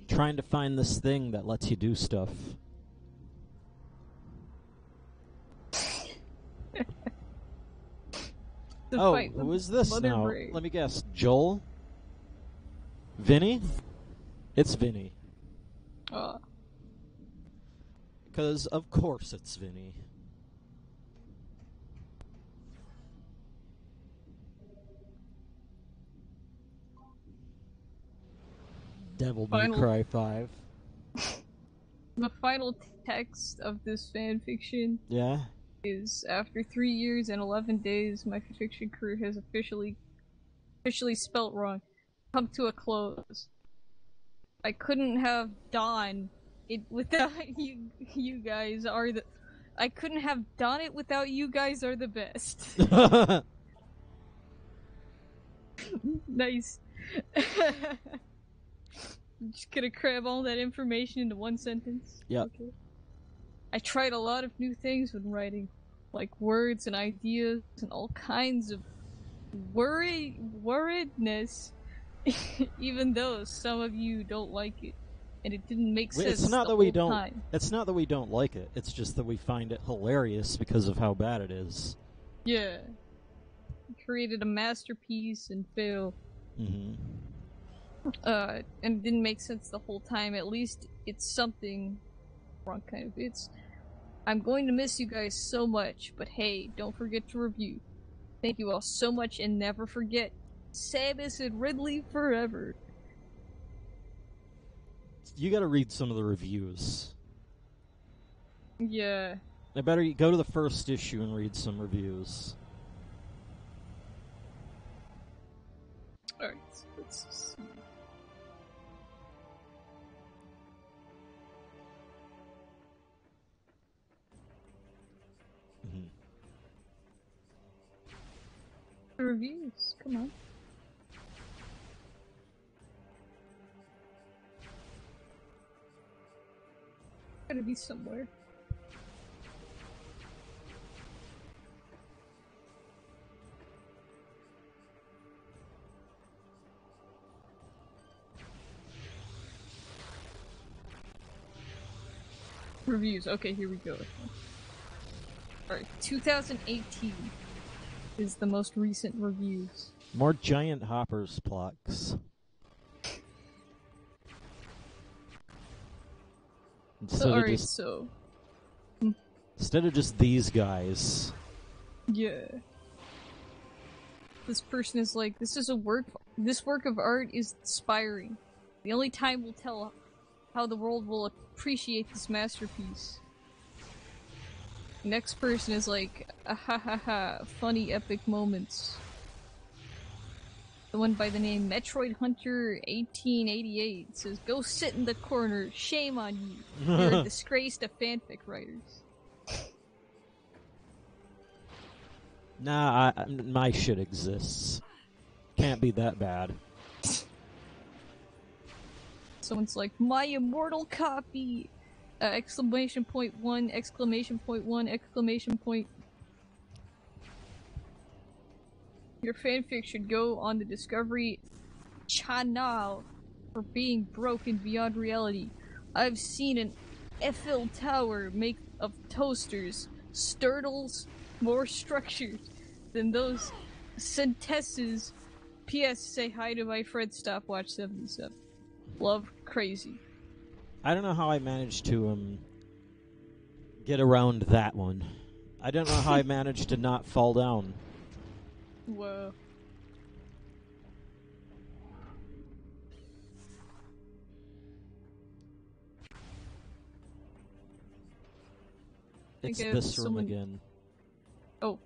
Trying to find this thing that lets you do stuff. Oh, who is this now? Brain. Let me guess. Joel? Vinny? It's Vinny. Because, of course, it's Vinny. Devil May Cry 5. The final text of this fanfiction is, after 3 years and 11 days, my fanfiction career has officially spelt wrong, come to a close. I couldn't have done it without you guys are the... I couldn't have done it without you guys are the best. Nice. I'm just gonna cram all that information into one sentence. Yep. Okay. I tried a lot of new things when writing, like words and ideas and all kinds of worriedness, even though some of you don't like it, and it didn't make sense. It's not the that we whole don't. time. It's not that we don't like it. It's just that we find it hilarious because of how bad it is. Yeah. Created a masterpiece and failed. Mm-hmm. And it didn't make sense the whole time. At least it's something wrong kind of. I'm going to miss you guys so much, but hey, don't forget to review. Thank you all so much, and never forget, Samus and Ridley forever. You gotta read some of the reviews. Yeah. I better go to the first issue and read some reviews. Alright, let's see. Reviews, come on. Gotta be somewhere. Reviews, okay, here we go. Alright, 2018 is the most recent reviews. More giant hoppers plucks. Instead of just these guys. Yeah. This person is like, this work of art is inspiring. The only time will tell how the world will appreciate this masterpiece. Next person is like, ha ha ha, funny epic moments. The one by the name Metroid Hunter 1888 says, go sit in the corner, shame on you. You're a disgrace to fanfic writers. Nah, my shit exists. Can't be that bad. Someone's like, my immortal copy! Exclamation point one, exclamation point one, exclamation point. Your fanfic should go on the Discovery Channel for being broken beyond reality. I've seen an Eiffel Tower made of toasters, sturtles, more structured than those sentences. P.S. Say hi to my friend Stopwatch77. Love, crazy. I don't know how I managed to get around that one. I don't know how I managed to not fall down. Whoa. It's this room again. Oh.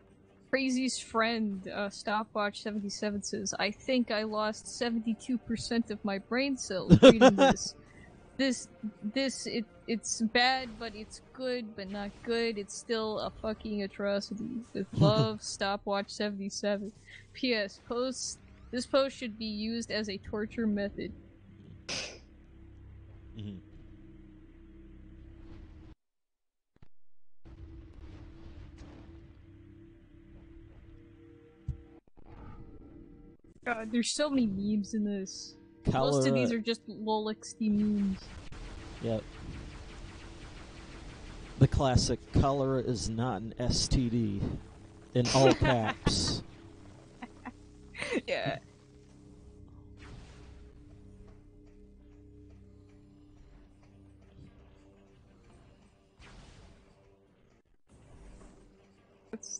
Crazy's friend, Stopwatch77 says, I think I lost 72% of my brain cells reading this. It's bad, but it's good, but not good. It's still a fucking atrocity. With love, Stopwatch77. P.S. This post should be used as a torture method. Mm-hmm. God, there's so many memes in this. Most of these are just LOLXD memes. Yep. The classic cholera is not an STD. In all caps. Yeah.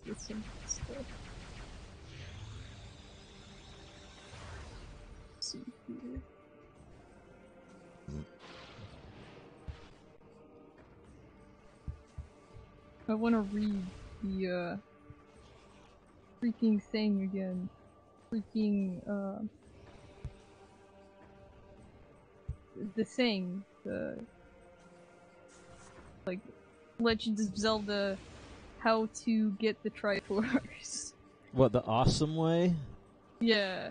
that's some stuff. Let's see here. I want to read the freaking thing again. Freaking the thing, the like Legend of Zelda, how to get the Triforce. What, the awesome way? Yeah.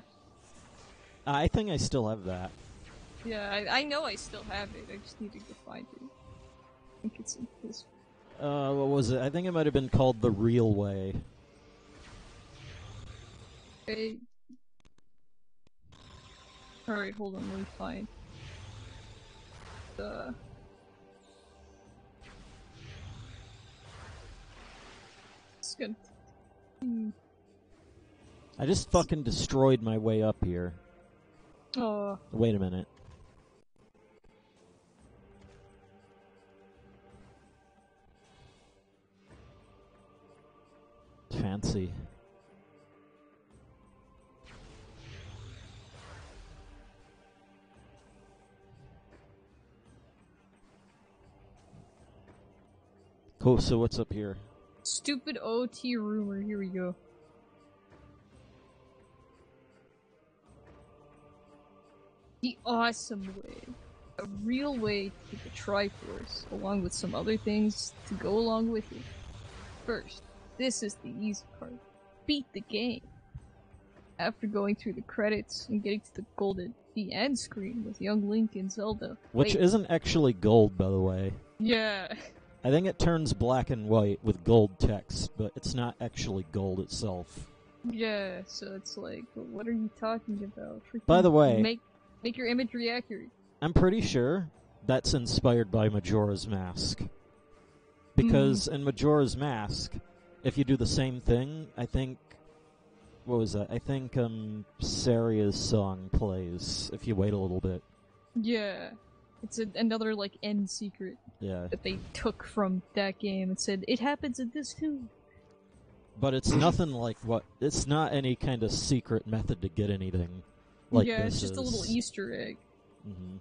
I think I still have that. Yeah, I know I still have it. I just need to go find it. I think it's in this. What was it? I think it might have been called the real way. Okay. Alright, hold on, let me find the... It's gonna... I just fucking destroyed my way up here. Oh. Wait a minute. Fancy. Cool, so what's up here? Stupid OT rumor, here we go. The awesome way. A real way to get the Triforce, along with some other things to go along with it. First, this is the easy part. Beat the game. After going through the credits and getting to the end screen with young Link and Zelda. Which isn't actually gold, by the way. Yeah. I think it turns black and white with gold text, but it's not actually gold itself. Yeah, so it's like, well, what are you talking about? Freaking By the way, make your imagery accurate. I'm pretty sure that's inspired by Majora's Mask. Because in Majora's Mask, if you do the same thing, I think... What was that? I think Saria's song plays if you wait a little bit. Yeah. It's another, like, end secret that they took from that game and said, it happens in this too. But it's nothing like what... It's not any kind of secret method to get anything like this. Yeah, it's just a little Easter egg. Mm-hmm.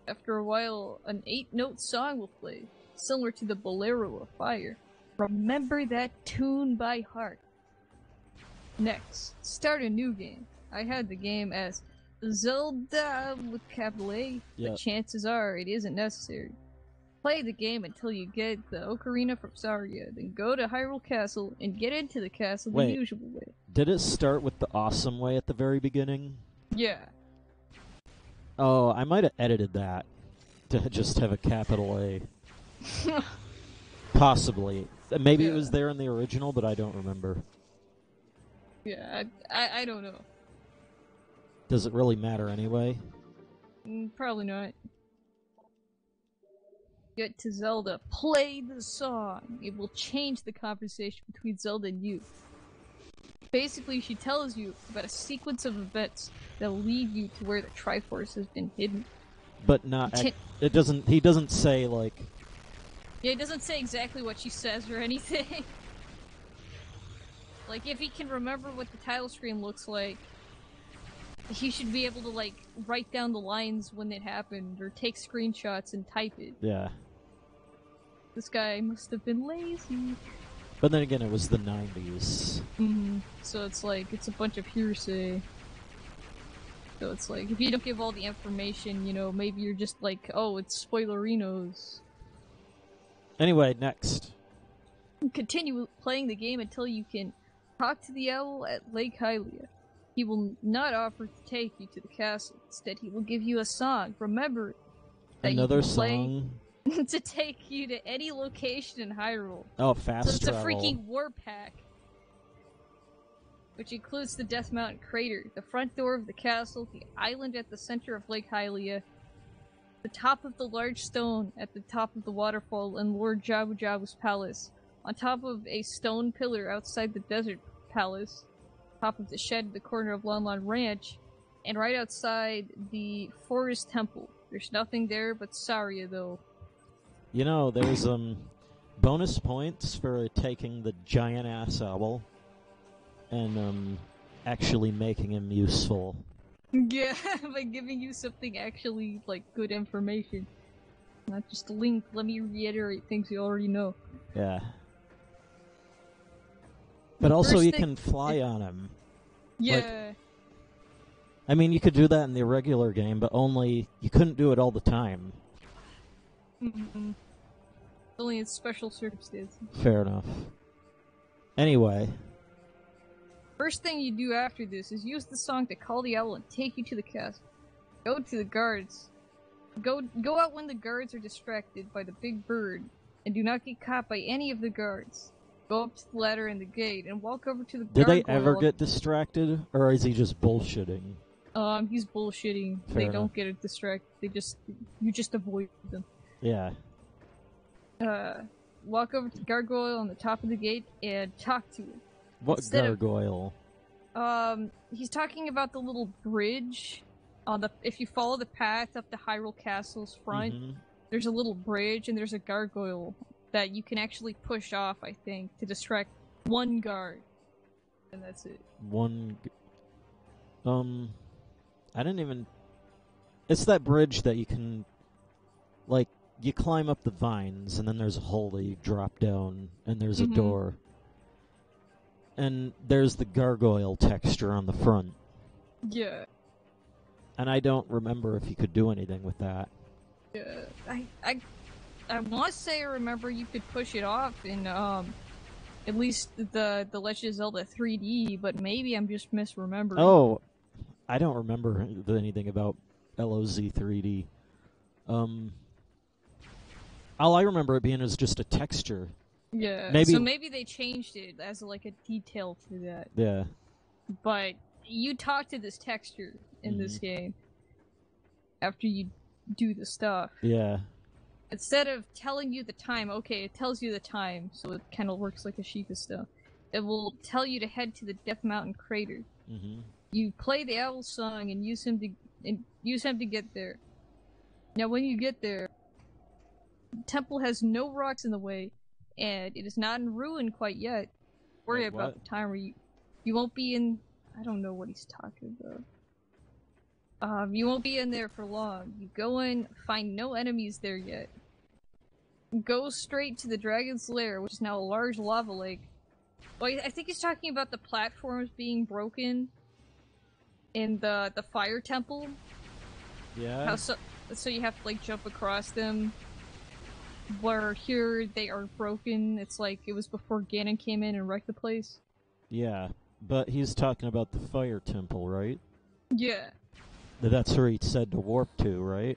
After a while, an 8-note song will play, similar to the Bolero of Fire. Remember that tune by heart. Next, start a new game. I had the game as Zelda with capital A, but chances are it isn't necessary. Play the game until you get the Ocarina from Saria, then go to Hyrule Castle and get into the castle the usual way. Did it start with the awesome way at the very beginning? Yeah. Oh, I might have edited that to just have a capital A. Possibly. Maybe it was there in the original, but I don't remember. Yeah, I don't know. Does it really matter anyway? Probably not. Get to Zelda. Play the song. It will change the conversation between Zelda and you. Basically, she tells you about a sequence of events that will lead you to where the Triforce has been hidden. But not... it doesn't... He doesn't say, like... Yeah, he doesn't say exactly what she says or anything. Like, if he can remember what the title screen looks like, he should be able to, like, write down the lines when it happened, or take screenshots and type it. Yeah. This guy must have been lazy. But then again, it was the 90s. So it's like, it's a bunch of hearsay. So it's like, if you don't give all the information, you know, maybe you're just like, oh, it's spoilerinos. Anyway, next. Continue playing the game until you can talk to the owl at Lake Hylia. He will not offer to take you to the castle. Instead, he will give you a song. Remember that another you can song play to take you to any location in Hyrule. Oh, fast travel. So it's a freaking war pack, which includes the Death Mountain crater, the front door of the castle, the island at the center of Lake Hylia, the top of the large stone at the top of the waterfall in Lord Jabu Jabu's palace, on top of a stone pillar outside the desert palace, top of the shed at the corner of Lon Lon Ranch, and right outside the forest temple. There's nothing there but Saria, though. You know, there's bonus points for taking the giant-ass owl and actually making him useful. Yeah, by giving you something actually, like, good information. Not just a link, let me reiterate things you already know. Yeah. But also First you thing- can fly on him. Yeah. I mean, you could do that in the regular game, but only you couldn't do it all the time. Mm-hmm. Only in special circumstances. Fair enough. Anyway. First thing you do after this is use the song to call the owl and take you to the castle. Go to the guards. Go out when the guards are distracted by the big bird, and do not get caught by any of the guards. Go up to the ladder in the gate and walk over to the Did they gargoyle. ever get distracted, or is he just bullshitting? He's bullshitting. They don't get it distracted. You just avoid them. Yeah. Walk over to the gargoyle on the top of the gate and talk to him. What gargoyle? He's talking about the little bridge. If you follow the path up to Hyrule Castle's front, there's a little bridge and there's a gargoyle that you can actually push off, I think, to distract one guard. And that's it. I didn't even... It's that bridge that you can, like, you climb up the vines, and then there's a hole that you drop down, and there's a door. And there's the gargoyle texture on the front. Yeah. And I don't remember if you could do anything with that. Yeah. I want to say I remember you could push it off in, at least the Legend of Zelda 3D, but maybe I'm just misremembering. Oh, I don't remember anything about LOZ 3D. All I remember it being is just a texture. Yeah, maybe... so maybe they changed it as like a detail for that. Yeah. But you talk to this texture in this game after you do the stuff. Yeah. Instead of telling you the time, okay, it tells you the time, so it kind of works like a Sheikah stuff. It will tell you to head to the Death Mountain crater. You play the owl song and use him to get there. Now, when you get there, the temple has no rocks in the way, and it is not in ruin quite yet. Worry about the time where you won't be in. I don't know what he's talking about. You won't be in there for long. You go in, find no enemies there yet. Go straight to the dragon's lair, which is now a large lava lake. Well, I think he's talking about the platforms being broken in the fire temple. Yeah. So you have to like jump across them. Where here they are broken. It's like it was before Ganon came in and wrecked the place. Yeah, but he's talking about the fire temple, right? Yeah. That's where he said to warp to, right?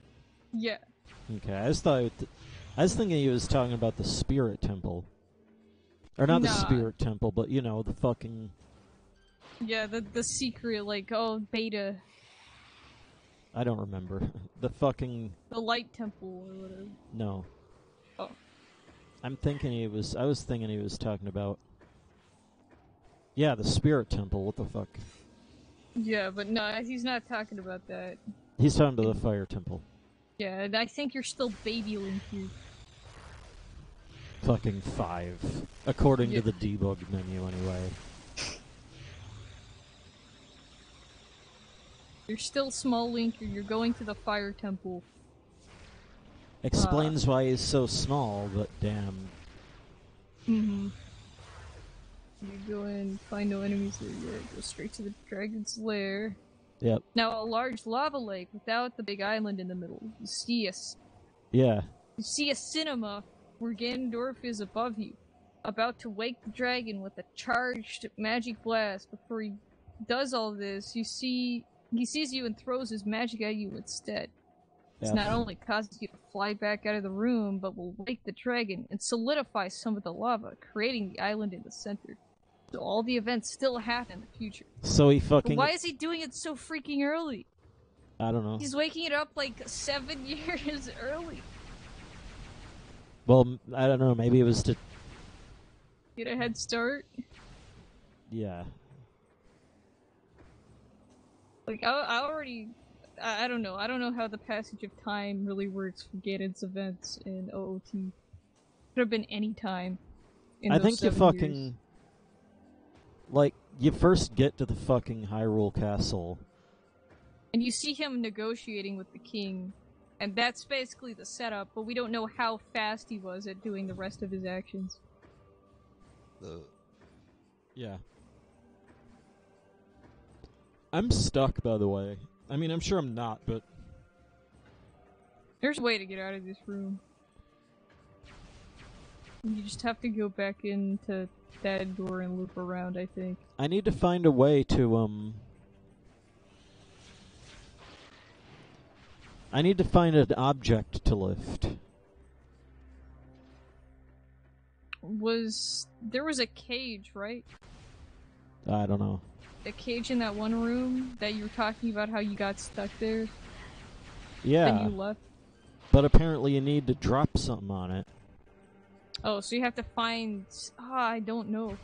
Yeah. Okay, I was thinking he was talking about the spirit temple. Or not the spirit temple, but you know, the fucking... Yeah, the secret, like, beta. I don't remember. The fucking... The light temple or whatever. No. Oh. I was thinking he was talking about... Yeah, the spirit temple, what the fuck? Yeah, but no, he's not talking about that. He's talking about the fire temple. Yeah, and I think you're still baby Link here. Fucking 5. According to the debug menu, anyway. You're still small Link, and you're going to the fire temple. Explains why he's so small, but damn. You go in, find no enemies there yet. Go straight to the dragon's lair. Yep. Now, a large lava lake without the big island in the middle. You see a cinema where Ganondorf is above you, about to wake the dragon with a charged magic blast. Before he does all this, he sees you and throws his magic at you instead. This not only causes you to fly back out of the room, but will wake the dragon and solidify some of the lava, creating the island in the center. So all the events still happen in the future. So he fucking... But why is he doing it so freaking early? I don't know. He's waking it up like 7 years early. Well, I don't know, maybe it was to... Get a head start? Yeah. Like, I don't know. I don't know how the passage of time really works for Ganon's events in OOT. Could have been any time. I think you fucking... Like, you first get to the fucking Hyrule Castle. And you see him negotiating with the king. And that's basically the setup, but we don't know how fast he was at doing the rest of his actions. Yeah. I'm stuck, by the way. I mean, I'm sure I'm not, but... There's a way to get out of this room. You just have to go back into that door and loop around, I think. I need to find a way to, I need to find an object to lift. There was a cage, right? I don't know. A cage in that one room that you were talking about how you got stuck there? Yeah. Then you left? But apparently you need to drop something on it. Oh, so you have to find... I don't know.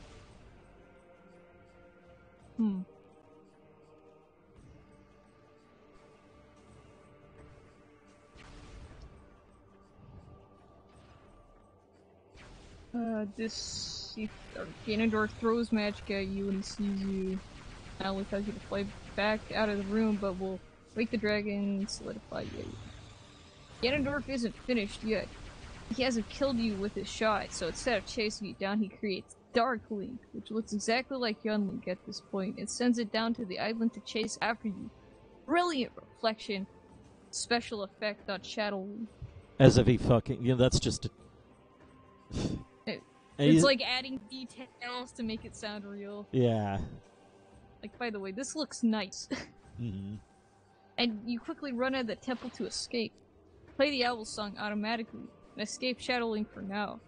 Ganondorf throws magic at you when he sees you. Not only tells you to fly back out of the room, but will wake the dragon, solidify you. Ganondorf isn't finished yet. He hasn't killed you with his shot, so instead of chasing you down, he creates Dark Link, which looks exactly like Young Link at this point, and sends it down to the island to chase after you. Brilliant reflection. Special effect on Shadow Link. As if he fucking... You know, that's just a... It's like adding details to make it sound real. Yeah. Like, by the way, this looks nice. Mm-hmm. And you quickly run out of the temple to escape. Play the owl song automatically, and escape Shadow Link for now.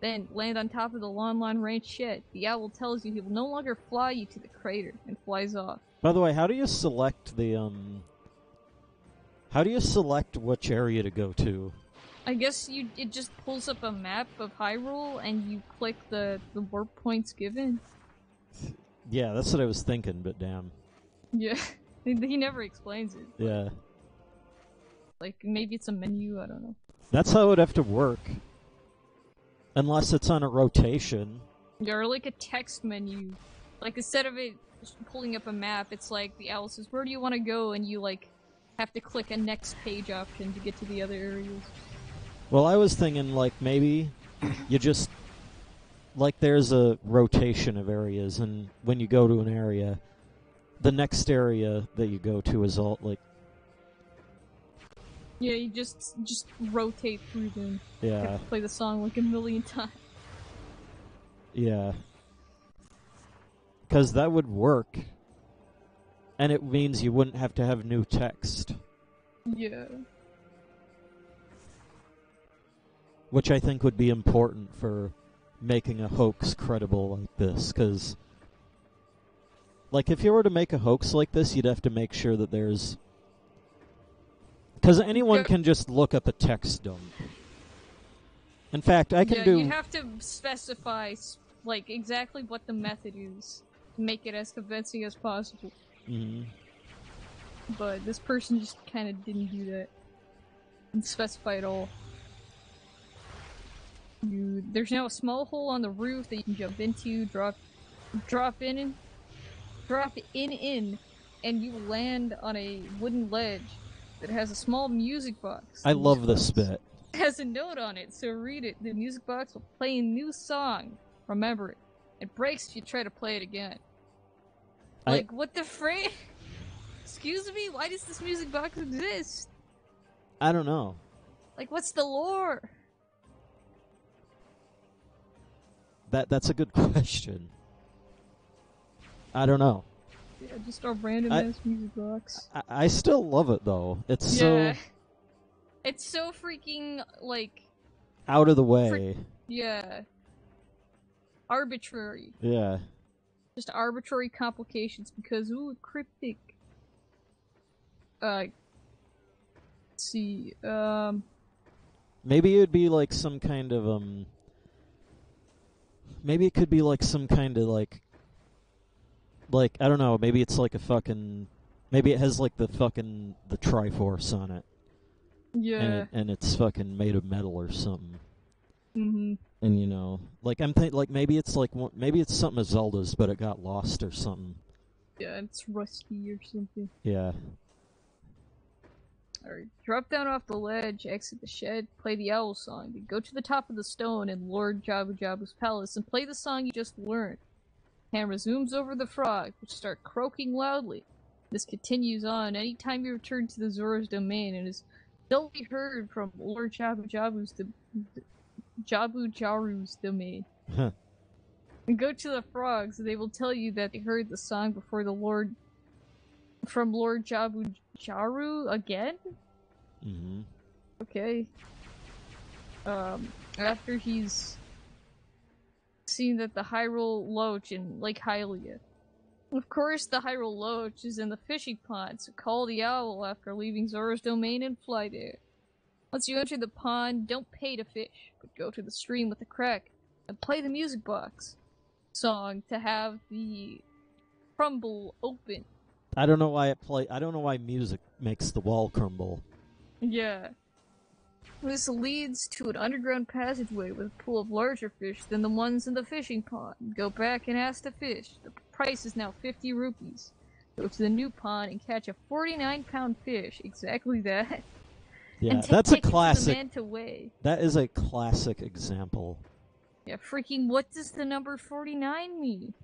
Then, land on top of the Lon Ranch shed. The owl tells you he will no longer fly you to the crater, and flies off. By the way, how do you select the, How do you select which area to go to? I guess it just pulls up a map of Hyrule, and you click the warp points given. Yeah, that's what I was thinking, but damn. Yeah, he never explains it. Yeah. Like, maybe it's a menu, I don't know. That's how it would have to work. Unless it's on a rotation. Yeah, or like a text menu. Like, instead of it pulling up a map, it's like the owl says, where do you want to go? And you, like, have to click a next page option to get to the other areas. Well, I was thinking, like, maybe you just... Like, there's a rotation of areas, and when you go to an area, the next area that you go to is all, like... Yeah, you just rotate through them. Yeah. You have to play the song like a million times. Yeah. Because that would work. And it means you wouldn't have to have new text. Yeah. Which I think would be important for making a hoax credible like this, because... Like, if you were to make a hoax like this, you'd have to make sure that there's... Because anyone can just look up a text dump. In fact, I can do... you have to specify, like, exactly what the method is to make it as convincing as possible. Mm-hmm. But this person just kind of didn't do that. Didn't specify at all. There's now a small hole on the roof that you can jump into, drop in, and you land on a wooden ledge that has a small music box. I love this bit. It has a note on it, so read it. The music box will play a new song. Remember it. It breaks if you try to play it again. Like, what the frick? Excuse me? Why does this music box exist? I don't know. Like, what's the lore? That's a good question. I don't know. Yeah, just a random ass music box. I still love it though. It's so... It's so freaking, like... out of the way. Yeah. Arbitrary. Yeah. Just arbitrary complications because, ooh, cryptic. Let's see, Maybe it would be like some kind of, maybe it could be like some kind of, like, I don't know, maybe it's like a fucking... Maybe it has like the Triforce on it. Yeah. And it's fucking made of metal or something. Mm-hmm. And you know, like like maybe it's maybe it's something of Zelda's, but it got lost or something. Yeah, it's rusty or something. Yeah. Alright, drop down off the ledge, exit the shed, play the owl song, then go to the top of the stone in Lord Jabu Jabu's palace and play the song you just learned. Camera zooms over the frogs, which start croaking loudly. This continues on anytime you return to the Zora's domain and is still be heard from Lord Jabu Jaru's domain. Huh. And go to the frogs, and they will tell you that they heard the song before the Lord from Lord Jabu Jaru again? Mm-hmm. Okay. After he's seen that the Hyrule Loach in Lake Hylia. Of course, the Hyrule Loach is in the fishing pond, so call the owl after leaving Zora's domain and fly there. Once you enter the pond, don't pay to fish, but go to the stream with the crack and play the music box song to have the crumble open. I don't know why I don't know why music makes the wall crumble. Yeah. This leads to an underground passageway with a pool of larger fish than the ones in the fishing pond. Go back and ask to fish. The price is now 50 rupees. Go to the new pond and catch a 49-pound fish. Exactly that. Yeah, and that's a take it to the classic. man to weigh. That is a classic example. Yeah, freaking what does the number 49 mean?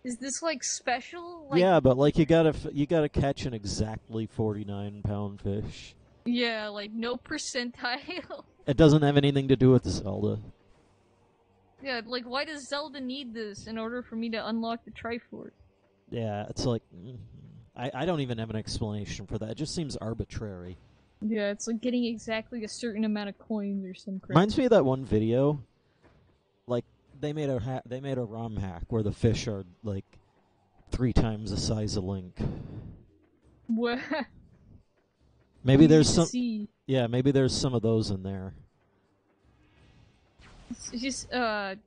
Is this like special? Like, yeah, but like you gotta catch an exactly 49-pound fish. yeah, like no percentile. It doesn't have anything to do with Zelda. Yeah, like why does Zelda need this in order for me to unlock the Triforce? Yeah, it's like I don't even have an explanation for that. It just seems arbitrary. Yeah, it's like getting exactly a certain amount of coins or some crap. Reminds me of that one video. Like they made a ROM hack where the fish are like 3 times the size of Link. What? Maybe there's some. See. Yeah, maybe there's some of those in there. Just take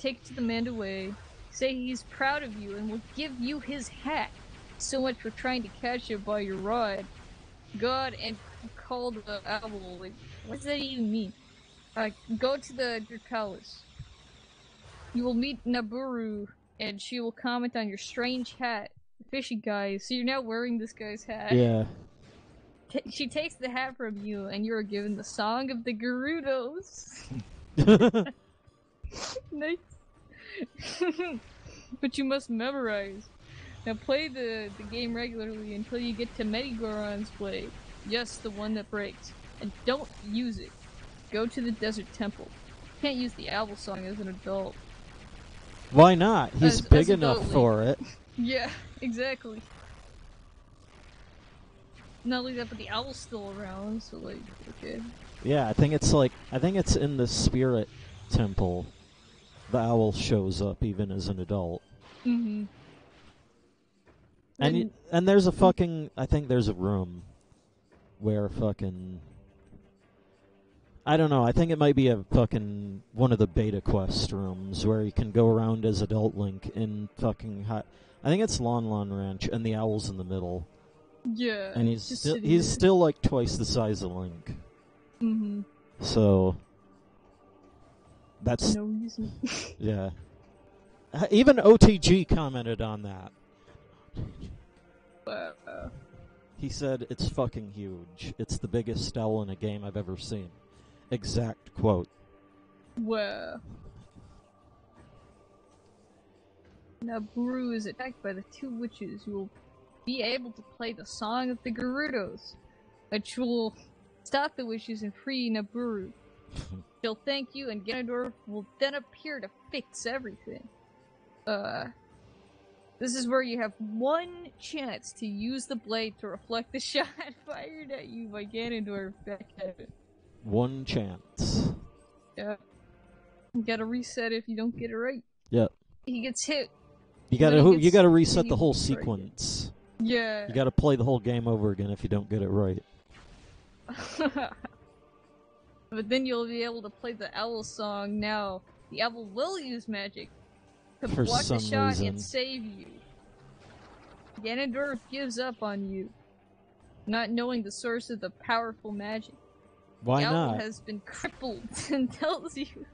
it to the man away. Say he's proud of you and will give you his hat. So much for trying to catch it by your rod. God and call the owl. Like, what does that even mean? Go to the palace. You will meet Naburu, and she will comment on your strange hat. The fishing guy. So you're now wearing this guy's hat. Yeah. She takes the hat from you, and you are given the Song of the Gerudos. Nice. But you must memorize. Now play the game regularly until you get to Medigoron's blade. Yes, the one that breaks. And don't use it. Go to the desert temple. You can't use the owl song as an adult. Why not? He's big as enough adult for it. Yeah, exactly. Not only that, but the owl's still around, so like, okay. Yeah, I think it's in the spirit temple. The owl shows up even as an adult. Mm-hmm. And there's a fucking, I think there's a room where fucking, I don't know, I think it might be a fucking one of the beta quest rooms where you can go around as adult Link in fucking I think it's Lon Lon Ranch, and the owl's in the middle. Yeah. And he's still like twice the size of Link. Mm-hmm. So that's no reason. Yeah. Even OTG commented on that. He said, "It's fucking huge. It's the biggest owl in a game I've ever seen." Exact quote. Well. Now Buru is attacked by the 2 witches who will be able to play the Song of the Gerudos, which will stop the witches and free Naburu. She'll thank you, and Ganondorf will then appear to fix everything. This is where you have one chance to use the blade to reflect the shot fired at you by Ganondorf back at it. One chance. Yeah. You gotta reset if you don't get it right. Yep. He gets hit. You gotta reset the whole sequence. Yeah. You gotta play the whole game over again if you don't get it right. But then you'll be able to play the owl song now. The owl will use magic to block the shot and save you. Ganondorf gives up on you, not knowing the source of the powerful magic. Why the owl not? has been crippled and tells you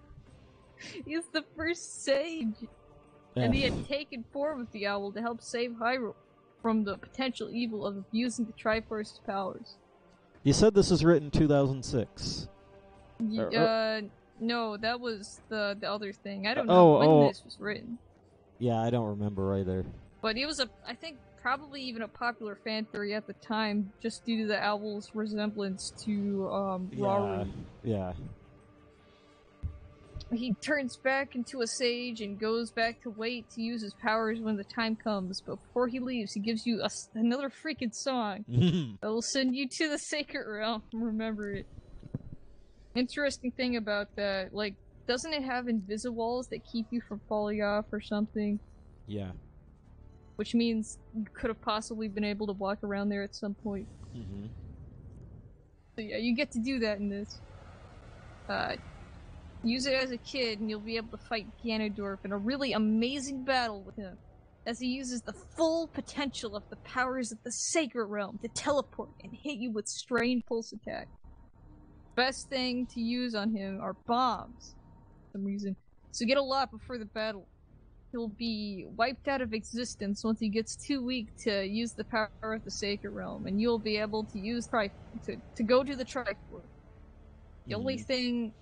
he's the first sage. And he had taken form of the owl to help save Hyrule from the potential evil of abusing the Triforce's powers. You said this was written in 2006. No, that was the other thing. I don't know when this was written. Yeah, I don't remember either. But it was I think, probably even a popular fan theory at the time, just due to the owl's resemblance to Rauru. Yeah. He turns back into a sage and goes back to wait to use his powers when the time comes. But before he leaves, he gives you another freaking song that will send you to the Sacred Realm. Remember it. Interesting thing about that, like, doesn't it have Invisivals that keep you from falling off or something? Yeah. Which means you could have possibly been able to walk around there at some point. Mm-hmm. So yeah, you get to do that in this. Use it as a kid and you'll be able to fight Ganondorf in a really amazing battle with him, as he uses the full potential of the powers of the Sacred Realm to teleport and hit you with strange pulse attack. Best thing to use on him are bombs, for some reason. So get a lot before the battle. He'll be wiped out of existence once he gets too weak to use the power of the Sacred Realm, and you'll be able to use to go to the Triforce. The only thing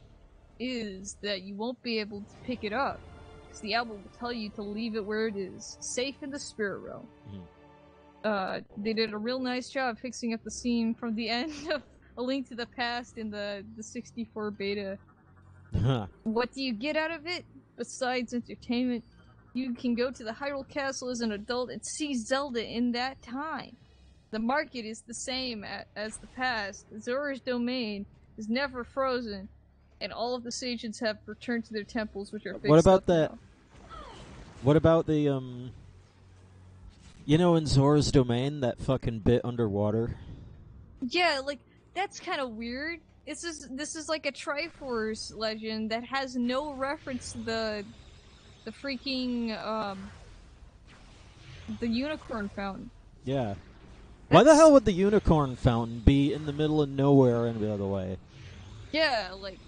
is that you won't be able to pick it up, because the owl will tell you to leave it where it is, safe in the Spirit Realm. They did a real nice job fixing up the scene from the end of A Link to the Past in the 64 beta. What do you get out of it? Besides entertainment, you can go to the Hyrule Castle as an adult and see Zelda in that time. The market is the same as the past. Zora's domain is never frozen, and all of the sages have returned to their temples, which are fixed What about up that? now. What about the you know, in Zora's domain, that fucking bit underwater? Yeah, like, that's kind of weird. This is like a Triforce legend that has no reference to the freaking the unicorn fountain. Yeah. Why the hell would the unicorn fountain be in the middle of nowhere any other way? Yeah, like,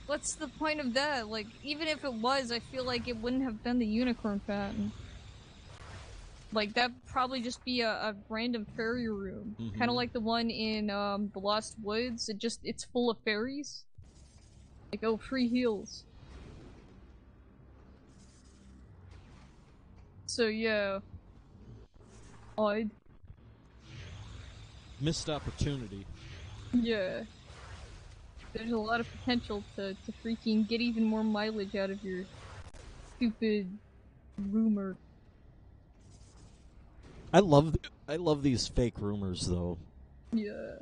what's the point of that? Like, even if it was, I feel like it wouldn't have been the unicorn fountain. Like, that'd probably just be a random fairy room. Kind of like the one in the Lost Woods. It's full of fairies. Like, oh, free heals. So yeah. Odd. Missed opportunity. Yeah. There's a lot of potential to freaking get even more mileage out of your stupid rumor. I love these fake rumors, though. Yeah.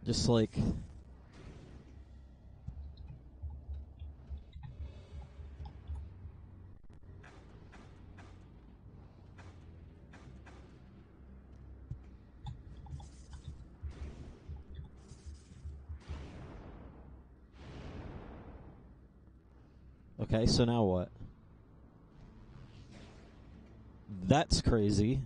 Just like... Okay, so now what? That's crazy.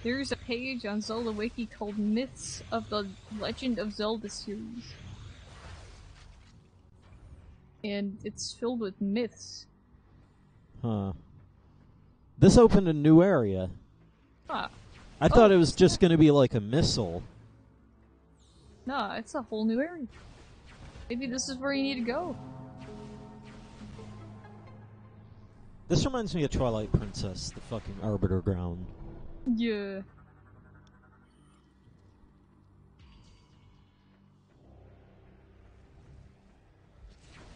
There's a page on Zelda Wiki called Myths of the Legend of Zelda series. And it's filled with myths. Huh. This opened a new area. Ah. I thought it was just going to be like a missile. Nah, it's a whole new area. Maybe this is where you need to go. This reminds me of Twilight Princess, the fucking Arbiter Ground. Yeah.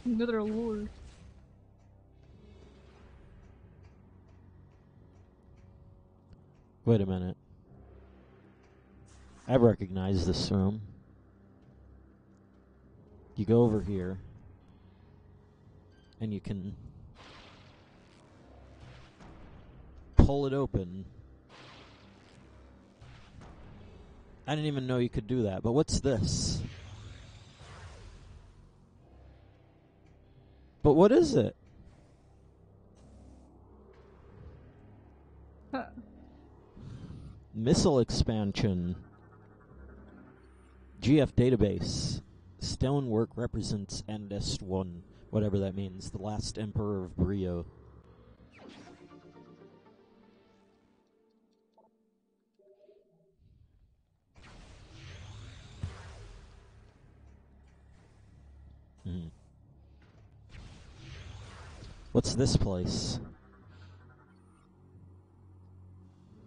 Another lore. Wait a minute. I recognize this room. You go over here, and you can pull it open. I didn't even know you could do that, but what's this? But what is it? Huh. Missile expansion. GF database. Stonework represents Endest 1. Whatever that means. The last Emperor of Brio. What's this place?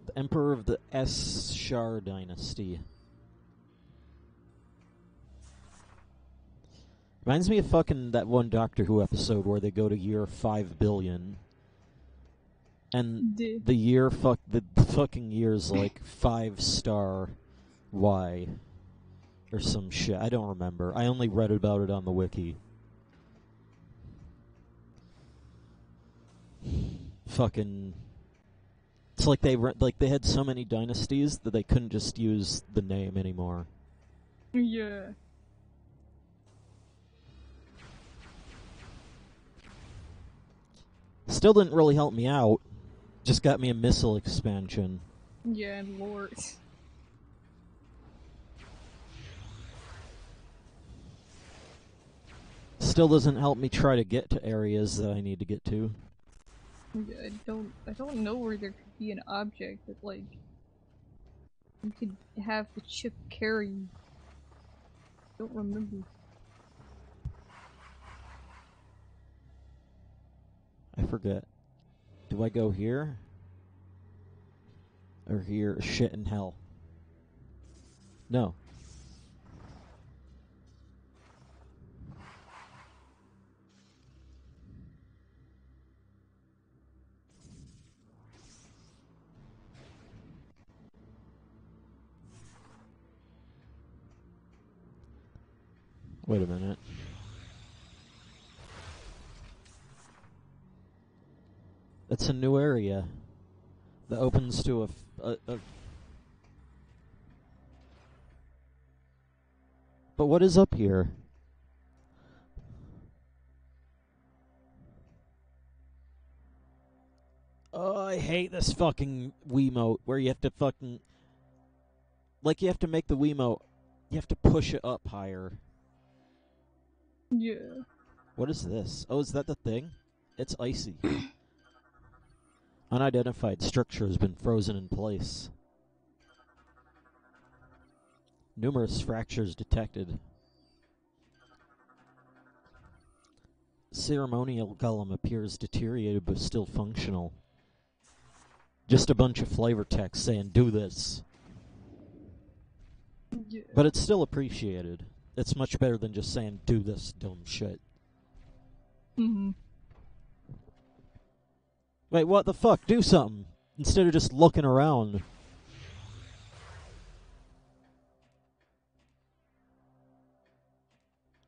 The Emperor of the S-Shar dynasty. Reminds me of fucking that one Doctor Who episode where they go to year 5 billion. And the year the fucking year's like 5-star Y. Or some shit. I don't remember. I only read about it on the wiki. Fucking... It's like they had so many dynasties that they couldn't just use the name anymore. Yeah. Still didn't really help me out. Just got me a missile expansion. Yeah, and Lord. Still doesn't help me try to get to areas that I need to get to. Yeah, I don't know where there could be an object that, like, you could have the chip carry. I don't remember. I forget. Do I go here? Or here? Shit in hell. No. Wait a minute. It's a new area that opens to a... But what is up here? Oh, I hate this fucking Wiimote where you have to fucking... Like, you have to make the Wiimote... You have to push it up higher. Yeah. What is this? Oh, is that the thing? It's icy. Unidentified structure has been frozen in place. Numerous fractures detected. Ceremonial golem appears deteriorated but still functional. Just a bunch of flavor text saying, do this. Yeah. But it's still appreciated. It's much better than just saying, do this dumb shit. Mm-hmm. Wait, what the fuck? Do something! Instead of just looking around.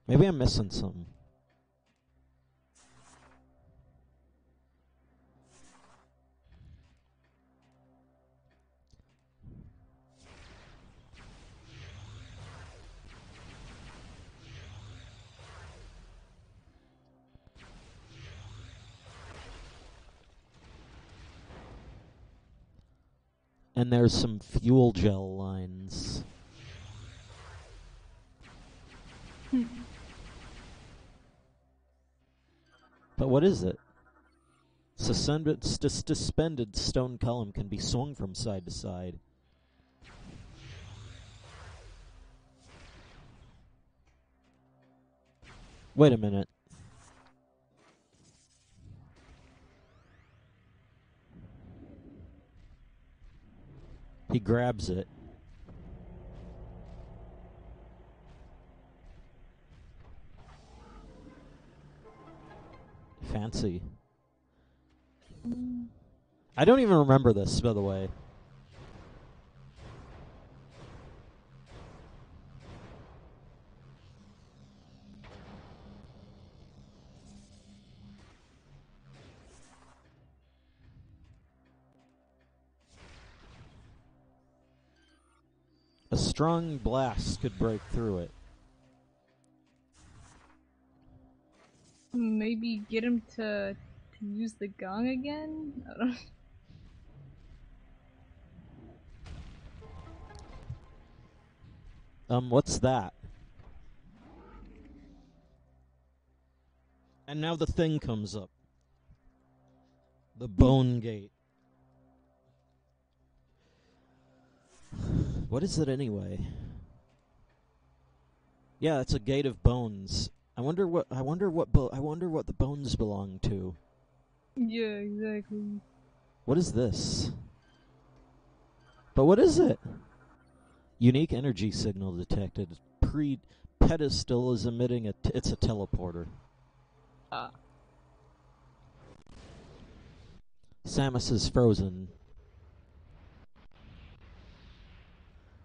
Maybe I'm missing something. And there's some fuel gel lines. But what is it? Suspended stone column can be swung from side to side. Wait a minute. He grabs it. Fancy. I don't even remember this, by the way. A strong blast could break through it. Maybe get him to use the gong again? I don't know. What's that? And now the thing comes up. The bone gate. What is it anyway? Yeah, it's a gate of bones. I wonder what the bones belong to. Yeah, exactly. What is this? But what is it? Unique energy signal detected. Pedestal is emitting it's a teleporter. Ah. Samus is frozen.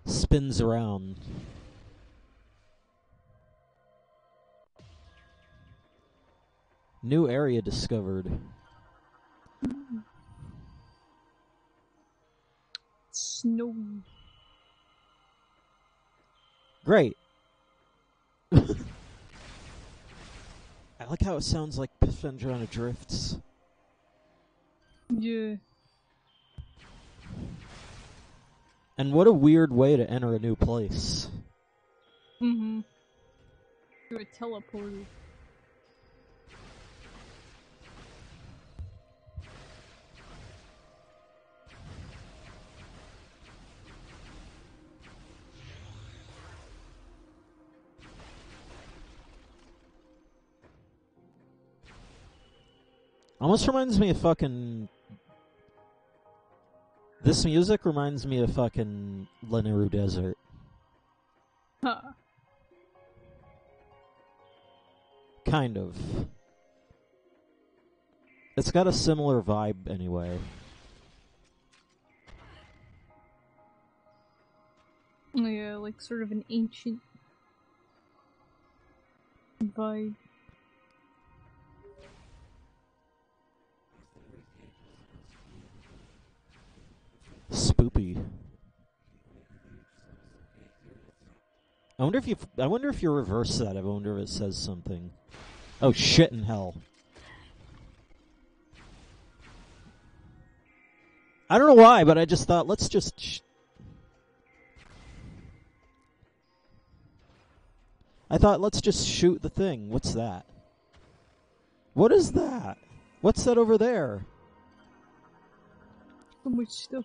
Spins around. New area discovered. Snow. Great. I like how it sounds like Pfendrona drifts. Yeah. And what a weird way to enter a new place. Mm-hmm. Through a teleporter. Almost reminds me of fucking... This music reminds me of fucking Lanayru Desert. Huh. Kind of. It's got a similar vibe anyway. Yeah, like sort of an ancient vibe. Spoopy. I wonder if you reverse that. I wonder if it says something. Oh shit in hell. I don't know why, but I just thought let's just I thought let's just shoot the thing. What's that? What is that? What's that over there? So much stuff.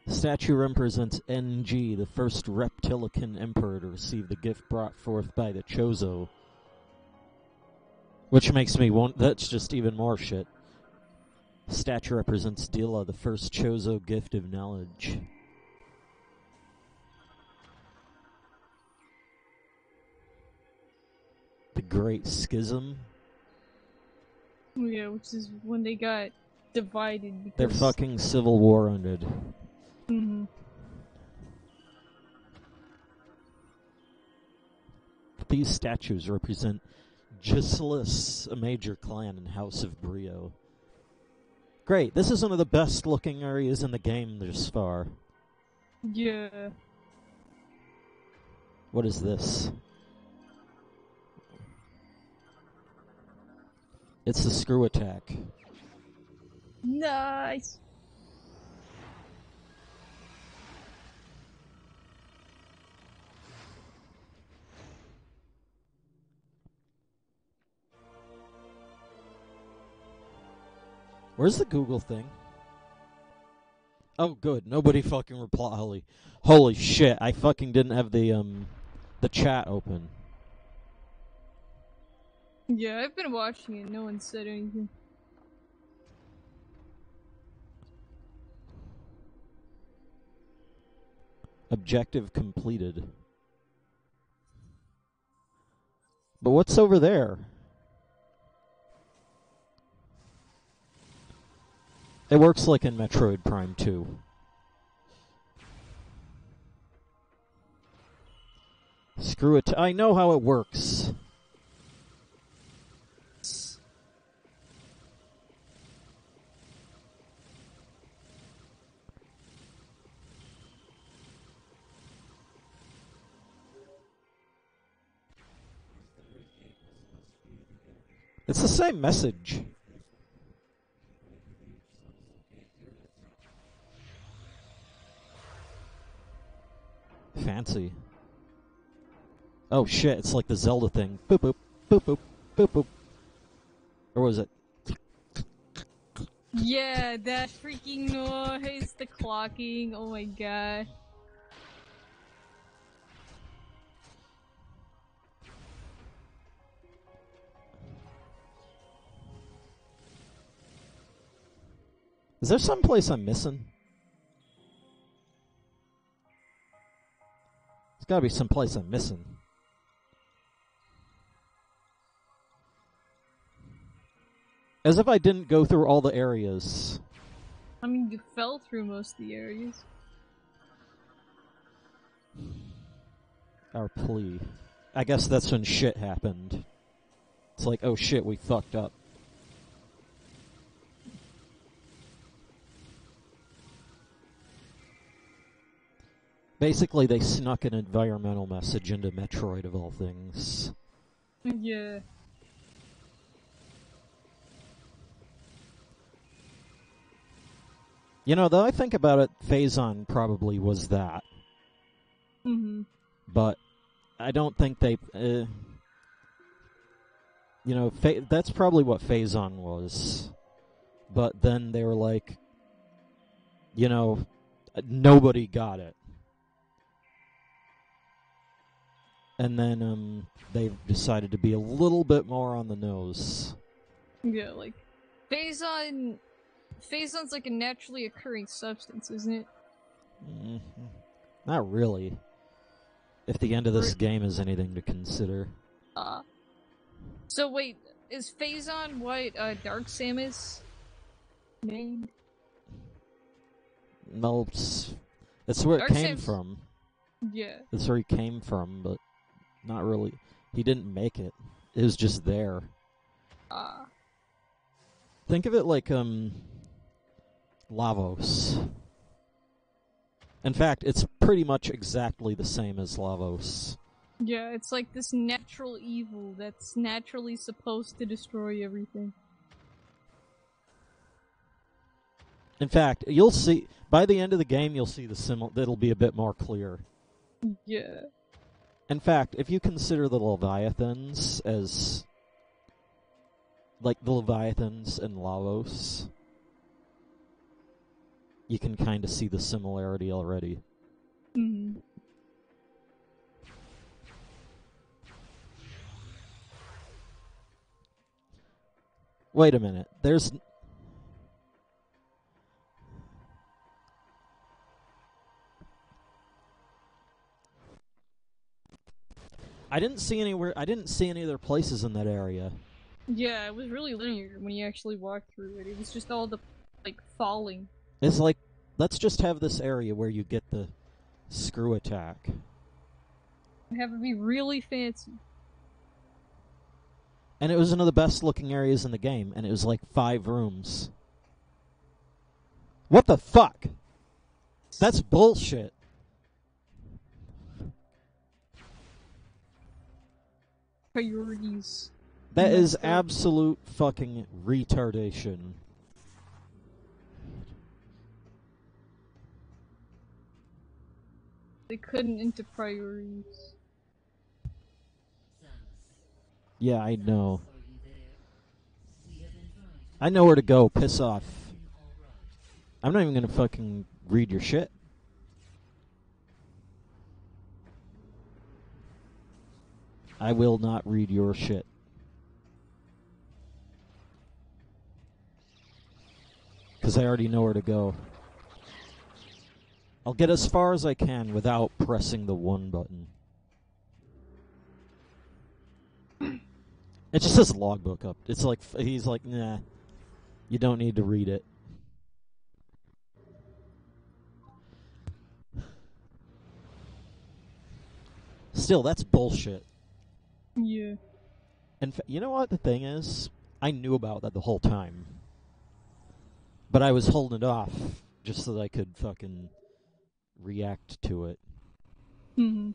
Statue represents NG, the first Reptilican emperor to receive the gift brought forth by the Chozo. Which makes me want... That's just even more shit. Statue represents Dila, the first Chozo gift of knowledge. The Great Schism. Yeah, which is when they got divided because... Their fucking civil war ended. Mm-hmm. These statues represent Gislis, a major clan in House of Brio. Great, this is one of the best looking areas in the game thus far. Yeah. What is this? It's the screw attack. Nice! Where's the Google thing? Oh, good. Nobody fucking replied. Holy shit! I fucking didn't have the chat open. Yeah, I've been watching it. No one said anything. Objective completed. But what's over there? It works like in Metroid Prime 2. Screw it. I know how it works. It's the same message. Fancy. Oh shit, it's like the Zelda thing. Boop boop, boop boop, boop boop. Or was it? Yeah, that freaking noise, the clocking, oh my god. Is there some place I'm missing? There's gotta be some place I'm missing. As if I didn't go through all the areas. I mean, you fell through most of the areas. Our plea. I guess that's when shit happened. It's like, oh shit, we fucked up. Basically, they snuck an environmental message into Metroid, of all things. Yeah. You know, though I think about it, Phazon probably was that. Mm-hmm. But I don't think they... you know, that's probably what Phazon was. But then they were like... You know, nobody got it. And then they decided to be a little bit more on the nose. Yeah, like... Phazon's like a naturally occurring substance, isn't it? Mm-hmm. Not really. If the end of this game is anything to consider. So wait, is Phazon what Dark Samus made? No, it's where Dark it came Samus... from. Yeah. That's where he came from, but not really. He didn't make it. It was just there. Think of it like, Lavos. In fact, it's pretty much exactly the same as Lavos. Yeah, it's like this natural evil that's naturally supposed to destroy everything. In fact, you'll see, by the end of the game, you'll see that'll be a bit more clear. Yeah. In fact, if you consider the Leviathans as... like the Leviathans and Lavos, you can kind of see the similarity already. Mm-hmm. Wait a minute, there's... I didn't see any other places in that area. Yeah, it was really linear when you actually walked through it. It was just all the, like, falling. It's like, let's just have this area where you get the screw attack. Have it be really fancy. And it was one of the best looking areas in the game, and it was like 5 rooms. What the fuck? That's bullshit. Priorities. That is absolute fucking retardation. They couldn't into priorities. Yeah, I know. I know where to go. Piss off. I'm not even gonna fucking read your shit. I will not read your shit. Because I already know where to go. I'll get as far as I can without pressing the 1 button. It just says logbook up. It's like, he's like, nah, you don't need to read it. Still, that's bullshit. Yeah. And you know what the thing is? I knew about that the whole time. But I was holding it off just so that I could fucking react to it. Mm-hmm.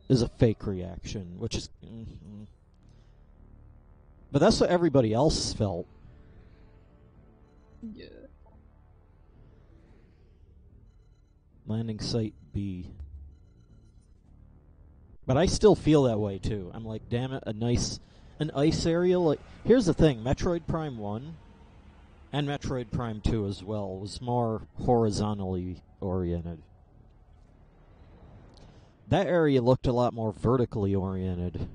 Is a fake reaction, which is... But that's what everybody else felt. Yeah. Landing site B. But I still feel that way too. I'm like, damn it, an ice area. Like, here's the thing: Metroid Prime 1 and Metroid Prime 2 as well was more horizontally oriented. That area looked a lot more vertically oriented.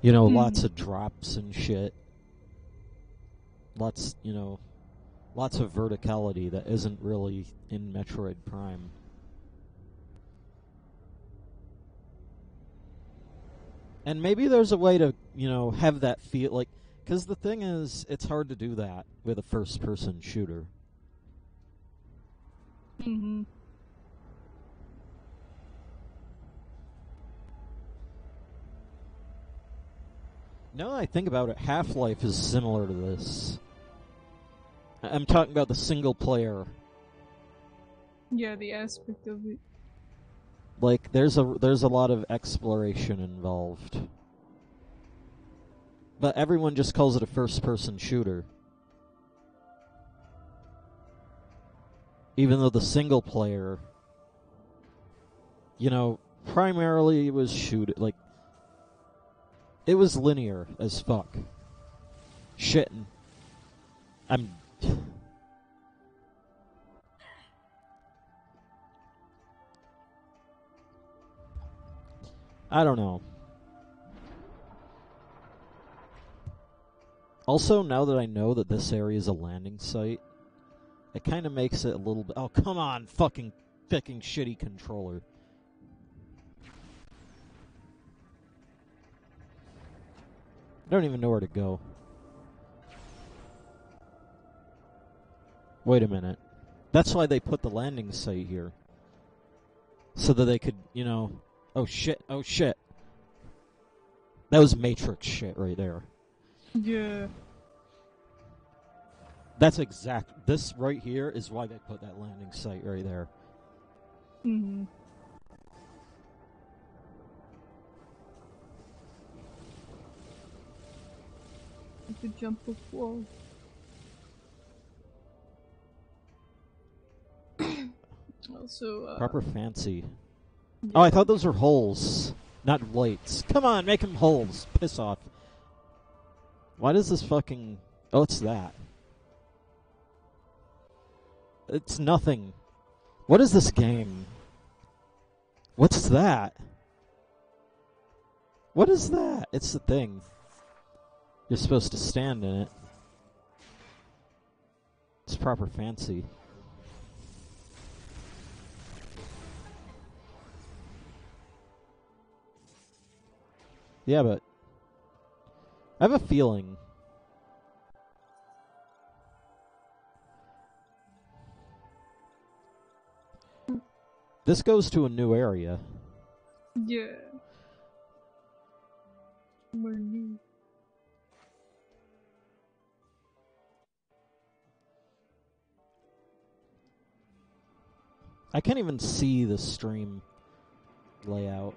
You know, lots of drops and shit. Lots of verticality that isn't really in Metroid Prime. And maybe there's a way to, have that feel like... Because the thing is, it's hard to do that with a first-person shooter. Mm-hmm. Now that I think about it, Half-Life is similar to this. I'm talking about the single player. Yeah, the aspect of it. Like, there's a lot of exploration involved. But everyone just calls it a first-person shooter. Even though the single player, primarily it was it was linear as fuck. Shitting. I don't know. Also, now that I know that this area is a landing site, it kind of makes it a little bit... Oh, come on, fucking shitty controller. I don't even know where to go. Wait a minute. That's why they put the landing site here. So that they could, Oh shit, oh shit. That was Matrix shit right there. Yeah. That's exact. This right here is why they put that landing site right there. Mm-hmm. You could jump the wall. Also, Proper fancy. Yeah. Oh, I thought those were holes, not lights. Come on, make them holes. Piss off. Why does this fucking... Oh, it's that. It's nothing. What is this game? What's that? What is that? It's the thing. You're supposed to stand in it. It's proper fancy. Yeah, but I have a feeling this goes to a new area. Yeah. Where new? I can't even see the stream layout.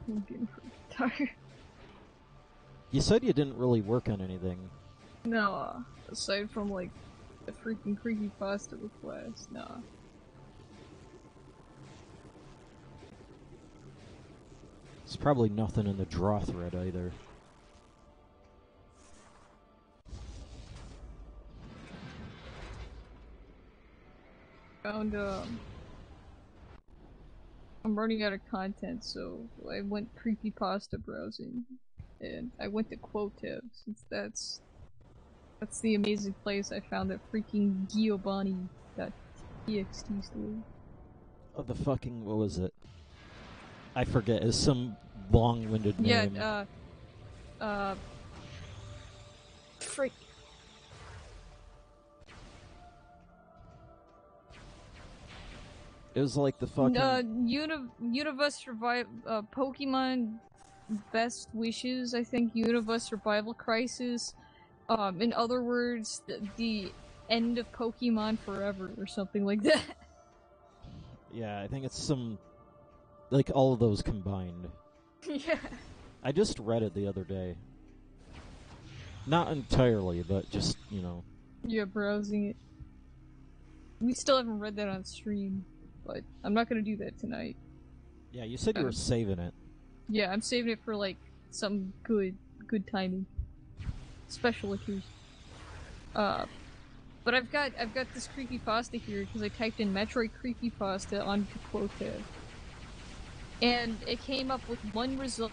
I'm getting pretty tired. You said you didn't really work on anything. No, aside from like the freaking creepypasta request, nah. There's probably nothing in the draw thread either. Found I'm running out of content, so I went creepypasta browsing, and I went to Quotev, since that's the amazing place I found that freaking Giovanni.txt story. Oh, the fucking... What was it? I forget. It's some long-winded name. Yeah, frick. It was like the fucking... Universe Pokemon Best Wishes, I think. Universe Survival Crisis. In other words, the end of Pokemon Forever, or something like that. Yeah, I think it's some... Like, all of those combined. Yeah. I just read it the other day. Not entirely, but just, Yeah, browsing it. We still haven't read that on stream, but I'm not gonna do that tonight. Yeah, you said you were saving it. Yeah, I'm saving it for, like, some good timing. Special occasion. But I've got this creepypasta here because I typed in Metroid creepypasta onto quote tab. And it came up with one result.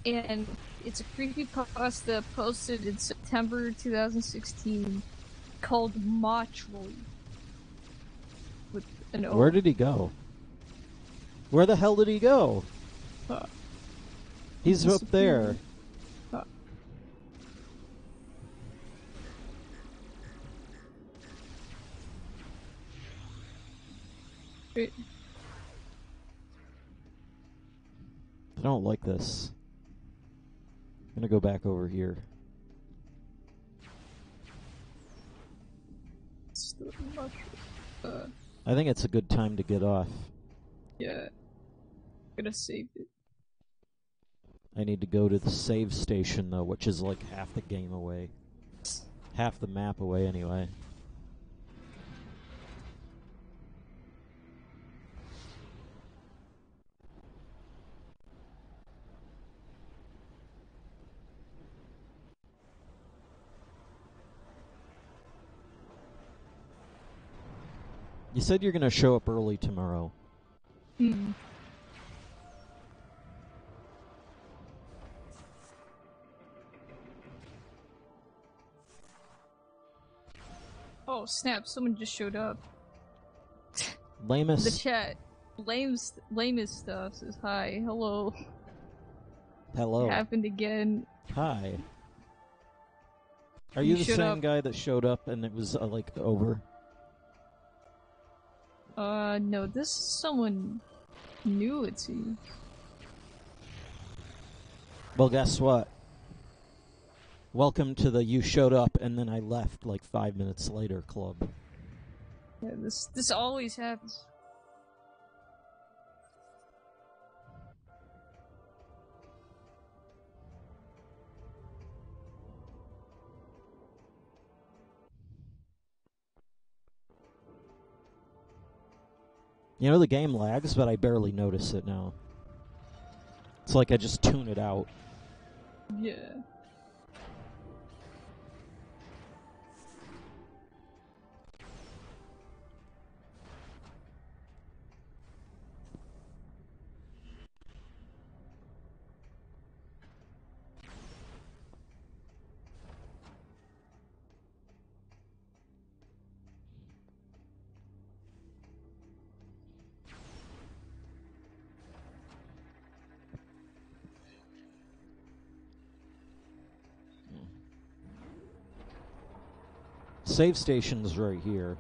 And it's a creepypasta posted in September 2016 called Metroid. With an O. Where did he go? Where the hell did he go? He's up there. Wait. I don't like this. I'm gonna go back over here. I think it's a good time to get off. Yeah. I'm gonna save it. I need to go to the save station, though, which is like half the game away. Half the map away, anyway. You said you're going to show up early tomorrow. Hmm. Oh, snap. Someone just showed up. Lamest. The chat. Lamest stuff says hi. Hello. Hello. It happened again. Hi. Are you the same guy that showed up and it was, like, over? No, this is someone new, it seems. Well, guess what? Welcome to the you showed up and then I left like 5 minutes later club. Yeah, this always happens. You know, the game lags, but I barely notice it now. It's like I just tune it out. Yeah. Save station's right here.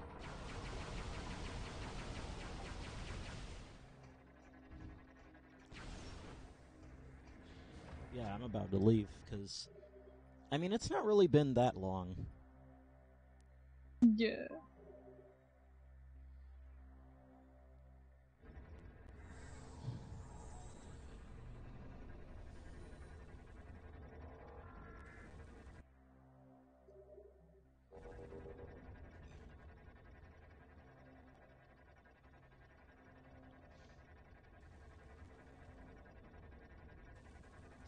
Yeah, I'm about to leave, because... I mean, it's not really been that long. Yeah.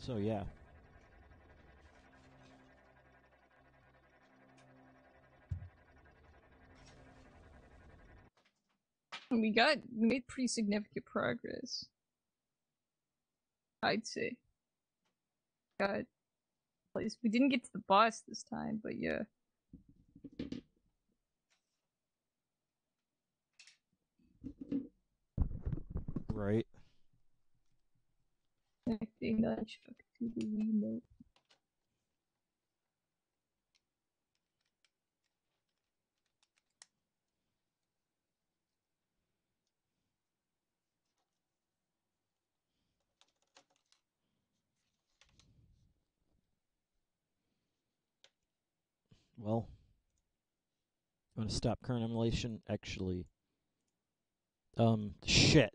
So, yeah. We made pretty significant progress. I'd say. Got place. We didn't get to the boss this time, but yeah. Right. Connecting nunchuck to the remote. Well, I'm gonna stop current emulation. Actually, shit.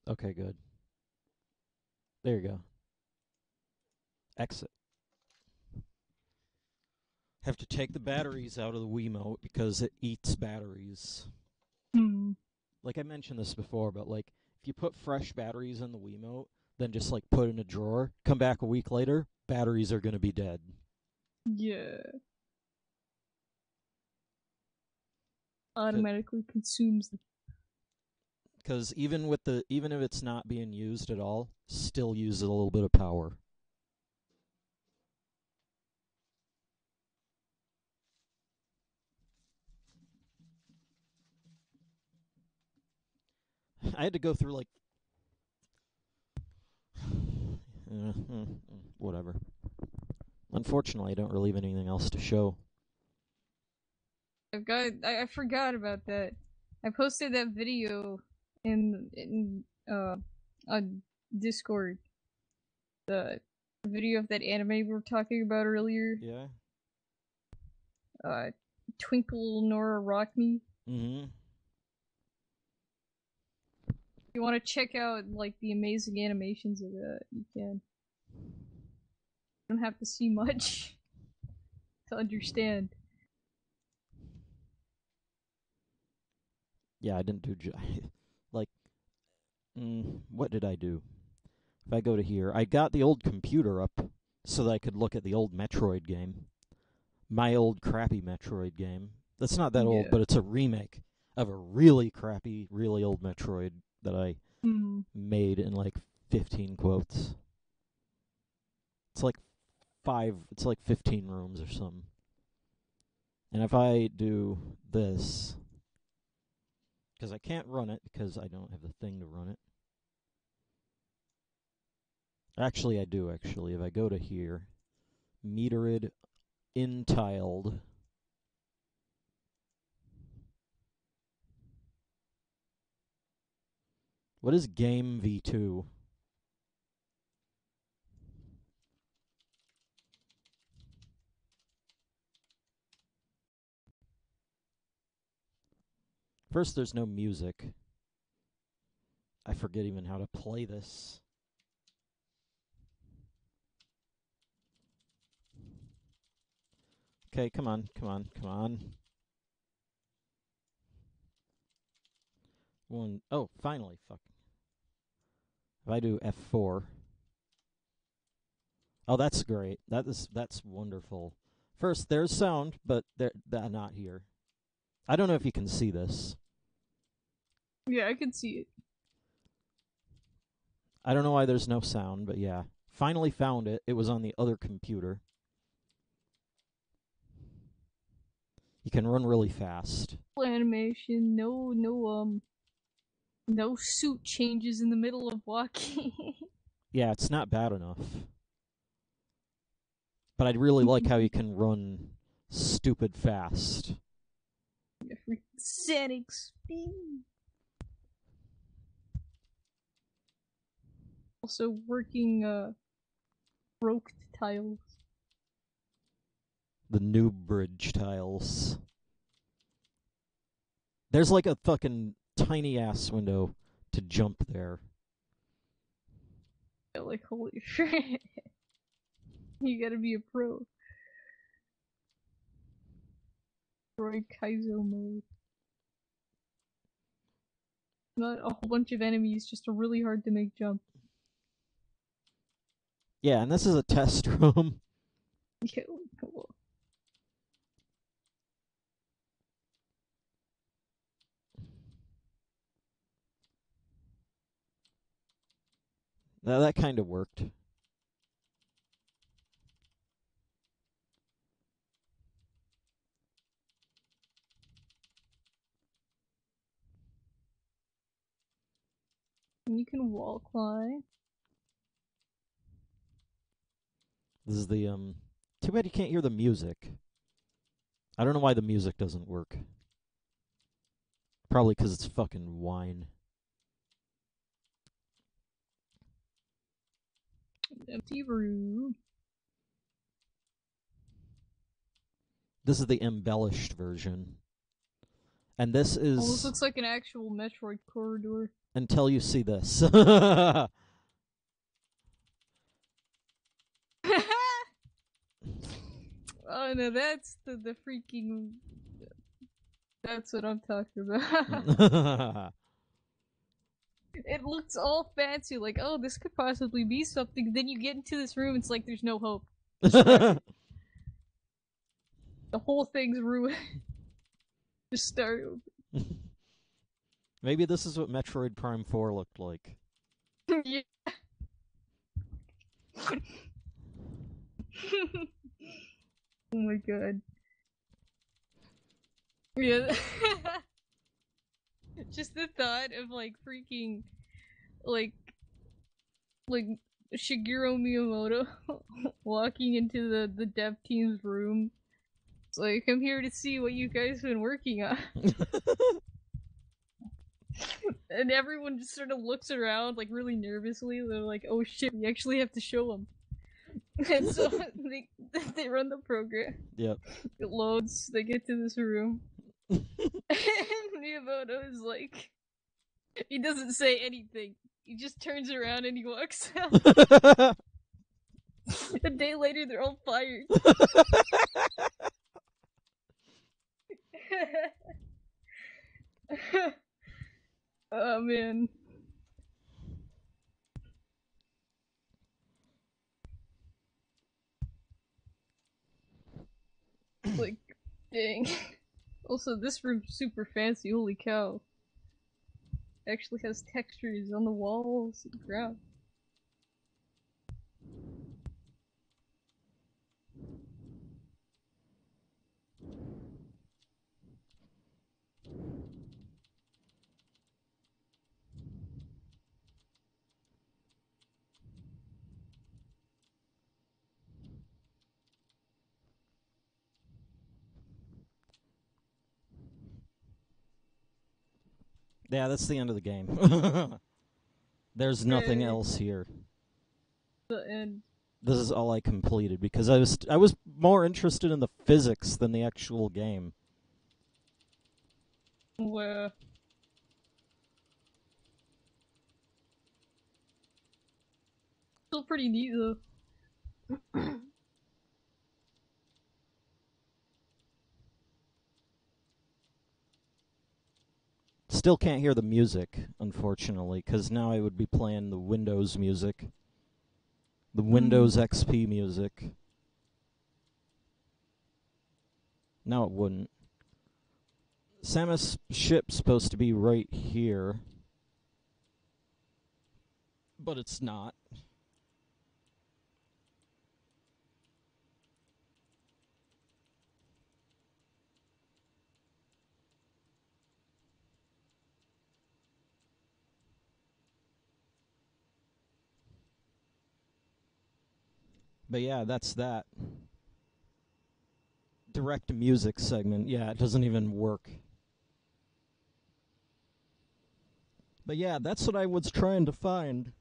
Okay, good. There you go. Exit. Have to take the batteries out of the Wiimote because it eats batteries. Like I mentioned this before, but like if you put fresh batteries in the Wiimote, then just like put in a drawer, come back a week later, batteries are going to be dead. Yeah. Automatically consumes the... Because even if it's not being used at all, still uses a little bit of power. I had to go through like whatever. Unfortunately, I don't really have anything else to show. I forgot about that. I posted that video in on Discord. The video of that anime we were talking about earlier. Yeah. Twinkle Nora Rock Me. Mm-hmm. If you want to check out like the amazing animations of that, you can. You don't have to see much to understand. Yeah, I didn't do like. What did I do? If I go to here, I got the old computer up so that I could look at the old Metroid game. My old crappy Metroid game. That's not that old, but it's a remake of a really crappy, really old Metroid that I made in like 15 quotes. It's like 15 rooms or something. And if I do this, because I can't run it because I don't have the thing to run it. Actually, I do, actually. If I go to here, metered, intiled. What is game v2? First, there's no music. I forget even how to play this. Okay, come on. Oh, finally, fuck. If I do F4. Oh, that's great. That's wonderful. First, there's sound, but they're not here. I don't know if you can see this. Yeah, I can see it. I don't know why there's no sound, but yeah. Finally found it. It was on the other computer. You can run really fast. Animation, no suit changes in the middle of walking. Yeah, it's not bad enough. But I'd really like how you can run stupid fast. Sonic speed. Also working broke tiles. The new bridge tiles. There's like a fucking tiny ass window to jump there. Yeah, like holy shit. You gotta be a pro. Metroid Kaizo mode. Not a whole bunch of enemies, just a really hard to make jump. Yeah, and this is a test room. Yeah, cool. Now that kind of worked. And you can wall climb. This is the too bad you can't hear the music. I don't know why the music doesn't work. Probably because it's fucking wine. Empty room. This is the embellished version. And this is... Almost looks like an actual Metroid corridor. Until you see this. Oh no, that's the freaking. That's what I'm talking about. It looks all fancy, like, oh, this could possibly be something. Then you get into this room, it's like there's no hope. The whole thing's ruined. Just start over. Maybe this is what Metroid Prime 4 looked like. Yeah. Oh my god. Yeah. Just the thought of like freaking like Shigeru Miyamoto walking into the dev team's room. It's like, I'm here to see what you guys have been working on. And everyone just sort of looks around like really nervously. They're like, oh shit, we actually have to show them. And so they run the program. Yep. It loads, they get to this room. And Miyamoto is like, he doesn't say anything. He just turns around and he walks out. A day later, they're all fired. Oh man. Like, dang. Also, this room's super fancy, holy cow. Actually has textures on the walls and ground. Yeah, that's the end of the game. There's nothing else here. The end. This is all I completed because I was more interested in the physics than the actual game. Wow. Still pretty neat though. Still can't hear the music, unfortunately, because now I would be playing the Windows music. The Windows XP music. No, it wouldn't. Samus' ship's supposed to be right here. But it's not. But yeah, that's that. Direct music segment. Yeah, it doesn't even work. But yeah, that's what I was trying to find.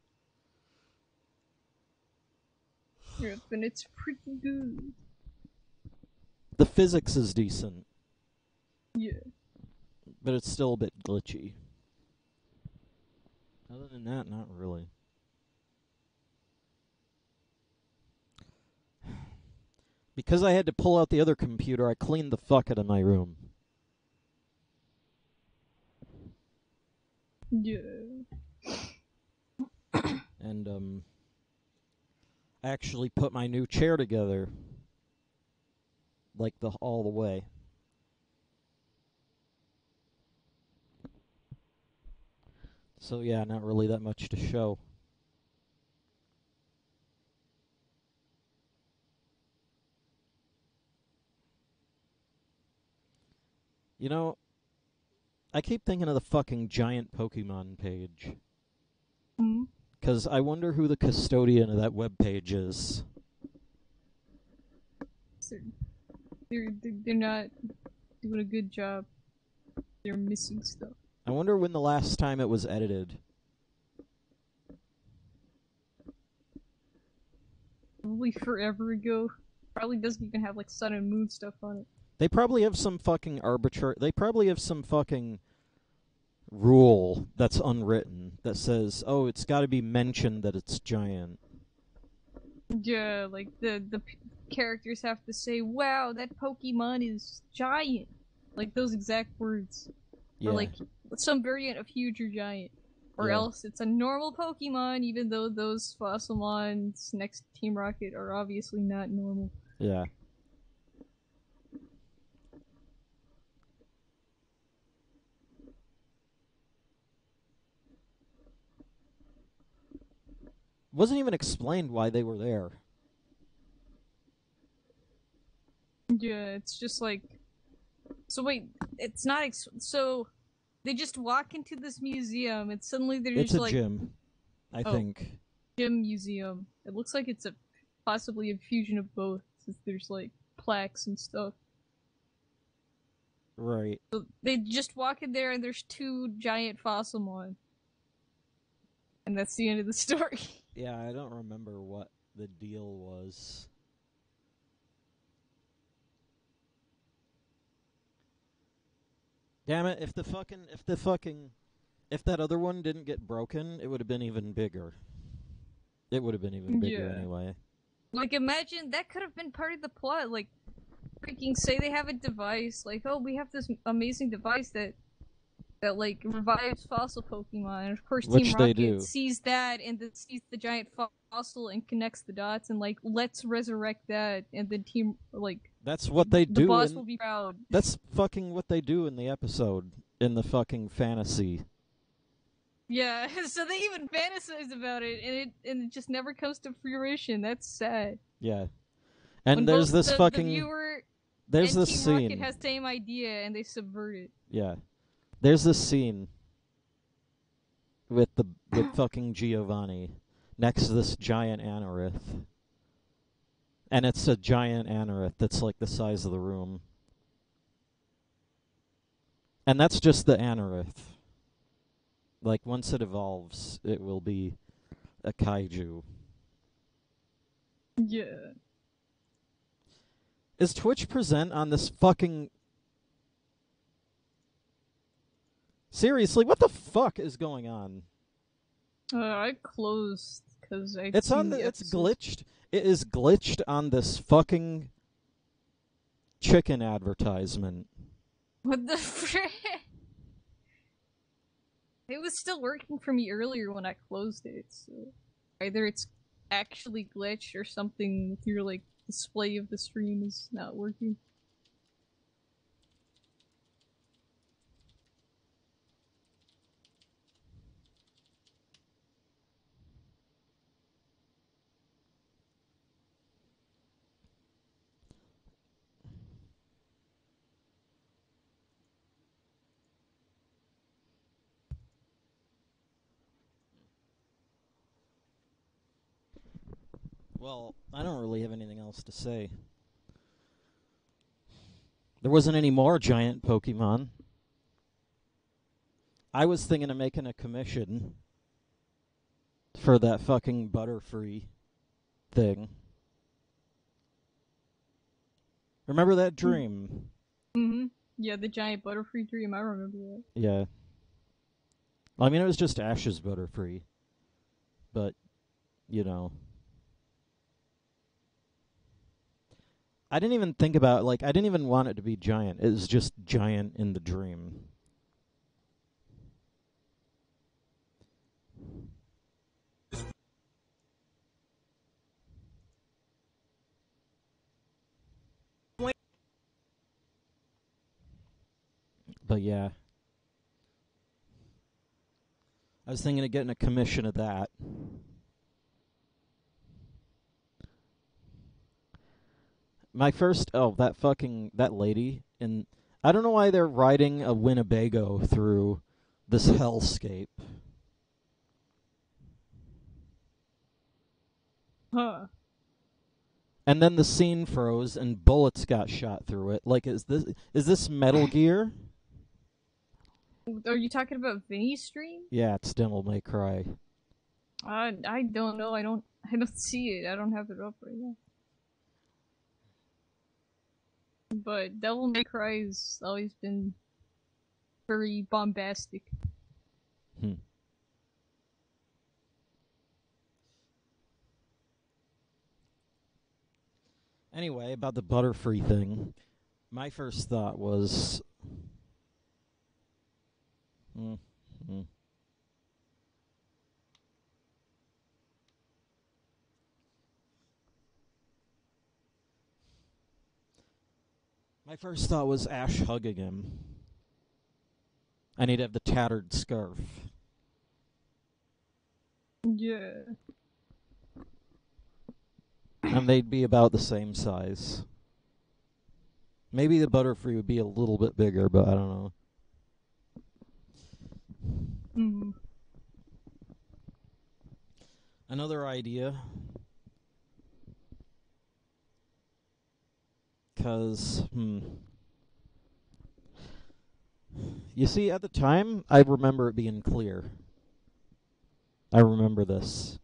Yep, and it's pretty good. The physics is decent. Yeah. But it's still a bit glitchy. Other than that, not really. Because I had to pull out the other computer, I cleaned the fuck out of my room. Yeah. And, I actually put my new chair together. Like, all the way. So, yeah, not really that much to show. You know, I keep thinking of the fucking giant Pokemon page. Because I wonder who the custodian of that webpage is. They're not doing a good job. They're missing stuff. I wonder when the last time it was edited. Probably forever ago. Probably doesn't even have like Sun and Moon stuff on it. They probably have some fucking arbitrary... They probably have some fucking rule that's unwritten that says, oh, it's got to be mentioned that it's giant. Yeah, like the characters have to say, "Wow, that Pokemon is giant," like those exact words, or Yeah. like some variant of huge or giant, or Yeah. else it's a normal Pokemon, even though those Fossilmons next to Team Rocket are obviously not normal. Yeah. Wasn't even explained why they were there. Yeah, it's just like. So wait, it's not. So they just walk into this museum, and suddenly they're It's just a like, gym, I oh, think. gym museum. It looks like it's a possibly a fusion of both, since there's like plaques and stuff. Right. So they just walk in there, and there's two giant Fossilmon, and that's the end of the story. Yeah, I don't remember what the deal was. Damn it, if that other one didn't get broken, it would have been even bigger. It would have been even bigger Yeah. anyway. Like, imagine that could have been part of the plot. Like, freaking say they have a device, like, oh, we have this amazing device that like revives fossil Pokemon, and of course Which Team they Rocket do. sees that and then sees the giant fossil and connects the dots and like, let's resurrect that, and then Team That's what they the do. boss will be proud. That's fucking what they do in the episode, in the fucking fantasy. Yeah, so they even fantasize about it, and it just never comes to fruition. That's sad. Yeah. And When there's both this the fucking... viewer There's and this Team scene. Rocket has the same idea and they subvert it. Yeah. There's this scene with fucking Giovanni next to this giant anorith. And it's a giant anorith that's like the size of the room. And that's just the anorith. Like, once it evolves, it will be a kaiju. Yeah. Is Twitch present on this fucking... Seriously, what the fuck is going on? I closed because I. It's on the... It's glitched. It is glitched on this fucking chicken advertisement. What the frick? It was still working for me earlier when I closed it, so either it's actually glitched or something with your like display of the stream is not working. Well, I don't really have anything else to say. There wasn't any more giant Pokemon. I was thinking of making a commission for that fucking Butterfree thing. Remember that dream? Mm-hmm. Yeah, the giant Butterfree dream, I remember that. Yeah. I mean, it was just Ash's Butterfree. But, you know... I didn't even think about, like, I didn't even want it to be giant. It was just giant in the dream. But yeah. I was thinking of getting a commission of that. My first... Oh, that lady. And I don't know why they're riding a Winnebago through this hellscape. Huh. And then the scene froze and bullets got shot through it. Like, is this Metal Gear? Are you talking about Vinny's stream? Yeah, it's Devil May Cry. I don't know. I don't see it. I don't have it up right now. But Devil May Cry has always been very bombastic. Anyway, about the Butterfree thing, my first thought was... My first thought was Ash hugging him. And he'd have the tattered scarf. Yeah. And they'd be about the same size. Maybe the Butterfree would be a little bit bigger, but I don't know. Another idea. Because, You see, at the time, I remember it being clear. I remember this.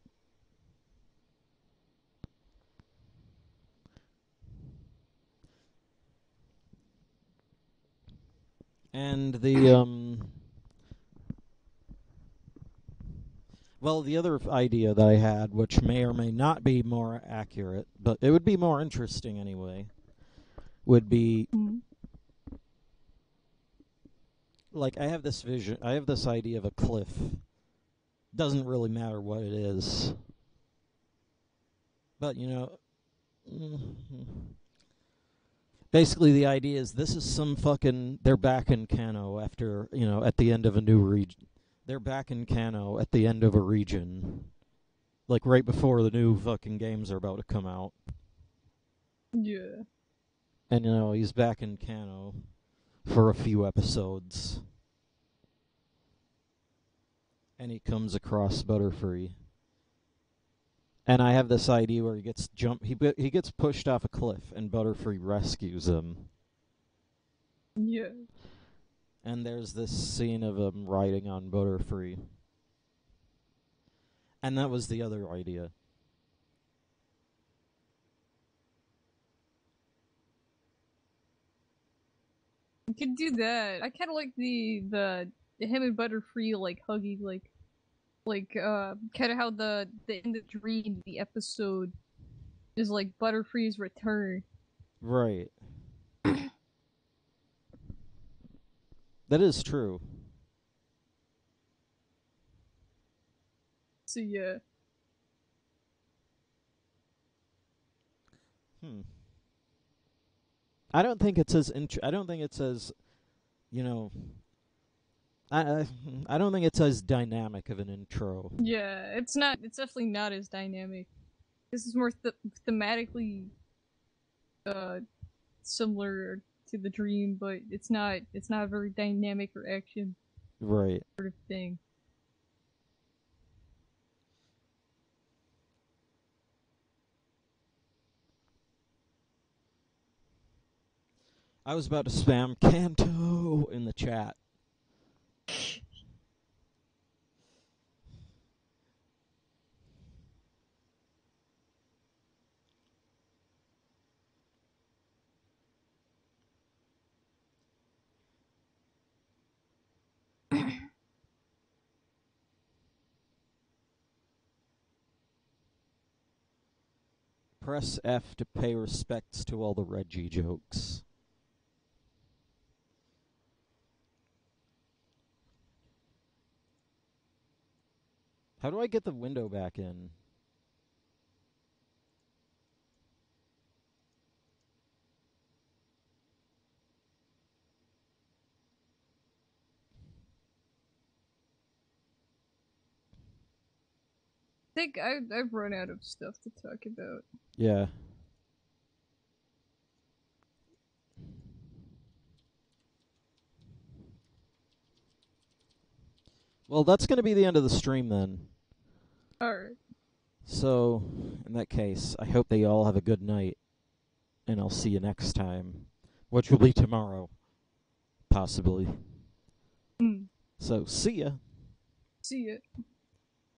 And the, well, the other idea that I had, which may or may not be more accurate, but it would be more interesting anyway, would be... Like, I have this vision, I have this idea of a cliff. Doesn't really matter what it is. But, you know... Basically, the idea is this is some fucking... They're back in Kano after, you know, at the end of a new region. They're back in Kano at the end of a region. Like, right before the new fucking games are about to come out. Yeah. And, you know, he's back in Kano for a few episodes. And he comes across Butterfree. And I have this idea where he gets he gets pushed off a cliff and Butterfree rescues him. Yeah. And there's this scene of him riding on Butterfree. And that was the other idea. You could do that. I kind of like the him and Butterfree like hugging, like kind of how the in the dream the episode is like Butterfree's return. Right. That is true. So yeah. I don't think it's as I don't think it's as, you know, I don't think it's as dynamic of an intro. Yeah, it's not. It's definitely not as dynamic. This is more thematically similar to the dream, but it's not. It's not very dynamic or action. Right. Sort of thing. I was about to spam Kanto in the chat. Press F to pay respects to all the Reggie jokes. How do I get the window back in? I think I've run out of stuff to talk about. Yeah. Well, that's going to be the end of the stream then. Alright. So, in that case, I hope they all have a good night. And I'll see you next time. Which will be tomorrow. Possibly. So, see ya. See ya.